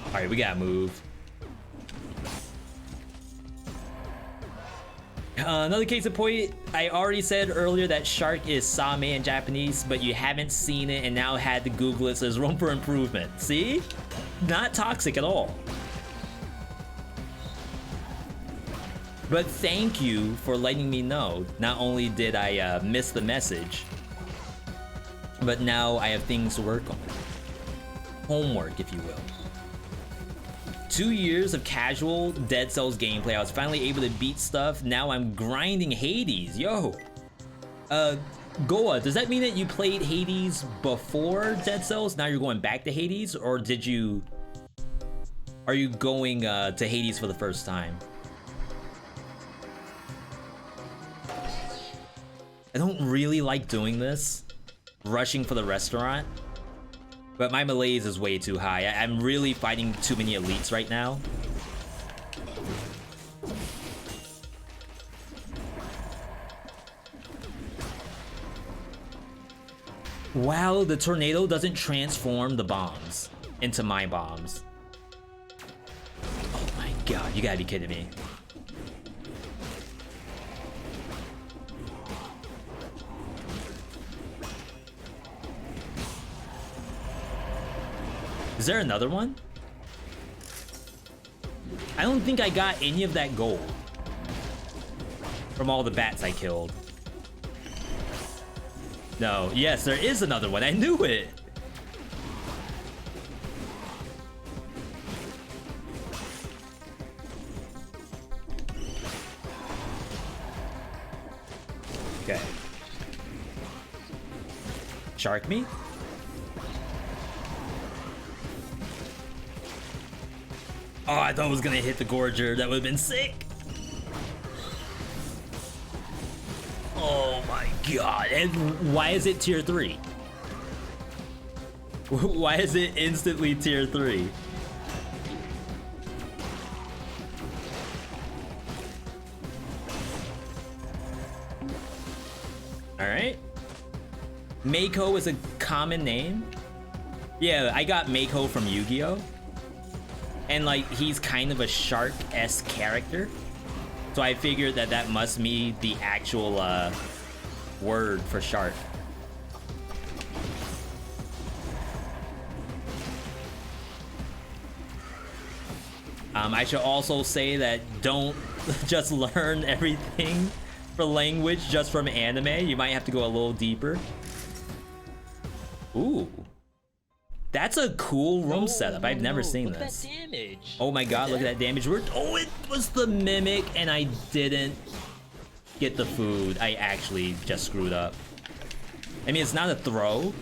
Alright, we gotta move. Another case in point, I already said earlier that shark is same in Japanese, but you haven't seen it and now had to Google it, so there's room for improvement. See? Not toxic at all. But thank you for letting me know. Not only did I miss the message, but now I have things to work on. Homework, if you will. 2 years of casual Dead Cells gameplay. I was finally able to beat stuff. Now I'm grinding Hades. Yo. Goa, does that mean that you played Hades before Dead Cells? Now you're going back to Hades? Or did you... Are you going to Hades for the first time? I don't really like doing this. Rushing for the restaurant. But my malaise is way too high. I'm really fighting too many elites right now. Wow, the tornado doesn't transform the bombs into my bombs. Oh my god, you gotta be kidding me. Is there another one? I don't think I got any of that gold from all the bats I killed. No, yes, there is another one. I knew it. Okay. Shark me? Oh, I thought it was gonna hit the Gorger. That would have been sick. Oh my god. And why is it tier 3? Why is it instantly tier 3? Alright. Mako is a common name. Yeah, I got Mako from Yu-Gi-Oh! And like, he's kind of a shark-esque character. So I figured that that must be the actual word for shark. I should also say that don't just learn everything for language just from anime. You might have to go a little deeper. Ooh. That's a cool room setup. I've never seen this. Look at that damage. Oh my god, look at that damage. Oh, it was the mimic and I didn't get the food. I actually just screwed up. I mean, it's not a throw.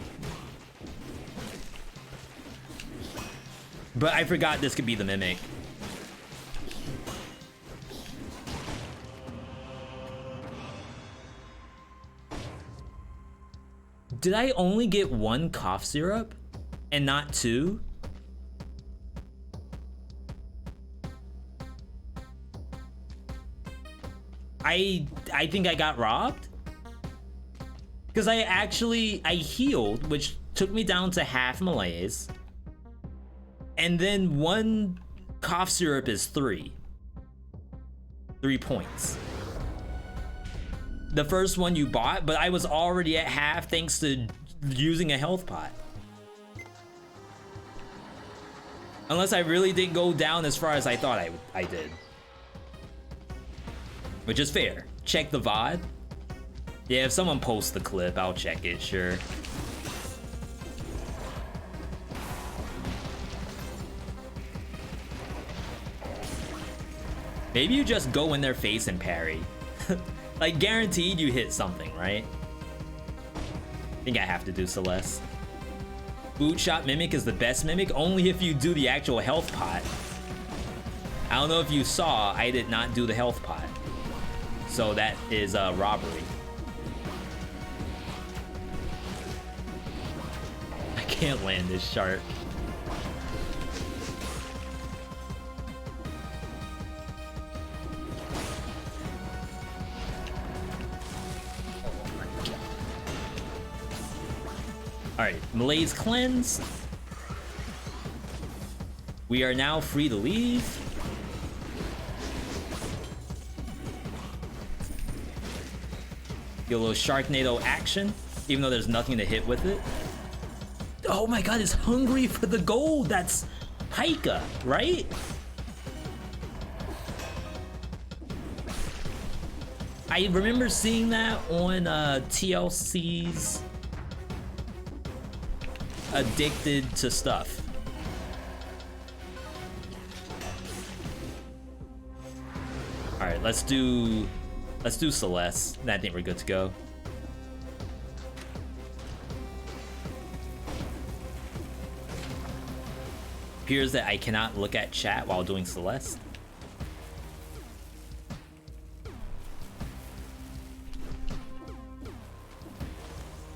But I forgot this could be the mimic. Did I only get one cough syrup? And not 2? I think I got robbed? Because I healed, which took me down to half malaise. And then 1 cough syrup is 3. 3 points. The first one you bought, but I was already at half thanks to using a health pot. Unless I really didn't go down as far as I thought I did. Which is fair. Check the VOD. Yeah, if someone posts the clip, I'll check it, sure. Maybe you just go in their face and parry. Like, guaranteed you hit something, right? I think I have to do Celeste. Boot shot mimic is the best mimic only if you do the actual health pot. I don't know if you saw, I did not do the health pot. So that is robbery. I can't land this shark. Alright, malaise cleansed. We are now free to leave. Get a little Sharknado action, even though there's nothing to hit with it. Oh my god, it's hungry for the gold. That's Pika, right? I remember seeing that on TLC's Addicted to Stuff. Alright, let's do Celeste. I think we're good to go. Appears that I cannot look at chat while doing Celeste.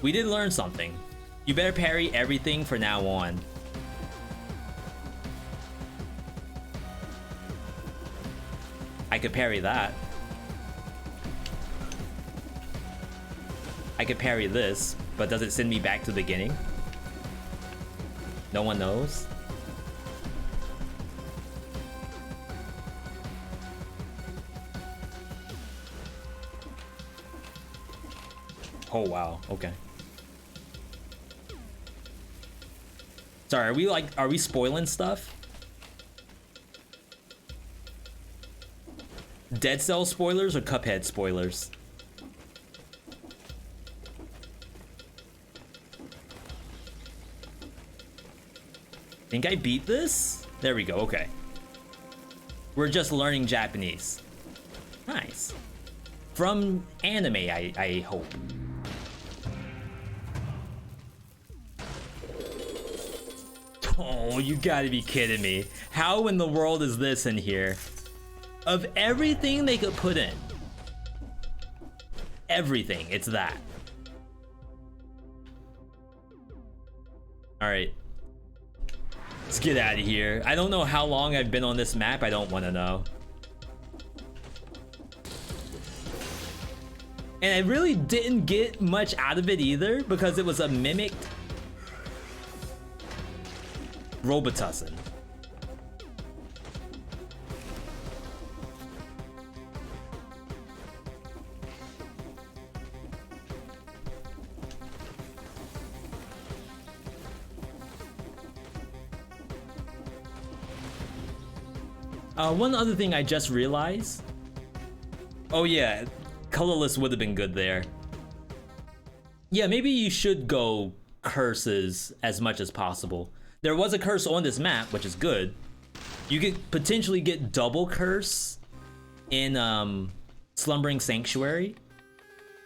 We did learn something. You better parry everything from now on. I could parry that. I could parry this, but does it send me back to the beginning? No one knows. Oh wow, okay. Sorry, are we spoiling stuff? Dead Cell spoilers or Cuphead spoilers? Think I beat this? There we go, okay. We're just learning Japanese. Nice. From anime, I hope. Oh, you gotta be kidding me. How in the world is this in here? Of everything they could put in, everything, it's that. Alright. Let's get out of here. I don't know how long I've been on this map. I don't want to know. And I really didn't get much out of it either because it was a mimicked Robitussin. One other thing I just realized. Oh yeah, colorless would have been good there. Yeah, maybe you should go curses as much as possible. There was a curse on this map, which is good. You could potentially get double curse in Slumbering Sanctuary.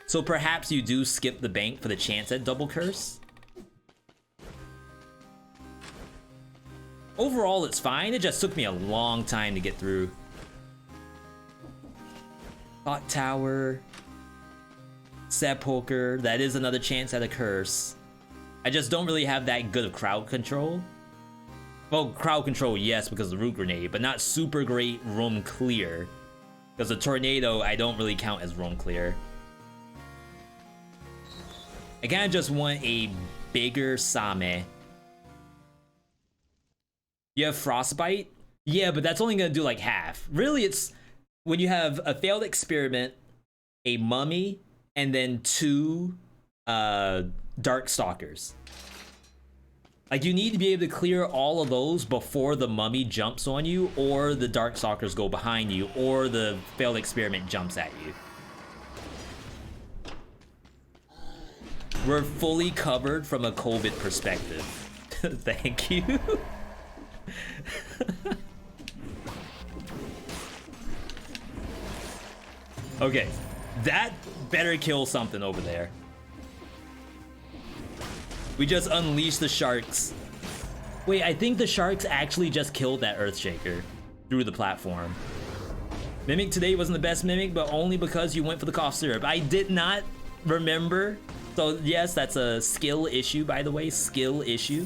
So perhaps you do skip the bank for the chance at double curse. Overall, it's fine. It just took me a long time to get through. Thought Tower. Sepulcher. That is another chance at a curse. I just don't really have that good of crowd control. Well, crowd control, yes, because of the root grenade, but not super great room clear. Because the tornado, I don't really count as room clear. I kind of just want a bigger Same. You have Frostbite? Yeah, but that's only gonna do like half. Really, it's when you have a failed experiment, a mummy, and then 2 Dark Stalkers. Like, you need to be able to clear all of those before the mummy jumps on you, or the Dark Stalkers go behind you, or the failed experiment jumps at you. We're fully covered from a COVID perspective. Thank you. Okay, that better kill something over there. We just unleashed the sharks. Wait, I think the sharks actually just killed that Earthshaker through the platform. Mimic today wasn't the best Mimic, but only because you went for the cough syrup. I did not remember. So yes, that's a skill issue, by the way, skill issue.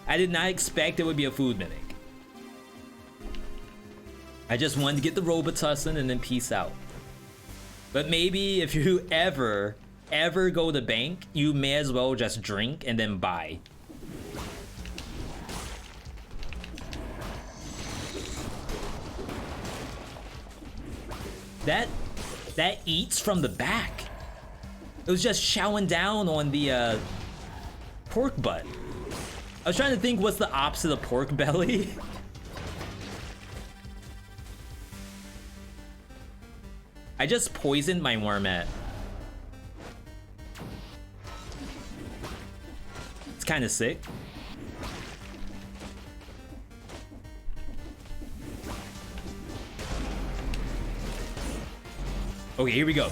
I did not expect it would be a food Mimic. I just wanted to get the Robitussin and then peace out. But maybe if you ever go to bank, you may as well just drink and then buy. That eats from the back. It was just chowing down on the pork butt. I was trying to think what's the opposite of pork belly. I just poisoned my wormette. It's kind of sick. Okay, here we go.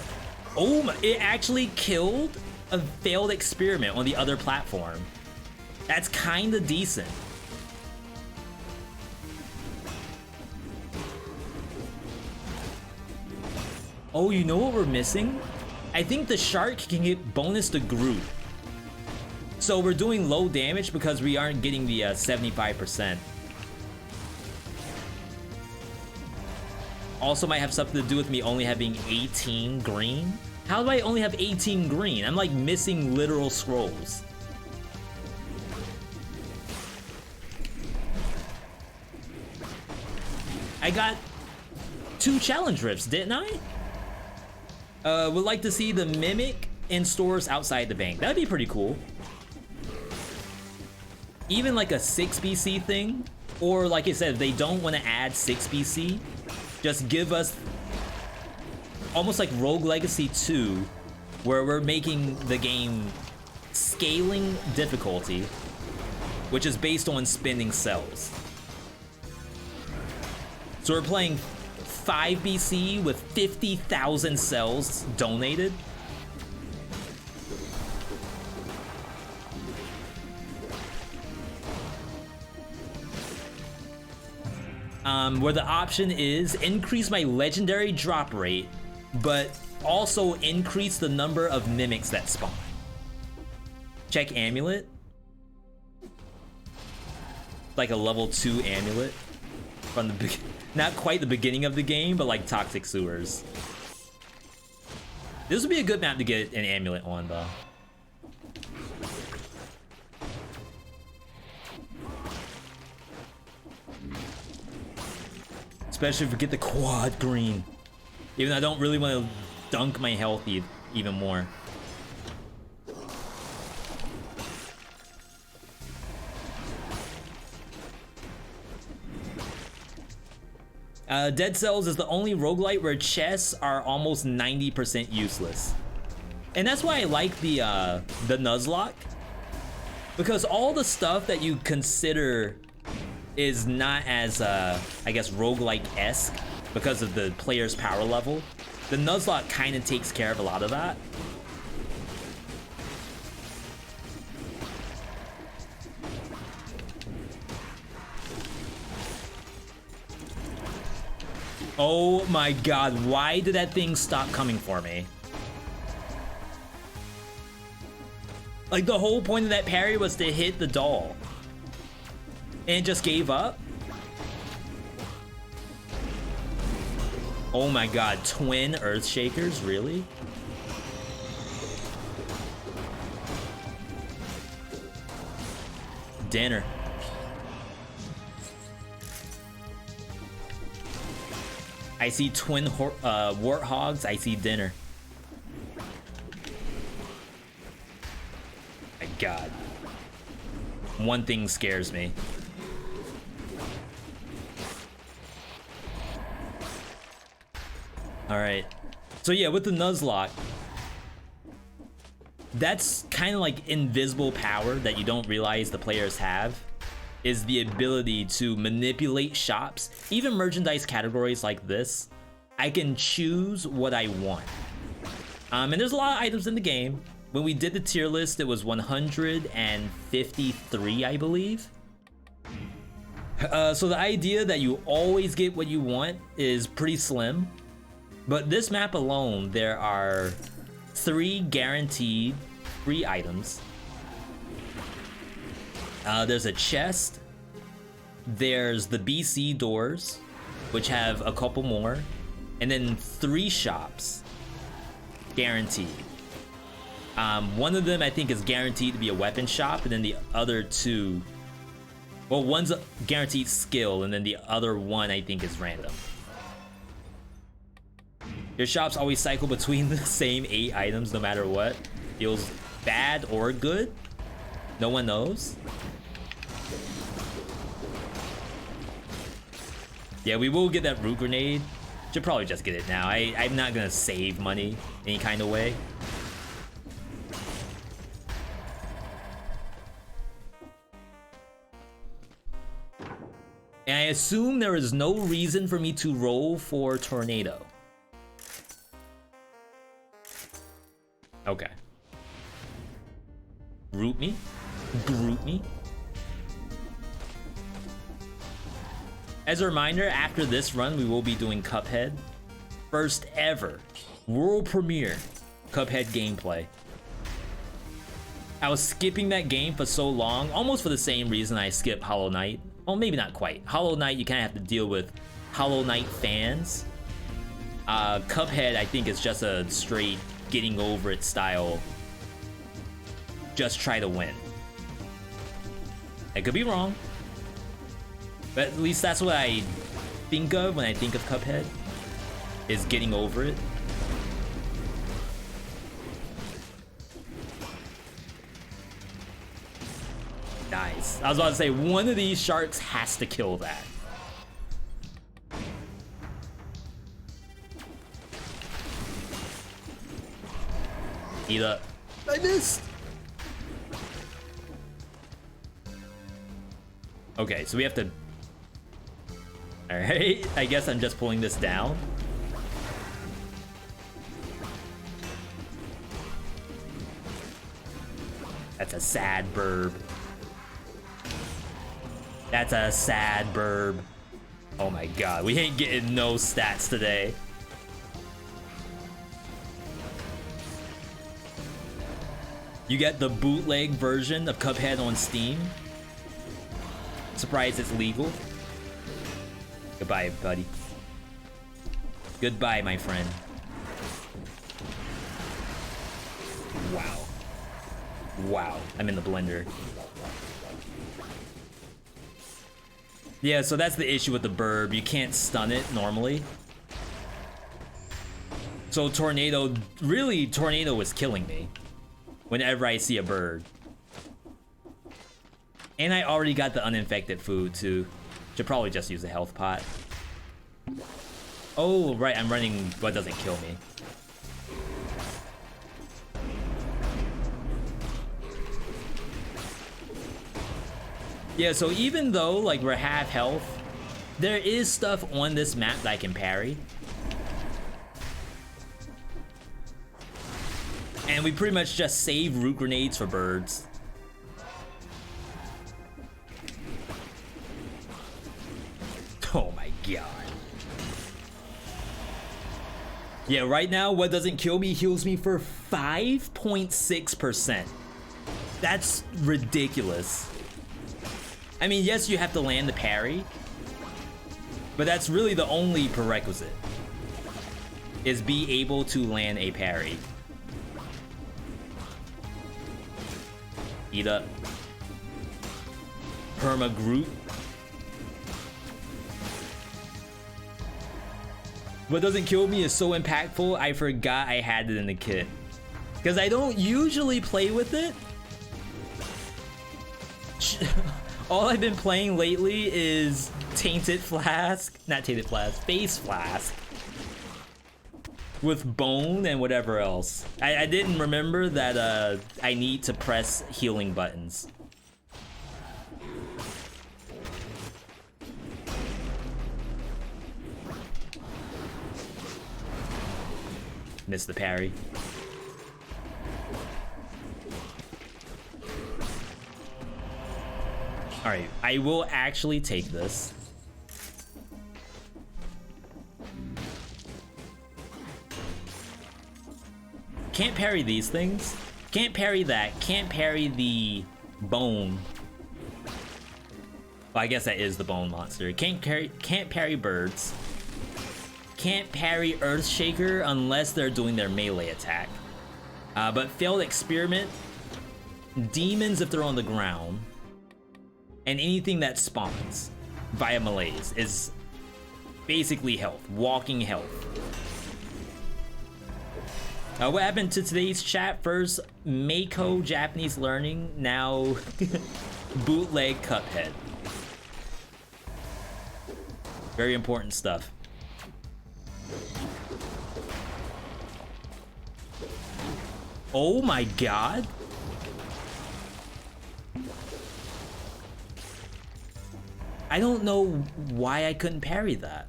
Oh my, it actually killed a failed experiment on the other platform. That's kinda decent. Oh, you know what we're missing? I think the shark can get bonus to Groot. So we're doing low damage because we aren't getting the 75%. Also might have something to do with me only having 18 green. How do I only have 18 green? I'm like missing literal scrolls. I got 2 challenge rifts, didn't I? Would like to see the Mimic in stores outside the bank. That'd be pretty cool. Even like a 6 BC thing, or like I said, if they don't want to add 6 BC, just give us almost like Rogue Legacy 2, where we're making the game scaling difficulty, which is based on spending cells. So we're playing 5 BC with 50,000 cells donated. Where the option is increase my legendary drop rate, but also increase the number of mimics that spawn. Check amulet. Like a level 2 amulet from the not quite the beginning of the game, but like Toxic Sewers. This would be a good map to get an amulet on, though. Especially if we get the quad green. Even though I don't really want to dunk my health even more. Dead Cells is the only roguelite where chests are almost 90% useless. And that's why I like the Nuzlocke. Because all the stuff that you consider is not as, I guess, roguelike-esque because of the player's power level. The Nuzlocke kind of takes care of a lot of that. Oh my god, why did that thing stop coming for me? Like, the whole point of that parry was to hit the doll. And it just gave up? Oh my god, twin Earthshakers, really? Dinner. I see twin warthogs, I see dinner. My god. One thing scares me. Alright. So yeah, with the Nuzlocke, that's kind of like invisible power that you don't realize the players have, is the ability to manipulate shops, even merchandise categories like this. I can choose what I want. And there's a lot of items in the game. When we did the tier list, it was 153, I believe. So the idea that you always get what you want is pretty slim. But this map alone, there are 3 guaranteed free items. There's a chest. There's the BC doors, which have a couple more. And then 3 shops, guaranteed. One of them I think is guaranteed to be a weapon shop, and then the other 2, well, one's a guaranteed skill, and then the other one I think is random. Your shops always cycle between the same 8 items no matter what. Feels bad or good. No one knows. Yeah, we will get that root grenade. Should probably just get it now. I'm not gonna save money any kind of way. And I assume there is no reason for me to roll for Tornado. Okay. Root me? Brute me? As a reminder, after this run, we will be doing Cuphead. First ever world premiere Cuphead gameplay. I was skipping that game for so long, almost for the same reason I skipped Hollow Knight. Well, maybe not quite. Hollow Knight, you kind of have to deal with Hollow Knight fans. Cuphead, I think, is just a straight getting over it style. Just try to win. I could be wrong, but at least that's what I think of when I think of Cuphead, is getting over it. Nice. I was about to say, one of these sharks has to kill that. Eat up. I missed! Okay, so we have to... Alright, I guess I'm just pulling this down. That's a sad burb. That's a sad burb. Oh my god, we ain't getting no stats today. You get the bootleg version of Cuphead on Steam. Surprised it's legal. Goodbye, buddy. Goodbye, my friend. Wow. Wow, I'm in the blender. Yeah, so that's the issue with the burb. You can't stun it normally. So Tornado, really, Tornado was killing me whenever I see a bird. And I already got the uninfected food too. Should probably just use a health pot. Oh, right, I'm running what doesn't kill me. Yeah, so even though like we're half health, there is stuff on this map that I can parry. And we pretty much just save root grenades for birds. Oh my god. Yeah, right now what doesn't kill me heals me for 5.6%. That's ridiculous. I mean, yes, you have to land the parry, but that's really the only prerequisite, is be able to land a parry. Eat up. Perma Groot. What doesn't kill me is so impactful, I forgot I had it in the kit. Because I don't usually play with it. All I've been playing lately is Tainted Flask. Not Tainted Flask, Face Flask. With Bone and whatever else. I didn't remember that I need to press healing buttons. Missed the parry. Alright, I will actually take this. Can't parry these things. Can't parry that. Can't parry the bone. Well, I guess that is the bone monster. Can't parry birds. Can't parry Earthshaker unless they're doing their melee attack. But failed experiment, demons if they're on the ground, and anything that spawns via melees is basically health, walking health. What happened to today's chat? First, Mako Japanese learning, now bootleg Cuphead. Very important stuff. Oh my god. I don't know why I couldn't parry that.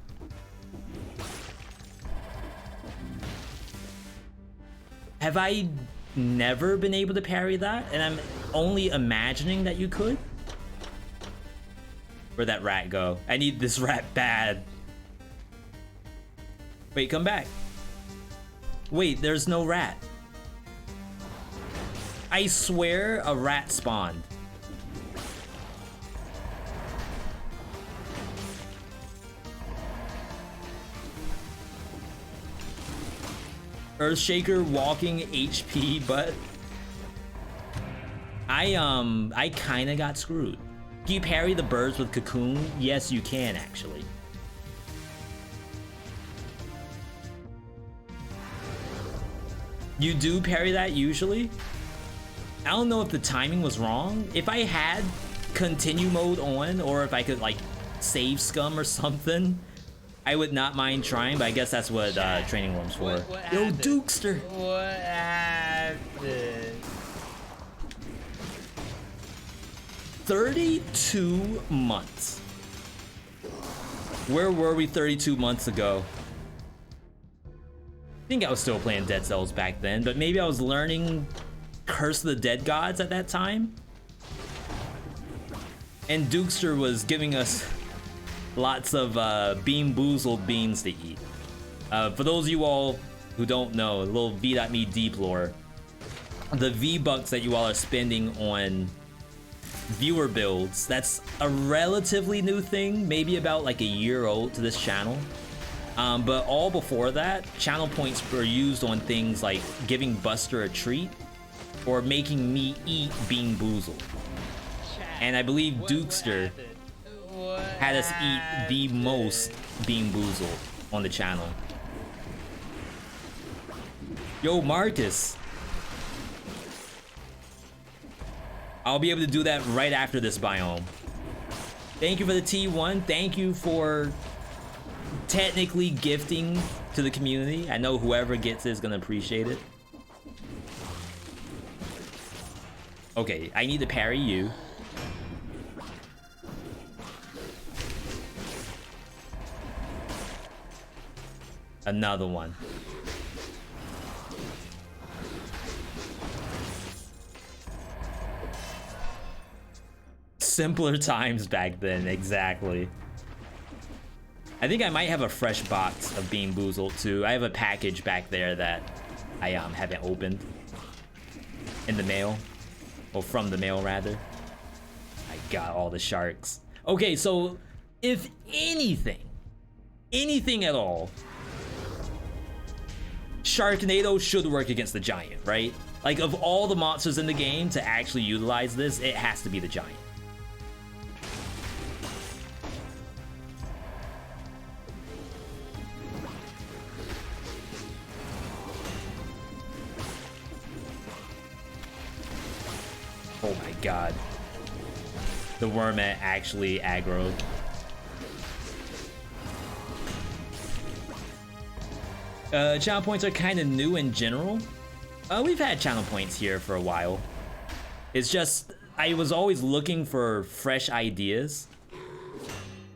Have I never been able to parry that, and I'm only imagining that you could. Where'd that rat go? I need this rat bad. Wait, come back. Wait, there's no rat. I swear a rat spawned. Earthshaker walking HP, but I kinda got screwed. Can you parry the birds with cocoon? Yes, you can actually. You do parry that usually? I don't know if the timing was wrong. If I had continue mode on, or if I could like save scum or something, I would not mind trying, but I guess that's what training room's for. Yo, Dukester! What happened? 32 months. Where were we 32 months ago? I think I was still playing Dead Cells back then, but maybe I was learning Curse of the Dead Gods at that time. And Dukester was giving us lots of Bean Boozled beans to eat. For those of you all who don't know, a little V.me deep lore, the V-Bucks that you all are spending on viewer builds, that's a relatively new thing, maybe about like a year old to this channel. But all before that, channel points were used on things like giving Buster a treat or making me eat Bean Boozled. And I believe Dukester had us eat the most Bean Boozled on the channel. Yo, Marcus. I'll be able to do that right after this biome. Thank you for the T1. Thank you for technically gifting to the community. I know whoever gets it is gonna appreciate it. Okay, I need to parry you. Another one. Simpler times back then, exactly. I think I might have a fresh box of Bean Boozled too. I have a package back there that I haven't opened in the mail, or from the mail rather. I got all the sharks. Okay, so if anything at all, Sharknado should work against the giant, right? Like, of all the monsters in the game to actually utilize this, it has to be the giant. Oh my god. The Wormet actually aggroed. Channel points are kind of new in general. We've had channel points here for a while. It's just, I was always looking for fresh ideas.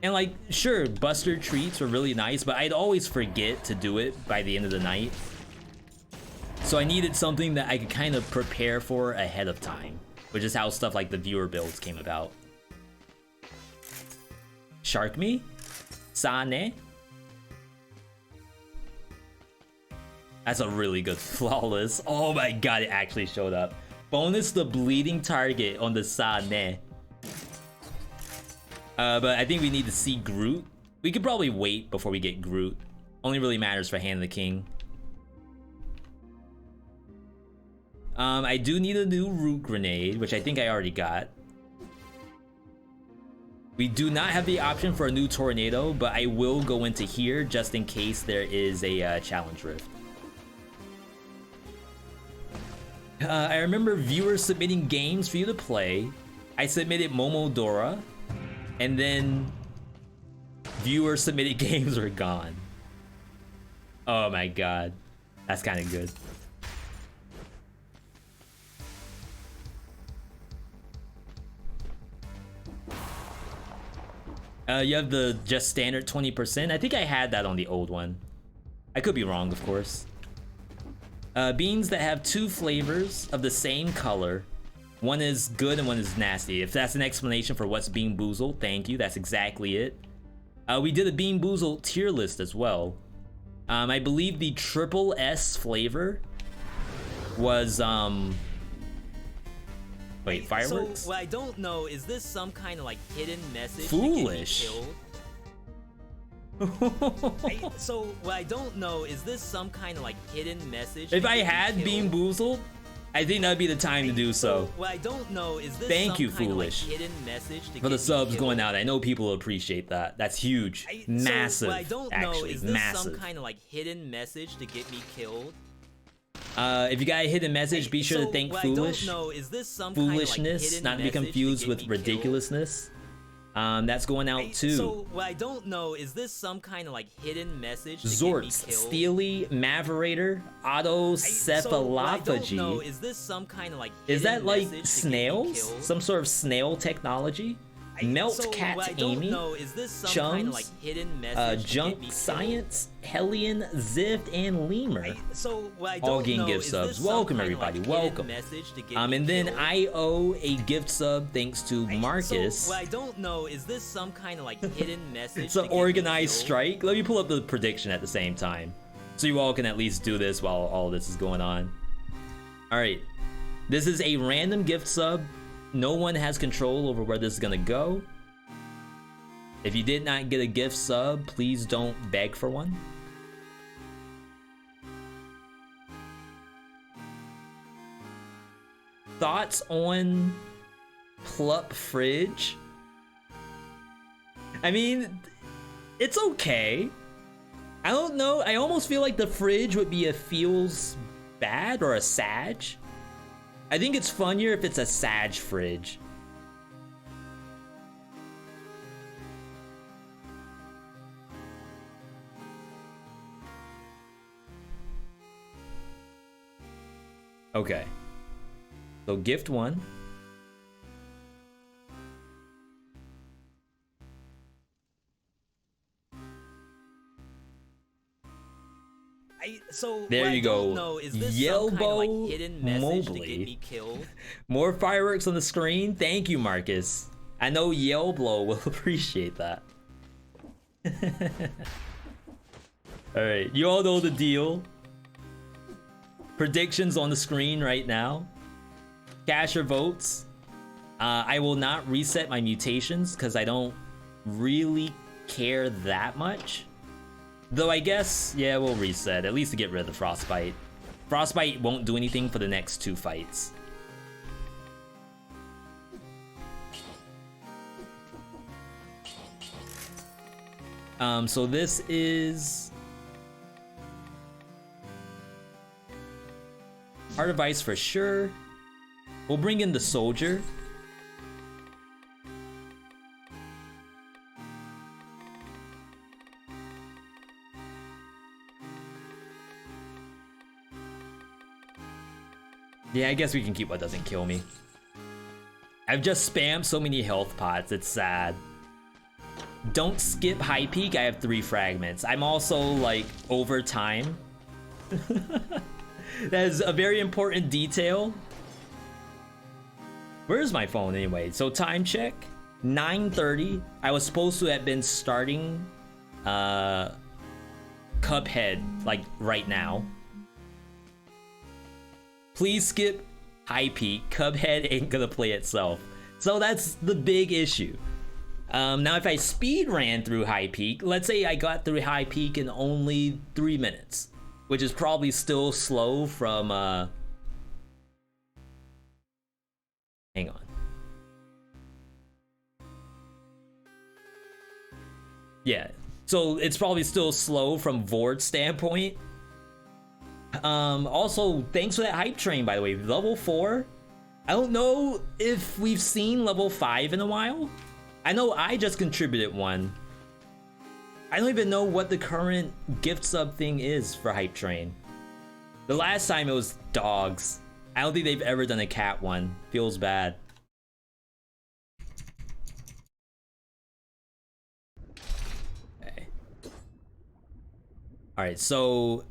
And like, sure, Buster treats were really nice, but I'd always forget to do it by the end of the night. So I needed something that I could kind of prepare for ahead of time, which is how stuff like the viewer builds came about. Shark me? Sane? That's a really good flawless. Oh my god, it actually showed up. Bonus the bleeding target on the Sane. But I think we need to see Groot. We could probably wait before we get Groot. Only really matters for Hand of the King. I do need a new root grenade, which I think I already got. We do not have the option for a new tornado, but I will go into here just in case there is a challenge rift. I remember viewers submitting games for you to play. I submitted Momodora, and then viewers submitted games were gone. Oh my god, that's kind of good. You have the just standard 20%. I think I had that on the old one. I could be wrong, of course. Beans that have 2 flavors of the same color. One is good and one is nasty. If that's an explanation for what's Bean Boozled, thank you. That's exactly it. We did a Bean Boozled tier list as well. I believe the triple S flavor was wait, fireworks? So what I don't know is this some kind of like hidden message? Foolish. To get me killed? So what I don't know is this some kind of like hidden message? If I had Bean Boozled, I think that'd be the time to do so. What I don't know is this Thank some you, kind Foolish, of like hidden message to for get the me subs killed? going out. I know people will appreciate that. That's huge. Massive. So what I don't know actually, is this massive. some kind of like hidden message to get me killed? If you got a hidden message, be sure to thank Foolish. I don't know is this some Foolishness, kind of like not to be hidden confused message with to get me killed? ridiculousness. That's going out too. So what I don't know is this some kind of like hidden message to Zorts, get me killed? Steely, Maverator, Autocephalophagy. So is this some kind of like Is that hidden like message to get me snails? killed? Some sort of snail technology? Melt So Cat what I don't Amy, know is this some Chums, kind of like hidden message to Junk get me killed? Science, Hellion, Zift, and Lemur. So what I All don't getting know gift is subs. this some Welcome kind of, everybody, like, hidden welcome. message to get me And then killed? I owe a gift sub thanks to Marcus. So what I don't know is this some kind of like hidden message It's to an get me organized killed? strike. Let me pull up the prediction at the same time, so you all can at least do this while all this is going on. All right, this is a random gift sub. No one has control over where this is gonna go. If you did not get a gift sub, please don't beg for one. Thoughts on Plup Fridge? I mean, it's okay. I don't know. I almost feel like the fridge would be a feels bad or a Sag. I think it's funnier if it's a Sag fridge. Okay. So gift 1. So There what you I go. don't know is this some kind of, like, Yelbo hidden message to Mobley. get me killed? More fireworks on the screen. Thank you, Marcus. I know Yelblo will appreciate that. Alright, you all know the deal. Predictions on the screen right now. Cash your votes. I will not reset my mutations because I don't really care that much. Though I guess, yeah, we'll reset, at least to get rid of the Frostbite. Frostbite won't do anything for the next 2 fights. So this is Heart of Ice for sure. We'll bring in the Soldier. Yeah, I guess we can keep what doesn't kill me. I've just spammed so many health pots, it's sad. Don't skip High Peak, I have 3 fragments. I'm also, like, over time. That is a very important detail. Where's my phone anyway? So time check, 9:30. I was supposed to have been starting Cuphead, like, right now. Please skip High Peak. Cuphead ain't gonna play itself. So that's the big issue. Now if I speed ran through High Peak, let's say I got through High Peak in only 3 minutes, which is probably still slow from, hang on. Yeah, so it's probably still slow from Vord's standpoint. Also, thanks for that hype train, by the way. Level 4. I don't know if we've seen level 5 in a while. I know I just contributed 1. I don't even know what the current gift sub thing is for hype train. The last time it was dogs. I don't think they've ever done a cat one. Feels bad. Okay. Alright, so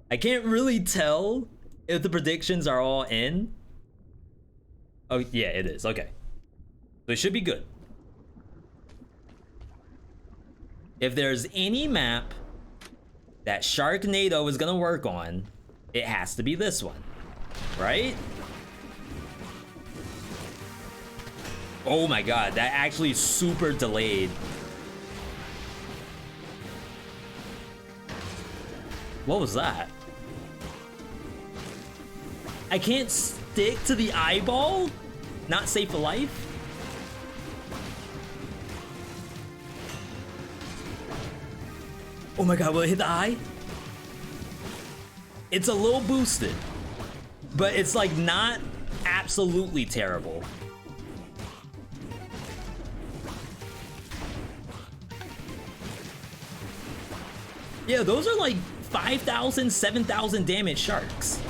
I can't really tell If the predictions are all in. Oh, yeah, it is. Okay. So it should be good. If there's any map that Sharknado is gonna work on, it has to be this one, right? Oh my god, that actually super delayed. What was that? I can't stick to the eyeball? Not safe for life? Oh my god, will it hit the eye? It's a little boosted, but it's like not absolutely terrible. Yeah, those are like 5,000, 7,000 damage sharks.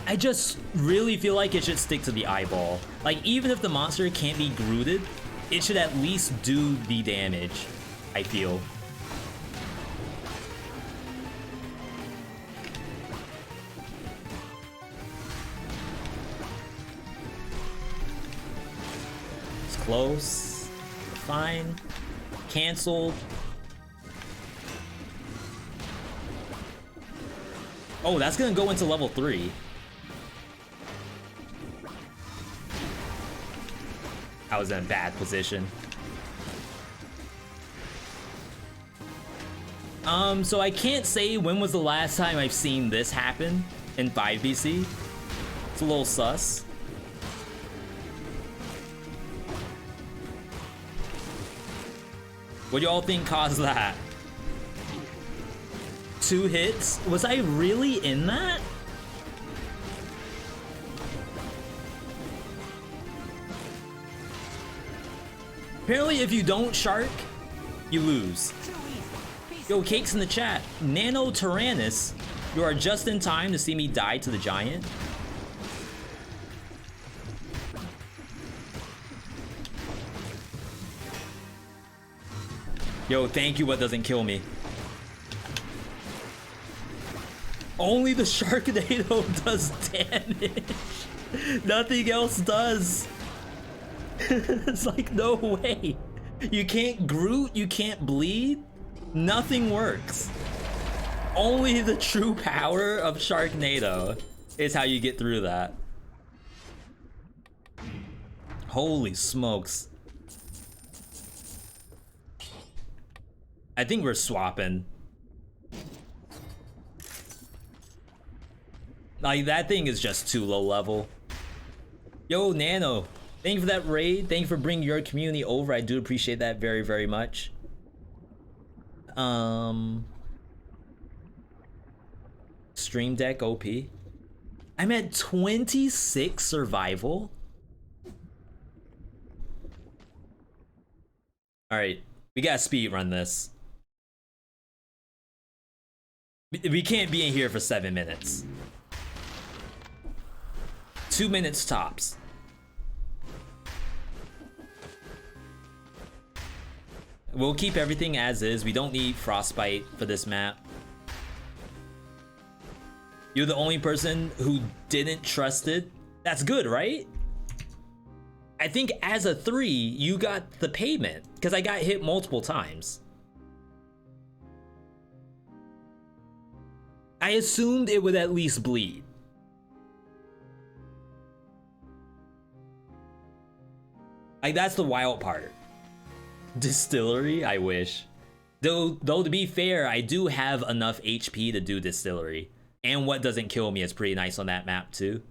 I just really feel like it should stick to the eyeball. Like, even if the monster can't be grooted, it should at least do the damage, I feel. It's close. Fine. Canceled. Oh, that's gonna go into level 3. I was in a bad position. So I can't say when was the last time I've seen this happen in 5BC. It's a little sus. What do y'all think caused that? 2 hits? Was I really in that? Apparently, if you don't shark, you lose. Yo, Cakes in the chat. Nano Tyrannus, you are just in time to see me die to the giant. Yo, thank you, what doesn't kill me. Only the Sharknado does damage. Nothing else does. It's like, no way. You can't Groot, you can't bleed. Nothing works. Only the true power of Sharknado is how you get through that. Holy smokes. I think we're swapping. Like, that thing is just too low level. Yo, Nano, thank you for that raid. Thank you for bringing your community over. I do appreciate that very, very much. Stream Deck OP. I'm at 26 survival. All right, we gotta speed run this. We can't be in here for 7 minutes. 2 minutes tops. We'll keep everything as is. We don't need frostbite for this map. You're the only person who didn't trust it. That's good, right? I think as a 3, you got the payment because I got hit multiple times. I assumed it would at least bleed. Like, that's the wild part. Distillery, I wish. Though to be fair, I do have enough HP to do distillery. And what doesn't kill me is pretty nice on that map too.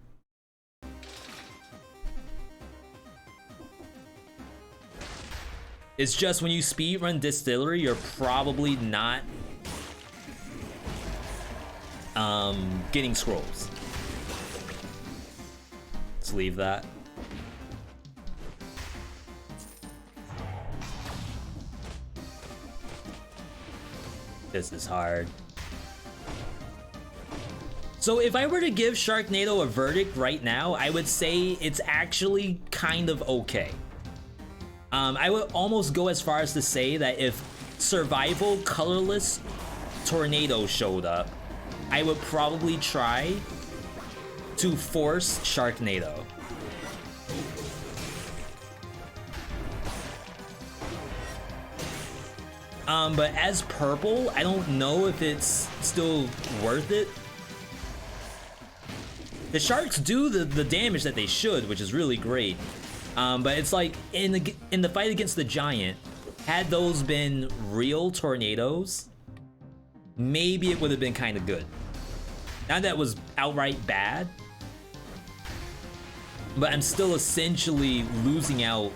It's just when you speedrun distillery, you're probably not getting scrolls. Let's leave that. This is hard. So if I were to give Sharknado a verdict right now, I would say it's actually kind of okay. I would almost go as far as to say that if survival colorless tornado showed up, I would probably try to force Sharknado. But as purple, I don't know if it's still worth it. The sharks do the damage that they should, which is really great. But it's like in the fight against the giant, had those been real tornadoes, maybe it would have been kind of good. Not that it was outright bad, but I'm still essentially losing out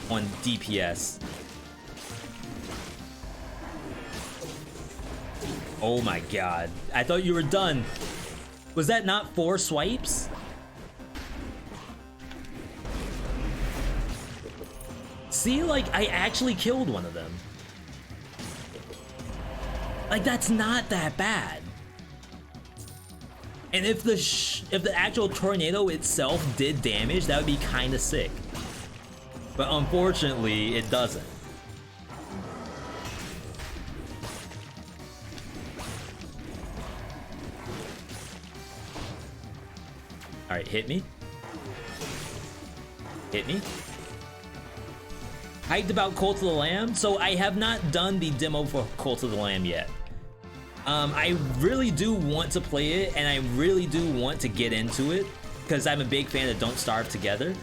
on DPS. Oh my god. I thought you were done. Was that not 4 swipes? See, like, I actually killed one of them. Like, that's not that bad. And if the actual tornado itself did damage, that would be kind of sick. But unfortunately, it doesn't. Alright, hit me. Hit me. Hyped about Cult of the Lamb? So I have not done the demo for Cult of the Lamb yet. I really do want to play it, and I really do want to get into it, because I'm a big fan of Don't Starve Together.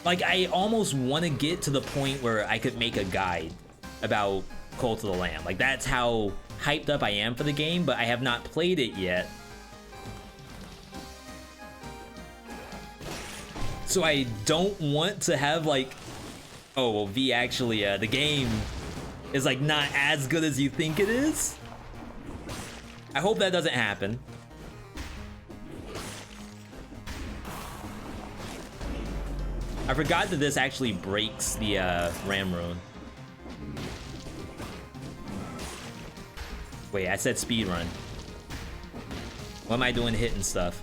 Like, I almost want to get to the point where I could make a guide about Cult of the Lamb. Like, that's how hyped up I am for the game, but I have not played it yet. So I don't want to have like, oh well, V actually the game is like not as good as you think it is. I hope that doesn't happen. I forgot that this actually breaks the Ram Rune. Wait, I said speedrun. What am I doing hitting stuff?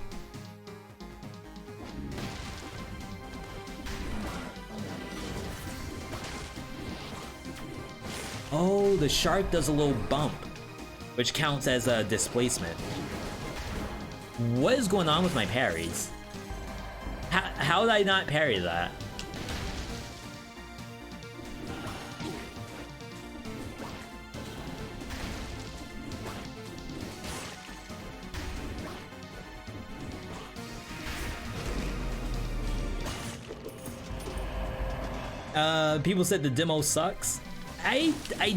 Oh, the shark does a little bump, which counts as a displacement. What is going on with my parries? How did I not parry that? People said the demo sucks. I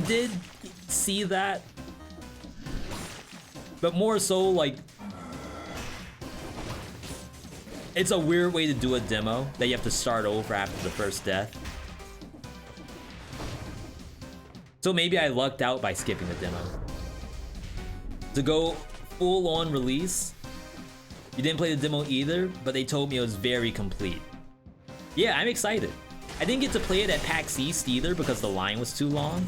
did see that, but more so like it's a weird way to do a demo that you have to start over after the first death. So maybe I lucked out by skipping the demo. To go full on release, you didn't play the demo either, but they told me it was very complete. Yeah, I'm excited. I didn't get to play it at PAX East either because the line was too long.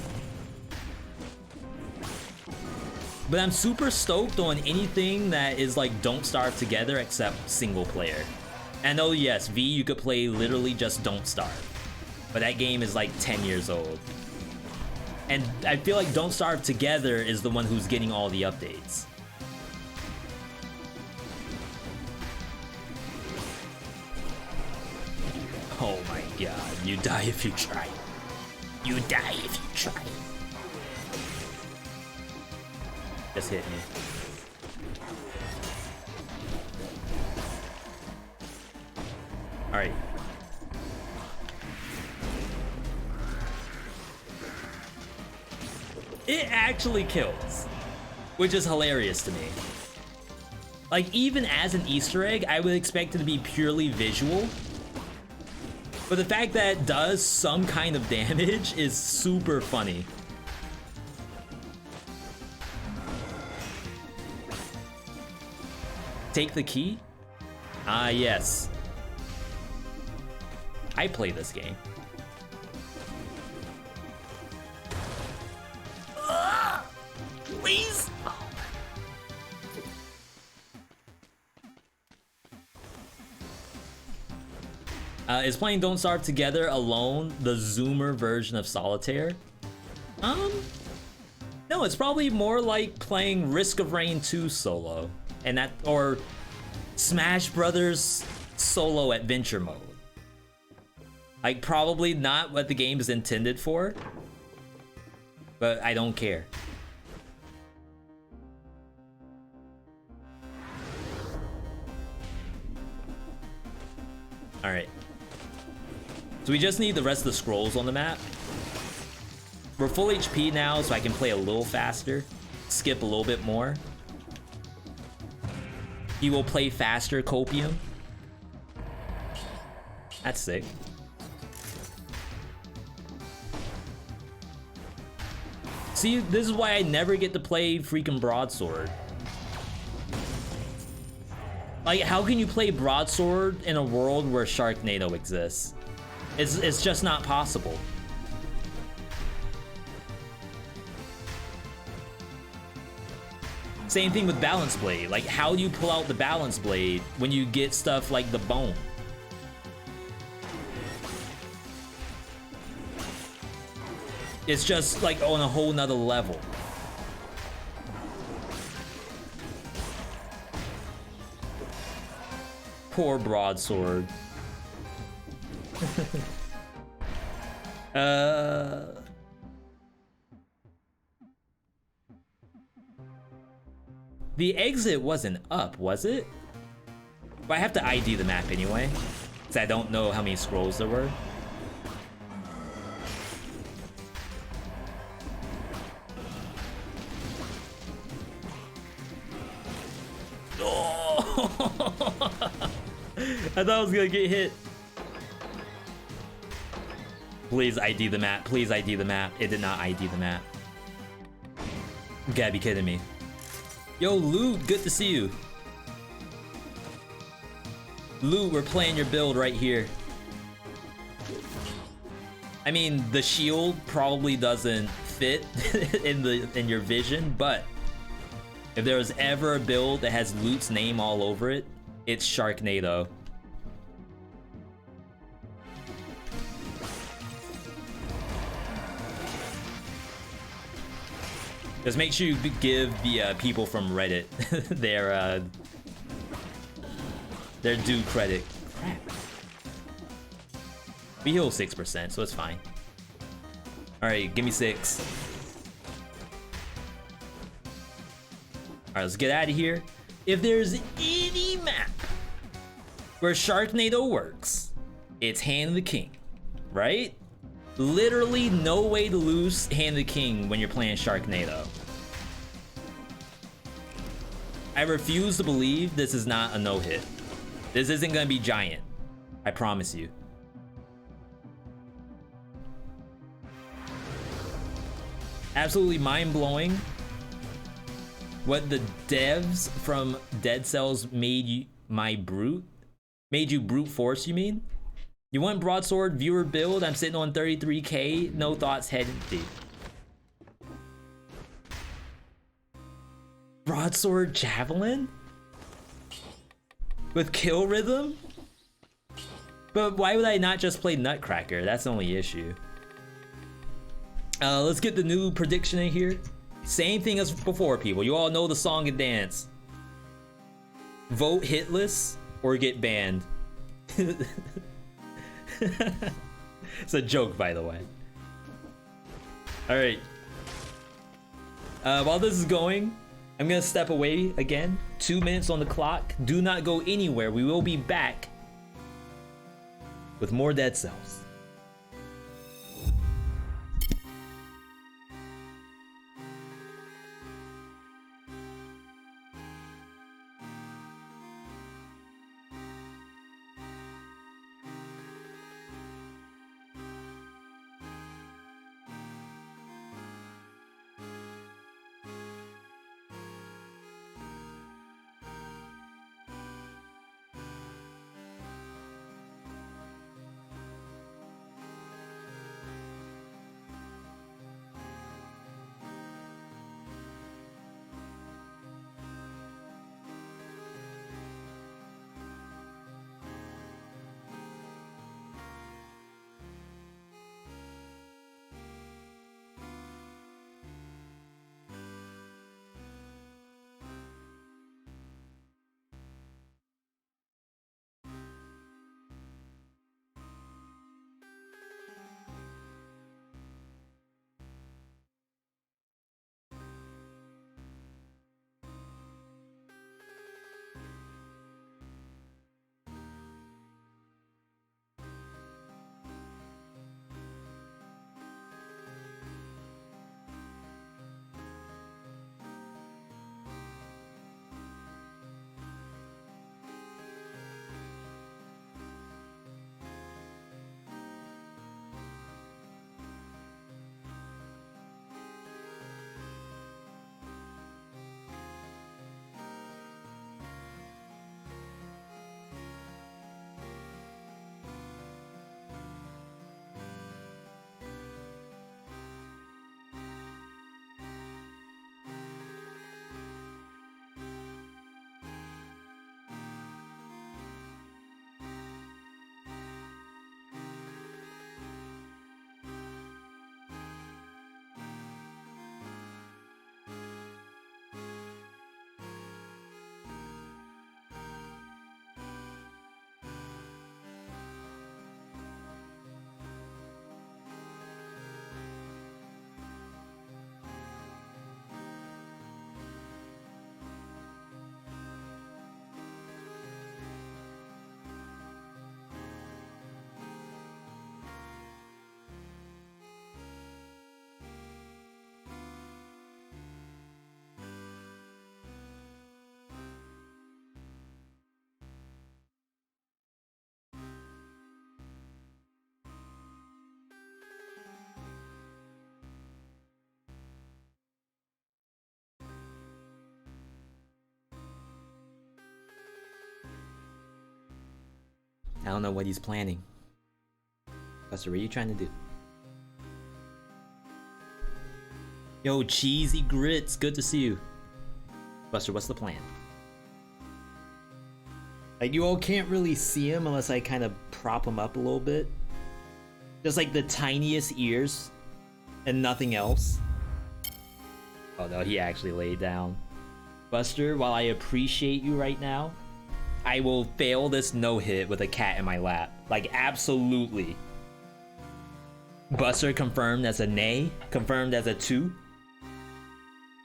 But I'm super stoked on anything that is like Don't Starve Together except single player. And oh yes, V, you could play literally just Don't Starve. But that game is like 10 years old. And I feel like Don't Starve Together is the one who's getting all the updates. Oh my god, you die if you try. You die if you try. Just hit me. Alright. It actually kills, which is hilarious to me. Like, even as an Easter egg, I would expect it to be purely visual. But the fact that it does some kind of damage is super funny. Take the key? Ah, yes. I play this game. Please! Oh. Is playing Don't Starve Together alone the Zoomer version of Solitaire? No, it's probably more like playing Risk of Rain 2 solo, and that, or Smash Brothers solo adventure mode. Like, probably not what the game is intended for, but I don't care. All right. So we just need the rest of the scrolls on the map. We're full HP now, so I can play a little faster, skip a little bit more. He will play faster, Copium. That's sick. See, this is why I never get to play freaking Broadsword. Like, how can you play Broadsword in a world where Sharknado exists? It's just not possible. Same thing with Balance Blade. Like, how do you pull out the Balance Blade when you get stuff like the bone? It's just like on a whole nother level. Poor Broadsword. The exit wasn't up, was it? But I have to ID the map anyway, because I don't know how many scrolls there were. I thought I was gonna get hit. Please ID the map. Please ID the map. It did not ID the map. You gotta be kidding me. Yo, Loot, good to see you. Loot, we're playing your build right here. I mean, the shield probably doesn't fit in your vision, but if there was ever a build that has Loot's name all over it, it's Sharknado. Just make sure you give the people from Reddit their due credit. Crap. We heal 6%, so it's fine. Alright, give me 6. Alright, let's get out of here. If there's any map where Sharknado works, it's Hand of the King, right? Literally no way to lose Hand of the King when you're playing Sharknado. I refuse to believe this is not a no-hit. This isn't gonna be giant. I promise you. Absolutely mind-blowing what the devs from Dead Cells made you brute force, you mean? You want Broadsword viewer build? I'm sitting on 33k, no thoughts, head empty. Broadsword Javelin? With kill rhythm? But why would I not just play Nutcracker? That's the only issue. Let's get the new prediction in here. Same thing as before, people. You all know the song and dance. Vote hitless or get banned. It's a joke, by the way. Alright. While this is going, I'm gonna step away again. 2 minutes on the clock. Do not go anywhere. We will be back with more Dead Cells. I don't know what he's planning. Buster, what are you trying to do? Yo, Cheesy Grits, good to see you. Buster, what's the plan? Like, you all can't really see him unless I kind of prop him up a little bit. Just like the tiniest ears and nothing else. Oh no, he actually laid down. Buster, while I appreciate you right now, I will fail this no-hit with a cat in my lap. Like, absolutely. Buster confirmed as a nay, confirmed as a 2.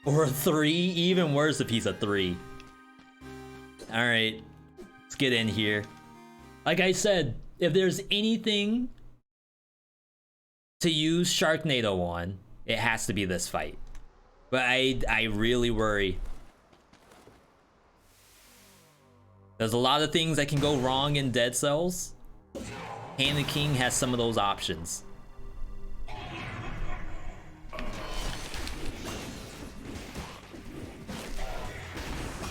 Or a 3, even worse if he's a 3. Alright, let's get in here. Like I said, if there's anything to use Sharknado on, it has to be this fight. But I really worry. There's a lot of things that can go wrong in Dead Cells. Hand the King has some of those options.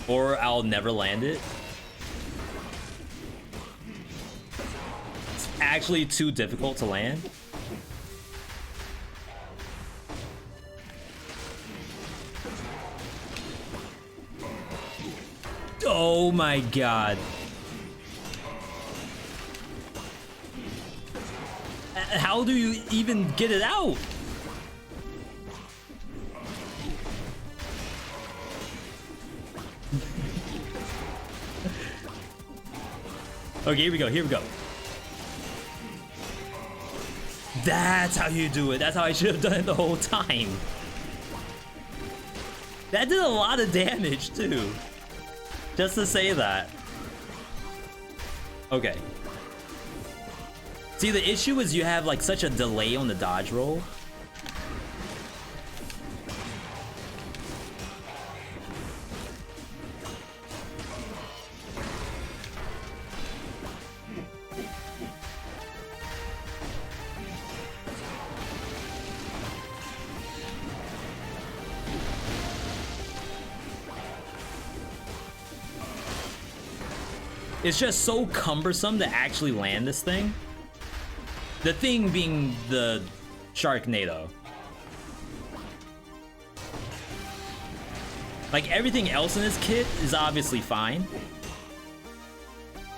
Or I'll never land it. It's actually too difficult to land. Oh my god. How do you even get it out? Okay, here we go, here we go. That's how you do it. That's how I should have done it the whole time. That did a lot of damage too. Just to say that. Okay. See, the issue is you have like such a delay on the dodge roll. It's just so cumbersome to actually land this thing. The thing being the Sharknado. Like, everything else in this kit is obviously fine.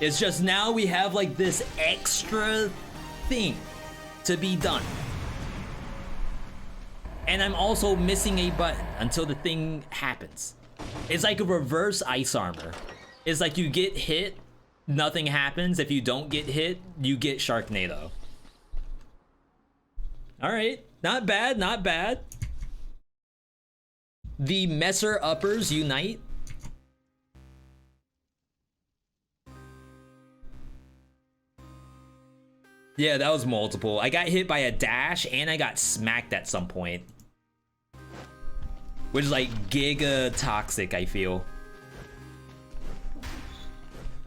It's just now we have like this extra thing to be done. And I'm also missing a button until the thing happens. It's like a reverse ice armor. It's like you get hit, nothing happens. If you don't get hit, you get Sharknado. Alright, not bad, not bad. The Messer uppers unite. Yeah, that was multiple. I got hit by a dash and I got smacked at some point. Which is like giga toxic, I feel.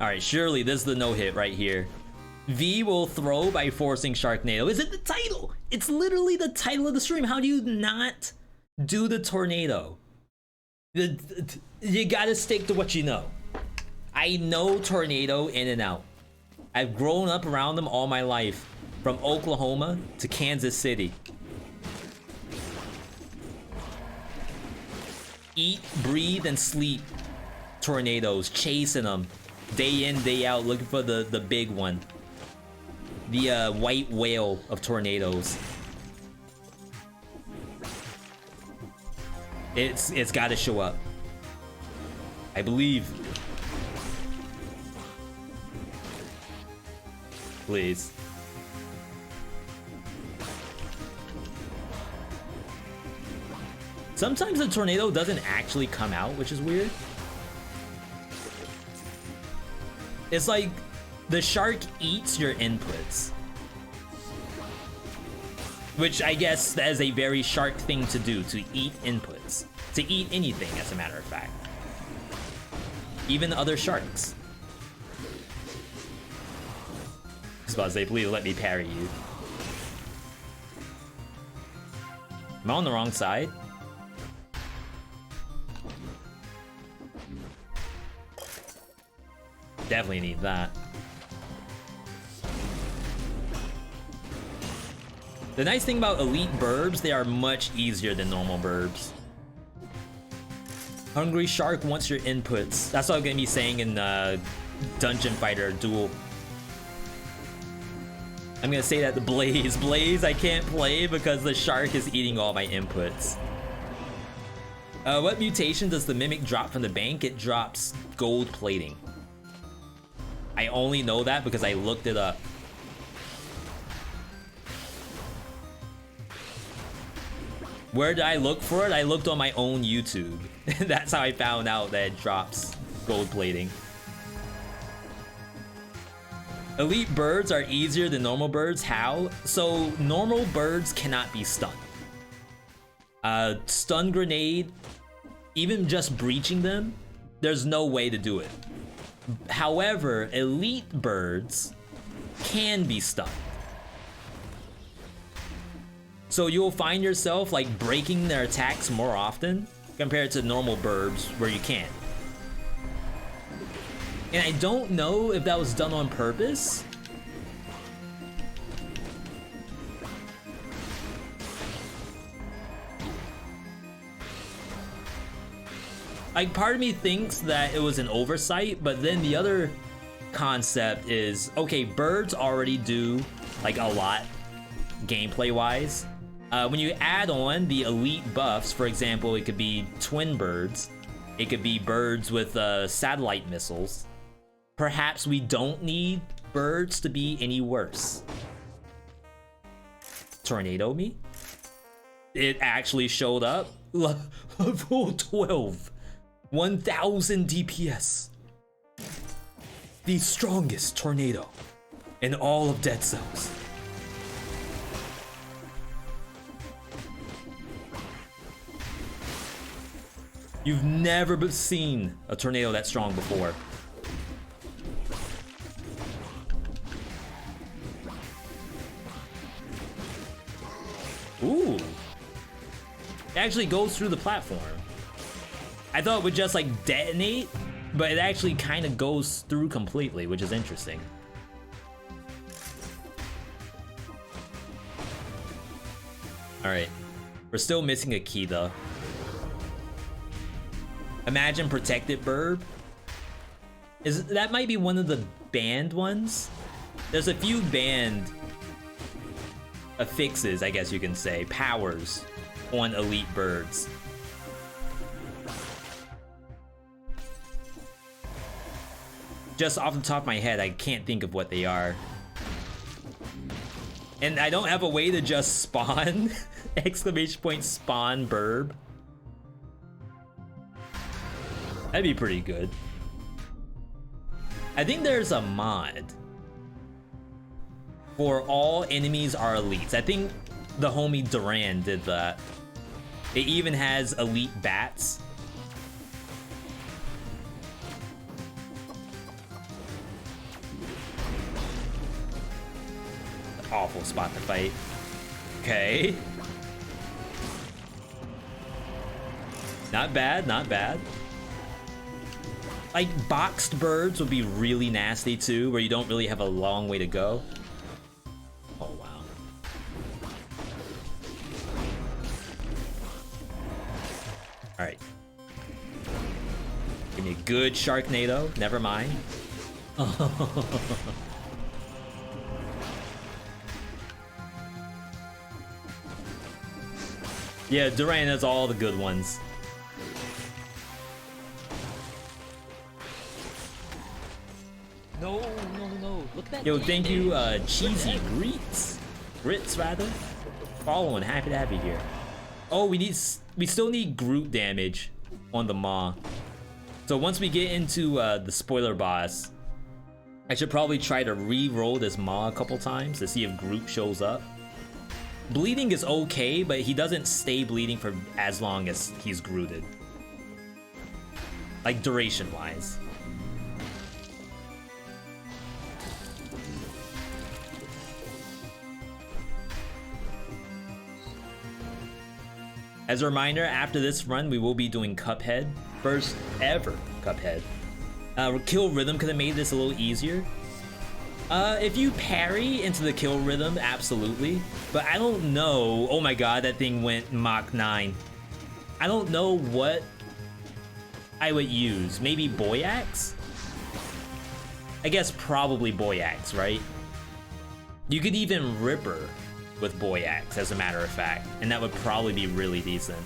Alright, surely this is the no-hit right here. V will throw by forcing Sharknado. Is it the title? It's literally the title of the stream. How do you not do the tornado? You gotta stick to what you know. I know tornado in and out. I've grown up around them all my life. From Oklahoma to Kansas City. Eat, breathe, and sleep tornadoes. Chasing them. Day in, day out, looking for the big one. The white whale of tornadoes. It's gotta show up. I believe. Please. Sometimes the tornado doesn't actually come out, which is weird. It's like the shark eats your inputs. Which I guess that is a very shark thing to do, to eat inputs. To eat anything, as a matter of fact. Even other sharks. I was about to say, please let me parry you. Am I on the wrong side? Definitely need that. The nice thing about elite burbs, they are much easier than normal burbs. Hungry Shark wants your inputs. That's what I'm gonna be saying in Dungeon Fighter Duel. I'm gonna say that to Blaze. Blaze, I can't play because the shark is eating all my inputs. What mutation does the Mimic drop from the bank? It drops gold plating. I only know that because I looked it up. Where did I look for it? I looked on my own YouTube. That's how I found out that it drops gold plating. Elite birds are easier than normal birds. How? So normal birds cannot be stunned. Stun grenade, even just breaching them, there's no way to do it. However, elite birds can be stunned. So you'll find yourself like breaking their attacks more often compared to normal burbs where you can't. And I don't know if that was done on purpose. Like, part of me thinks that it was an oversight, but then the other concept is, okay, birds already do like a lot gameplay wise. When you add on the elite buffs, for example, it could be twin birds, it could be birds with satellite missiles. Perhaps we don't need birds to be any worse. Tornado me? It actually showed up. Level 12. 1000 DPS. The strongest tornado in all of Dead Cells. You've never seen a tornado that strong before. Ooh. It actually goes through the platform. I thought it would just like detonate, but it actually kind of goes through completely, which is interesting. All right, we're still missing a key though. Imagine protected burb. That might be one of the banned ones. There's a few banned affixes, I guess you can say, powers on elite birds. Just off the top of my head, I can't think of what they are. And I don't have a way to just spawn, exclamation point spawn burb. That'd be pretty good. I think there's a mod for all enemies are elites. I think the homie Duran did that. It even has elite bats. Awful spot to fight. Okay. Not bad, not bad. Like, boxed birds would be really nasty too, where you don't really have a long way to go. Oh, wow. Alright. Give me a good Sharknado. Never mind. Yeah, Duran has all the good ones. No. Look at that. Yo, thank you, Cheesy Grits rather. Following, happy to have you here. Oh, we still need Groot damage on the Maw. So once we get into the spoiler boss, I should probably try to re-roll this Maw a couple times to see if Groot shows up. Bleeding is okay, but he doesn't stay bleeding for as long as he's Grooted. Like, duration-wise. As a reminder, after this run, we will be doing Cuphead. First ever Cuphead. Kill Rhythm could have made this a little easier. If you parry into the kill rhythm, absolutely. But I don't know. Oh my god, that thing went Mach 9. I don't know what I would use. Maybe Boy Axe? I guess probably Boy Axe, right? You could even Ripper with Boy Axe, as a matter of fact. And that would probably be really decent.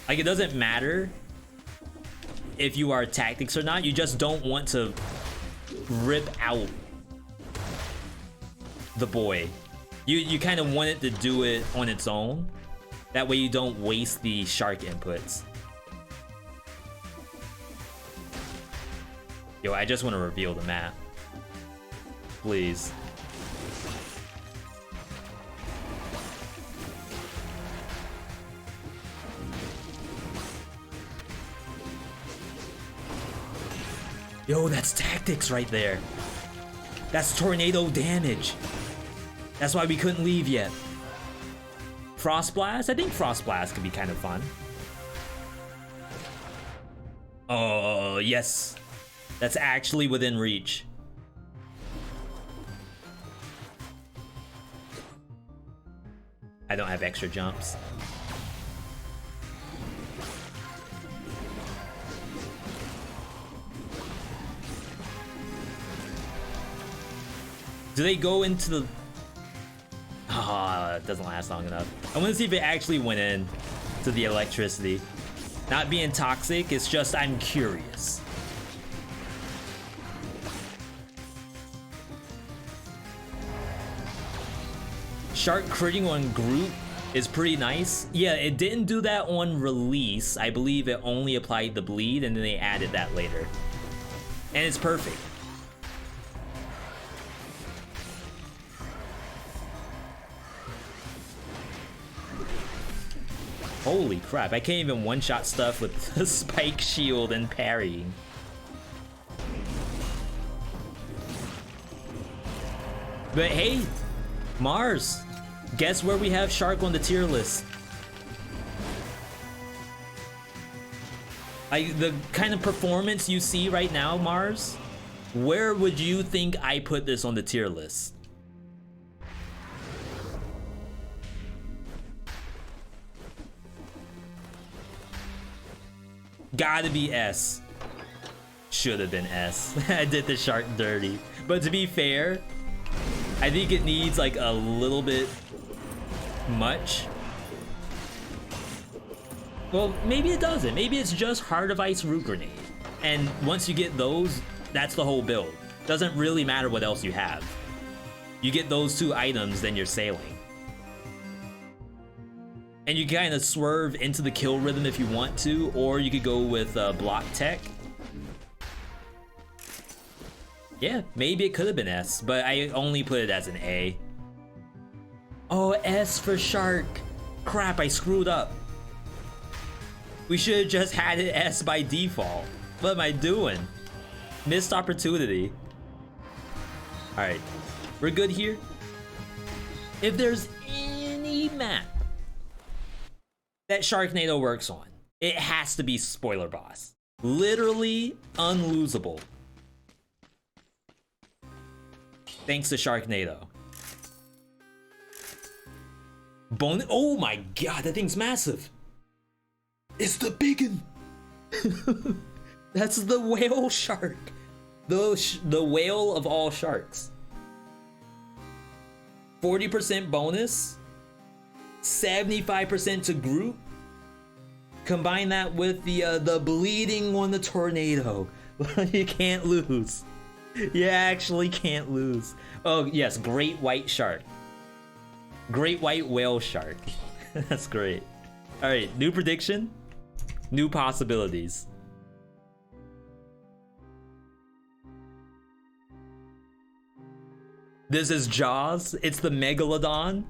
Like, it doesn't matter if you are tactics or not. You just don't want to rip out the boy. You kind of want it to do it on its own. That way you don't waste the shark inputs. Yo, I just want to reveal the map. Please. Yo, that's tactics right there. That's tornado damage. That's why we couldn't leave yet. Frost Blast? I think Frost Blast could be kind of fun. Oh, yes. That's actually within reach. I don't have extra jumps. Do they go into the... Oh, it doesn't last long enough. I want to see if it actually went in to the electricity. Not being toxic, it's just I'm curious. Shark critting on group is pretty nice. Yeah, it didn't do that on release. I believe it only applied the bleed and then they added that later. And it's perfect. Holy crap, I can't even one-shot stuff with the spike shield and parrying. But hey, Mars, guess where we have Shark on the tier list? The kind of performance you see right now, Mars, where would you think I put this on the tier list? Gotta be S. Should have been S. I did the shark dirty. But to be fair, I think it needs like a little bit much. Well, maybe it doesn't. Maybe it's just Heart of Ice Root Grenade. And once you get those, that's the whole build. Doesn't really matter what else you have. You get those two items, then you're sailing. And you kind of swerve into the kill rhythm if you want to, or you could go with block tech. Yeah, maybe it could have been S, but I only put it as an A. Oh, S for shark. Crap, I screwed up. We should have just had it S by default. What am I doing? Missed opportunity. Alright, we're good here. If there's any map that Sharknado works on, it has to be Spoiler Boss. Literally unlosable. Thanks to Sharknado. Oh my god, that thing's massive. It's the biggin. That's the whale shark. The whale of all sharks. 40% bonus. 75% to group. Combine that with the bleeding on the tornado. You can't lose. You actually can't lose. Oh yes, great white shark. Great white whale shark. That's great. All right, new prediction, new possibilities. This is Jaws. It's the Megalodon.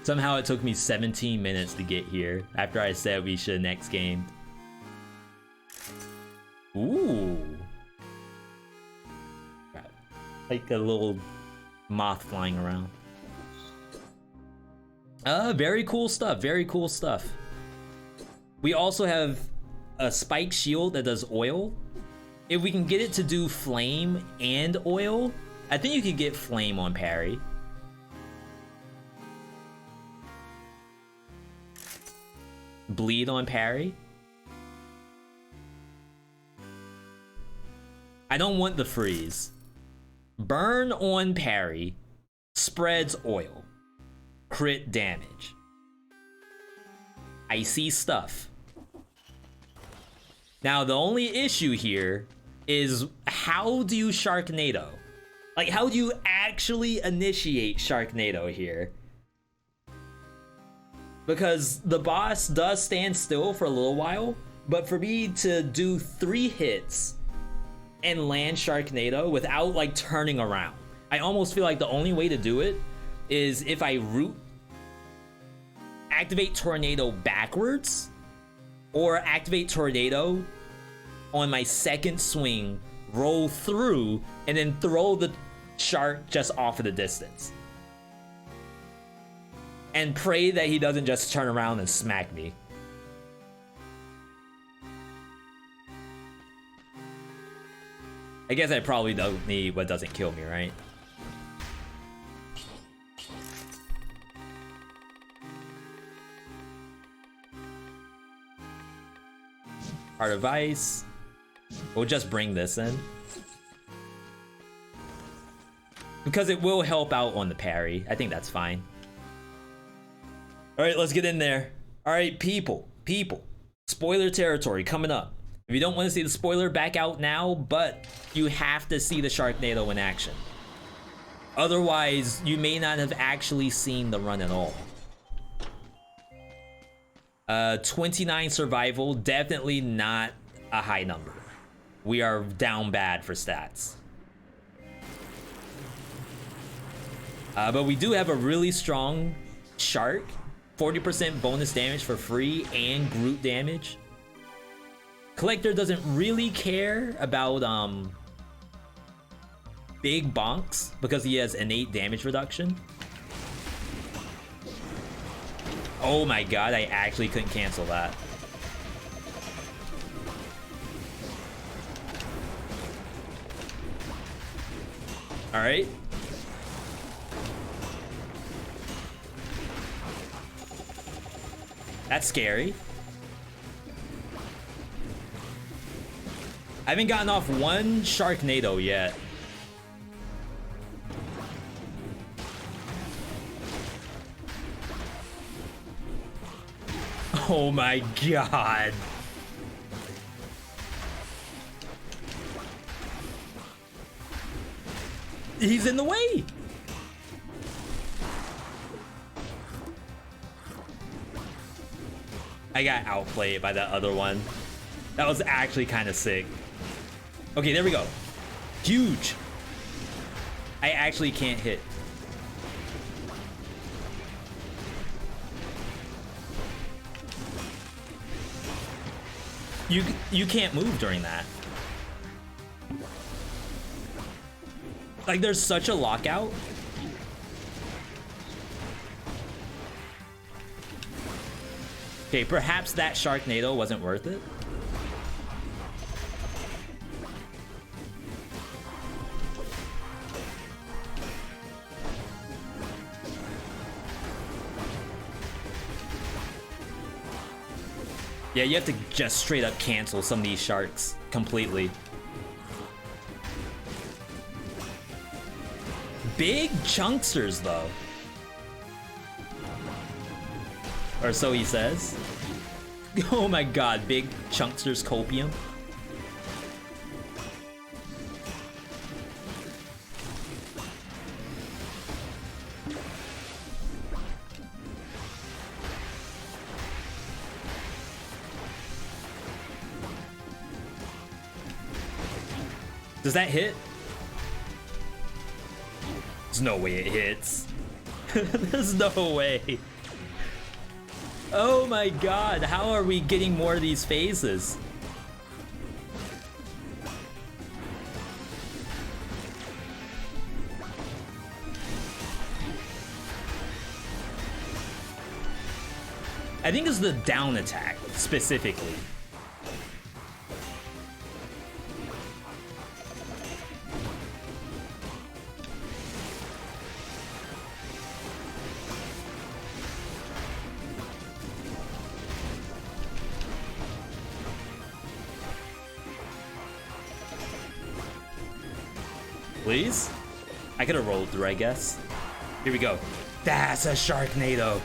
Somehow it took me 17 minutes to get here after I said we should next game. Ooh. Like a little moth flying around. Very cool stuff, very cool stuff. We also have a spike shield that does oil. If we can get it to do flame and oil, I think you could get flame on parry. Bleed on parry. I don't want the freeze. Burn on parry. Spreads oil. Crit damage. Icy stuff. Now the only issue here is how do you Sharknado? Like, how do you actually initiate Sharknado here? Because the boss does stand still for a little while, but for me to do 3 hits and land Sharknado without like turning around, I almost feel like the only way to do it is if I activate Tornado backwards, or activate Tornado on my second swing, roll through, and then throw the shark just off of the distance. And pray that he doesn't just turn around and smack me. I guess I probably don't need what doesn't kill me, right? Heart of Ice. We'll just bring this in. Because it will help out on the parry. I think that's fine. Alright, let's get in there. Alright, people. Spoiler territory coming up. If you don't want to see the spoiler, back out now, but you have to see the Sharknado in action. Otherwise, you may not have actually seen the run at all. 29 survival, definitely not a high number. We are down bad for stats. But we do have a really strong shark. 40% bonus damage for free and Groot damage. Collector doesn't really care about big bonks because he has innate damage reduction. Oh my god, I actually couldn't cancel that. Alright. That's scary. I haven't gotten off one Sharknado yet. Oh my god. He's in the way. I got outplayed by that other one. That was actually kind of sick. Okay, there we go. Huge. I actually can't hit. You can't move during that. Like, there's such a lockout. Okay, perhaps that Sharknado wasn't worth it. Yeah, you have to just straight up cancel some of these sharks completely. Big chunksters, though. Or so he says. Oh my god, big chunksters copium. Does that hit? There's no way it hits. There's no way. Oh my god, how are we getting more of these phases? I think it's the down attack specifically. Please? I could have rolled through, I guess. Here we go. That's a Sharknado.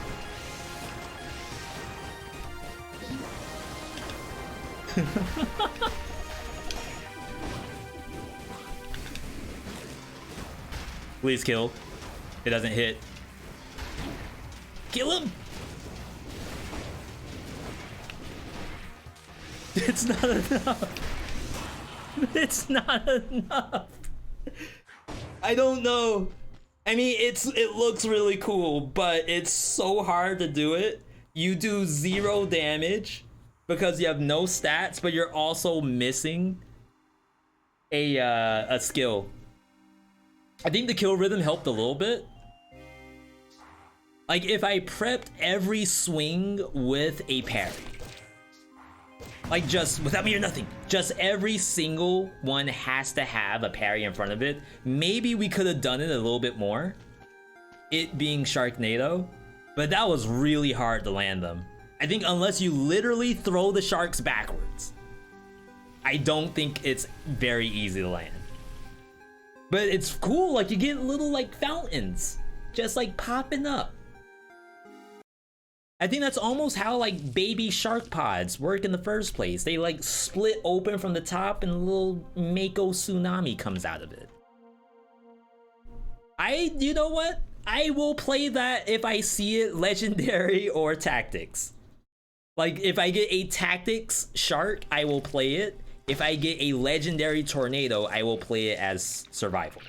Please kill. It doesn't hit. Kill him! It's not enough. It's not enough. I don't know. I mean, it looks really cool, but it's so hard to do it. You do 0 damage because you have no stats, but you're also missing a skill. I think the kill rhythm helped a little bit. Like if I prepped every swing with a parry, like just without me or nothing, just every single one has to have a parry in front of it. Maybe we could have done it a little bit more, it being Sharknado, but that was really hard to land them. I think unless you literally throw the sharks backwards, I don't think it's very easy to land. But it's cool, like you get little like fountains just like popping up. I think that's almost how like baby shark pods work in the first place. They like split open from the top and a little Mako tsunami comes out of it. You know what? I will play that if I see it legendary or tactics. Like if I get a tactics shark, I will play it. If I get a legendary tornado, I will play it as survival.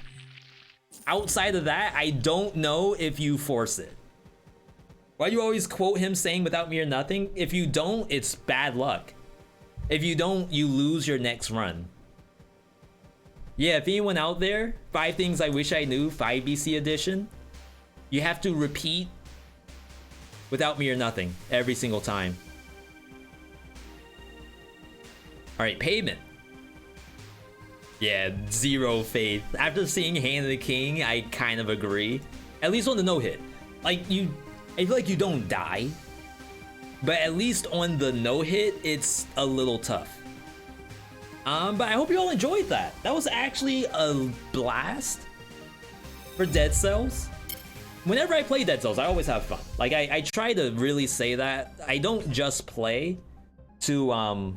Outside of that, I don't know if you force it. Why do you always quote him saying without me or nothing? If you don't, it's bad luck. If you don't, you lose your next run. Yeah, if anyone out there, 5 things I wish I knew, 5 BC edition, you have to repeat without me or nothing every single time. All right, payment. Yeah, 0 faith. After seeing Hand of the King, I kind of agree. At least on the no-hit. Like I feel like you don't die, but at least on the no-hit, it's a little tough. But I hope you all enjoyed that. That was actually a blast for Dead Cells. Whenever I play Dead Cells, I always have fun. Like I try to really say that. I don't just play to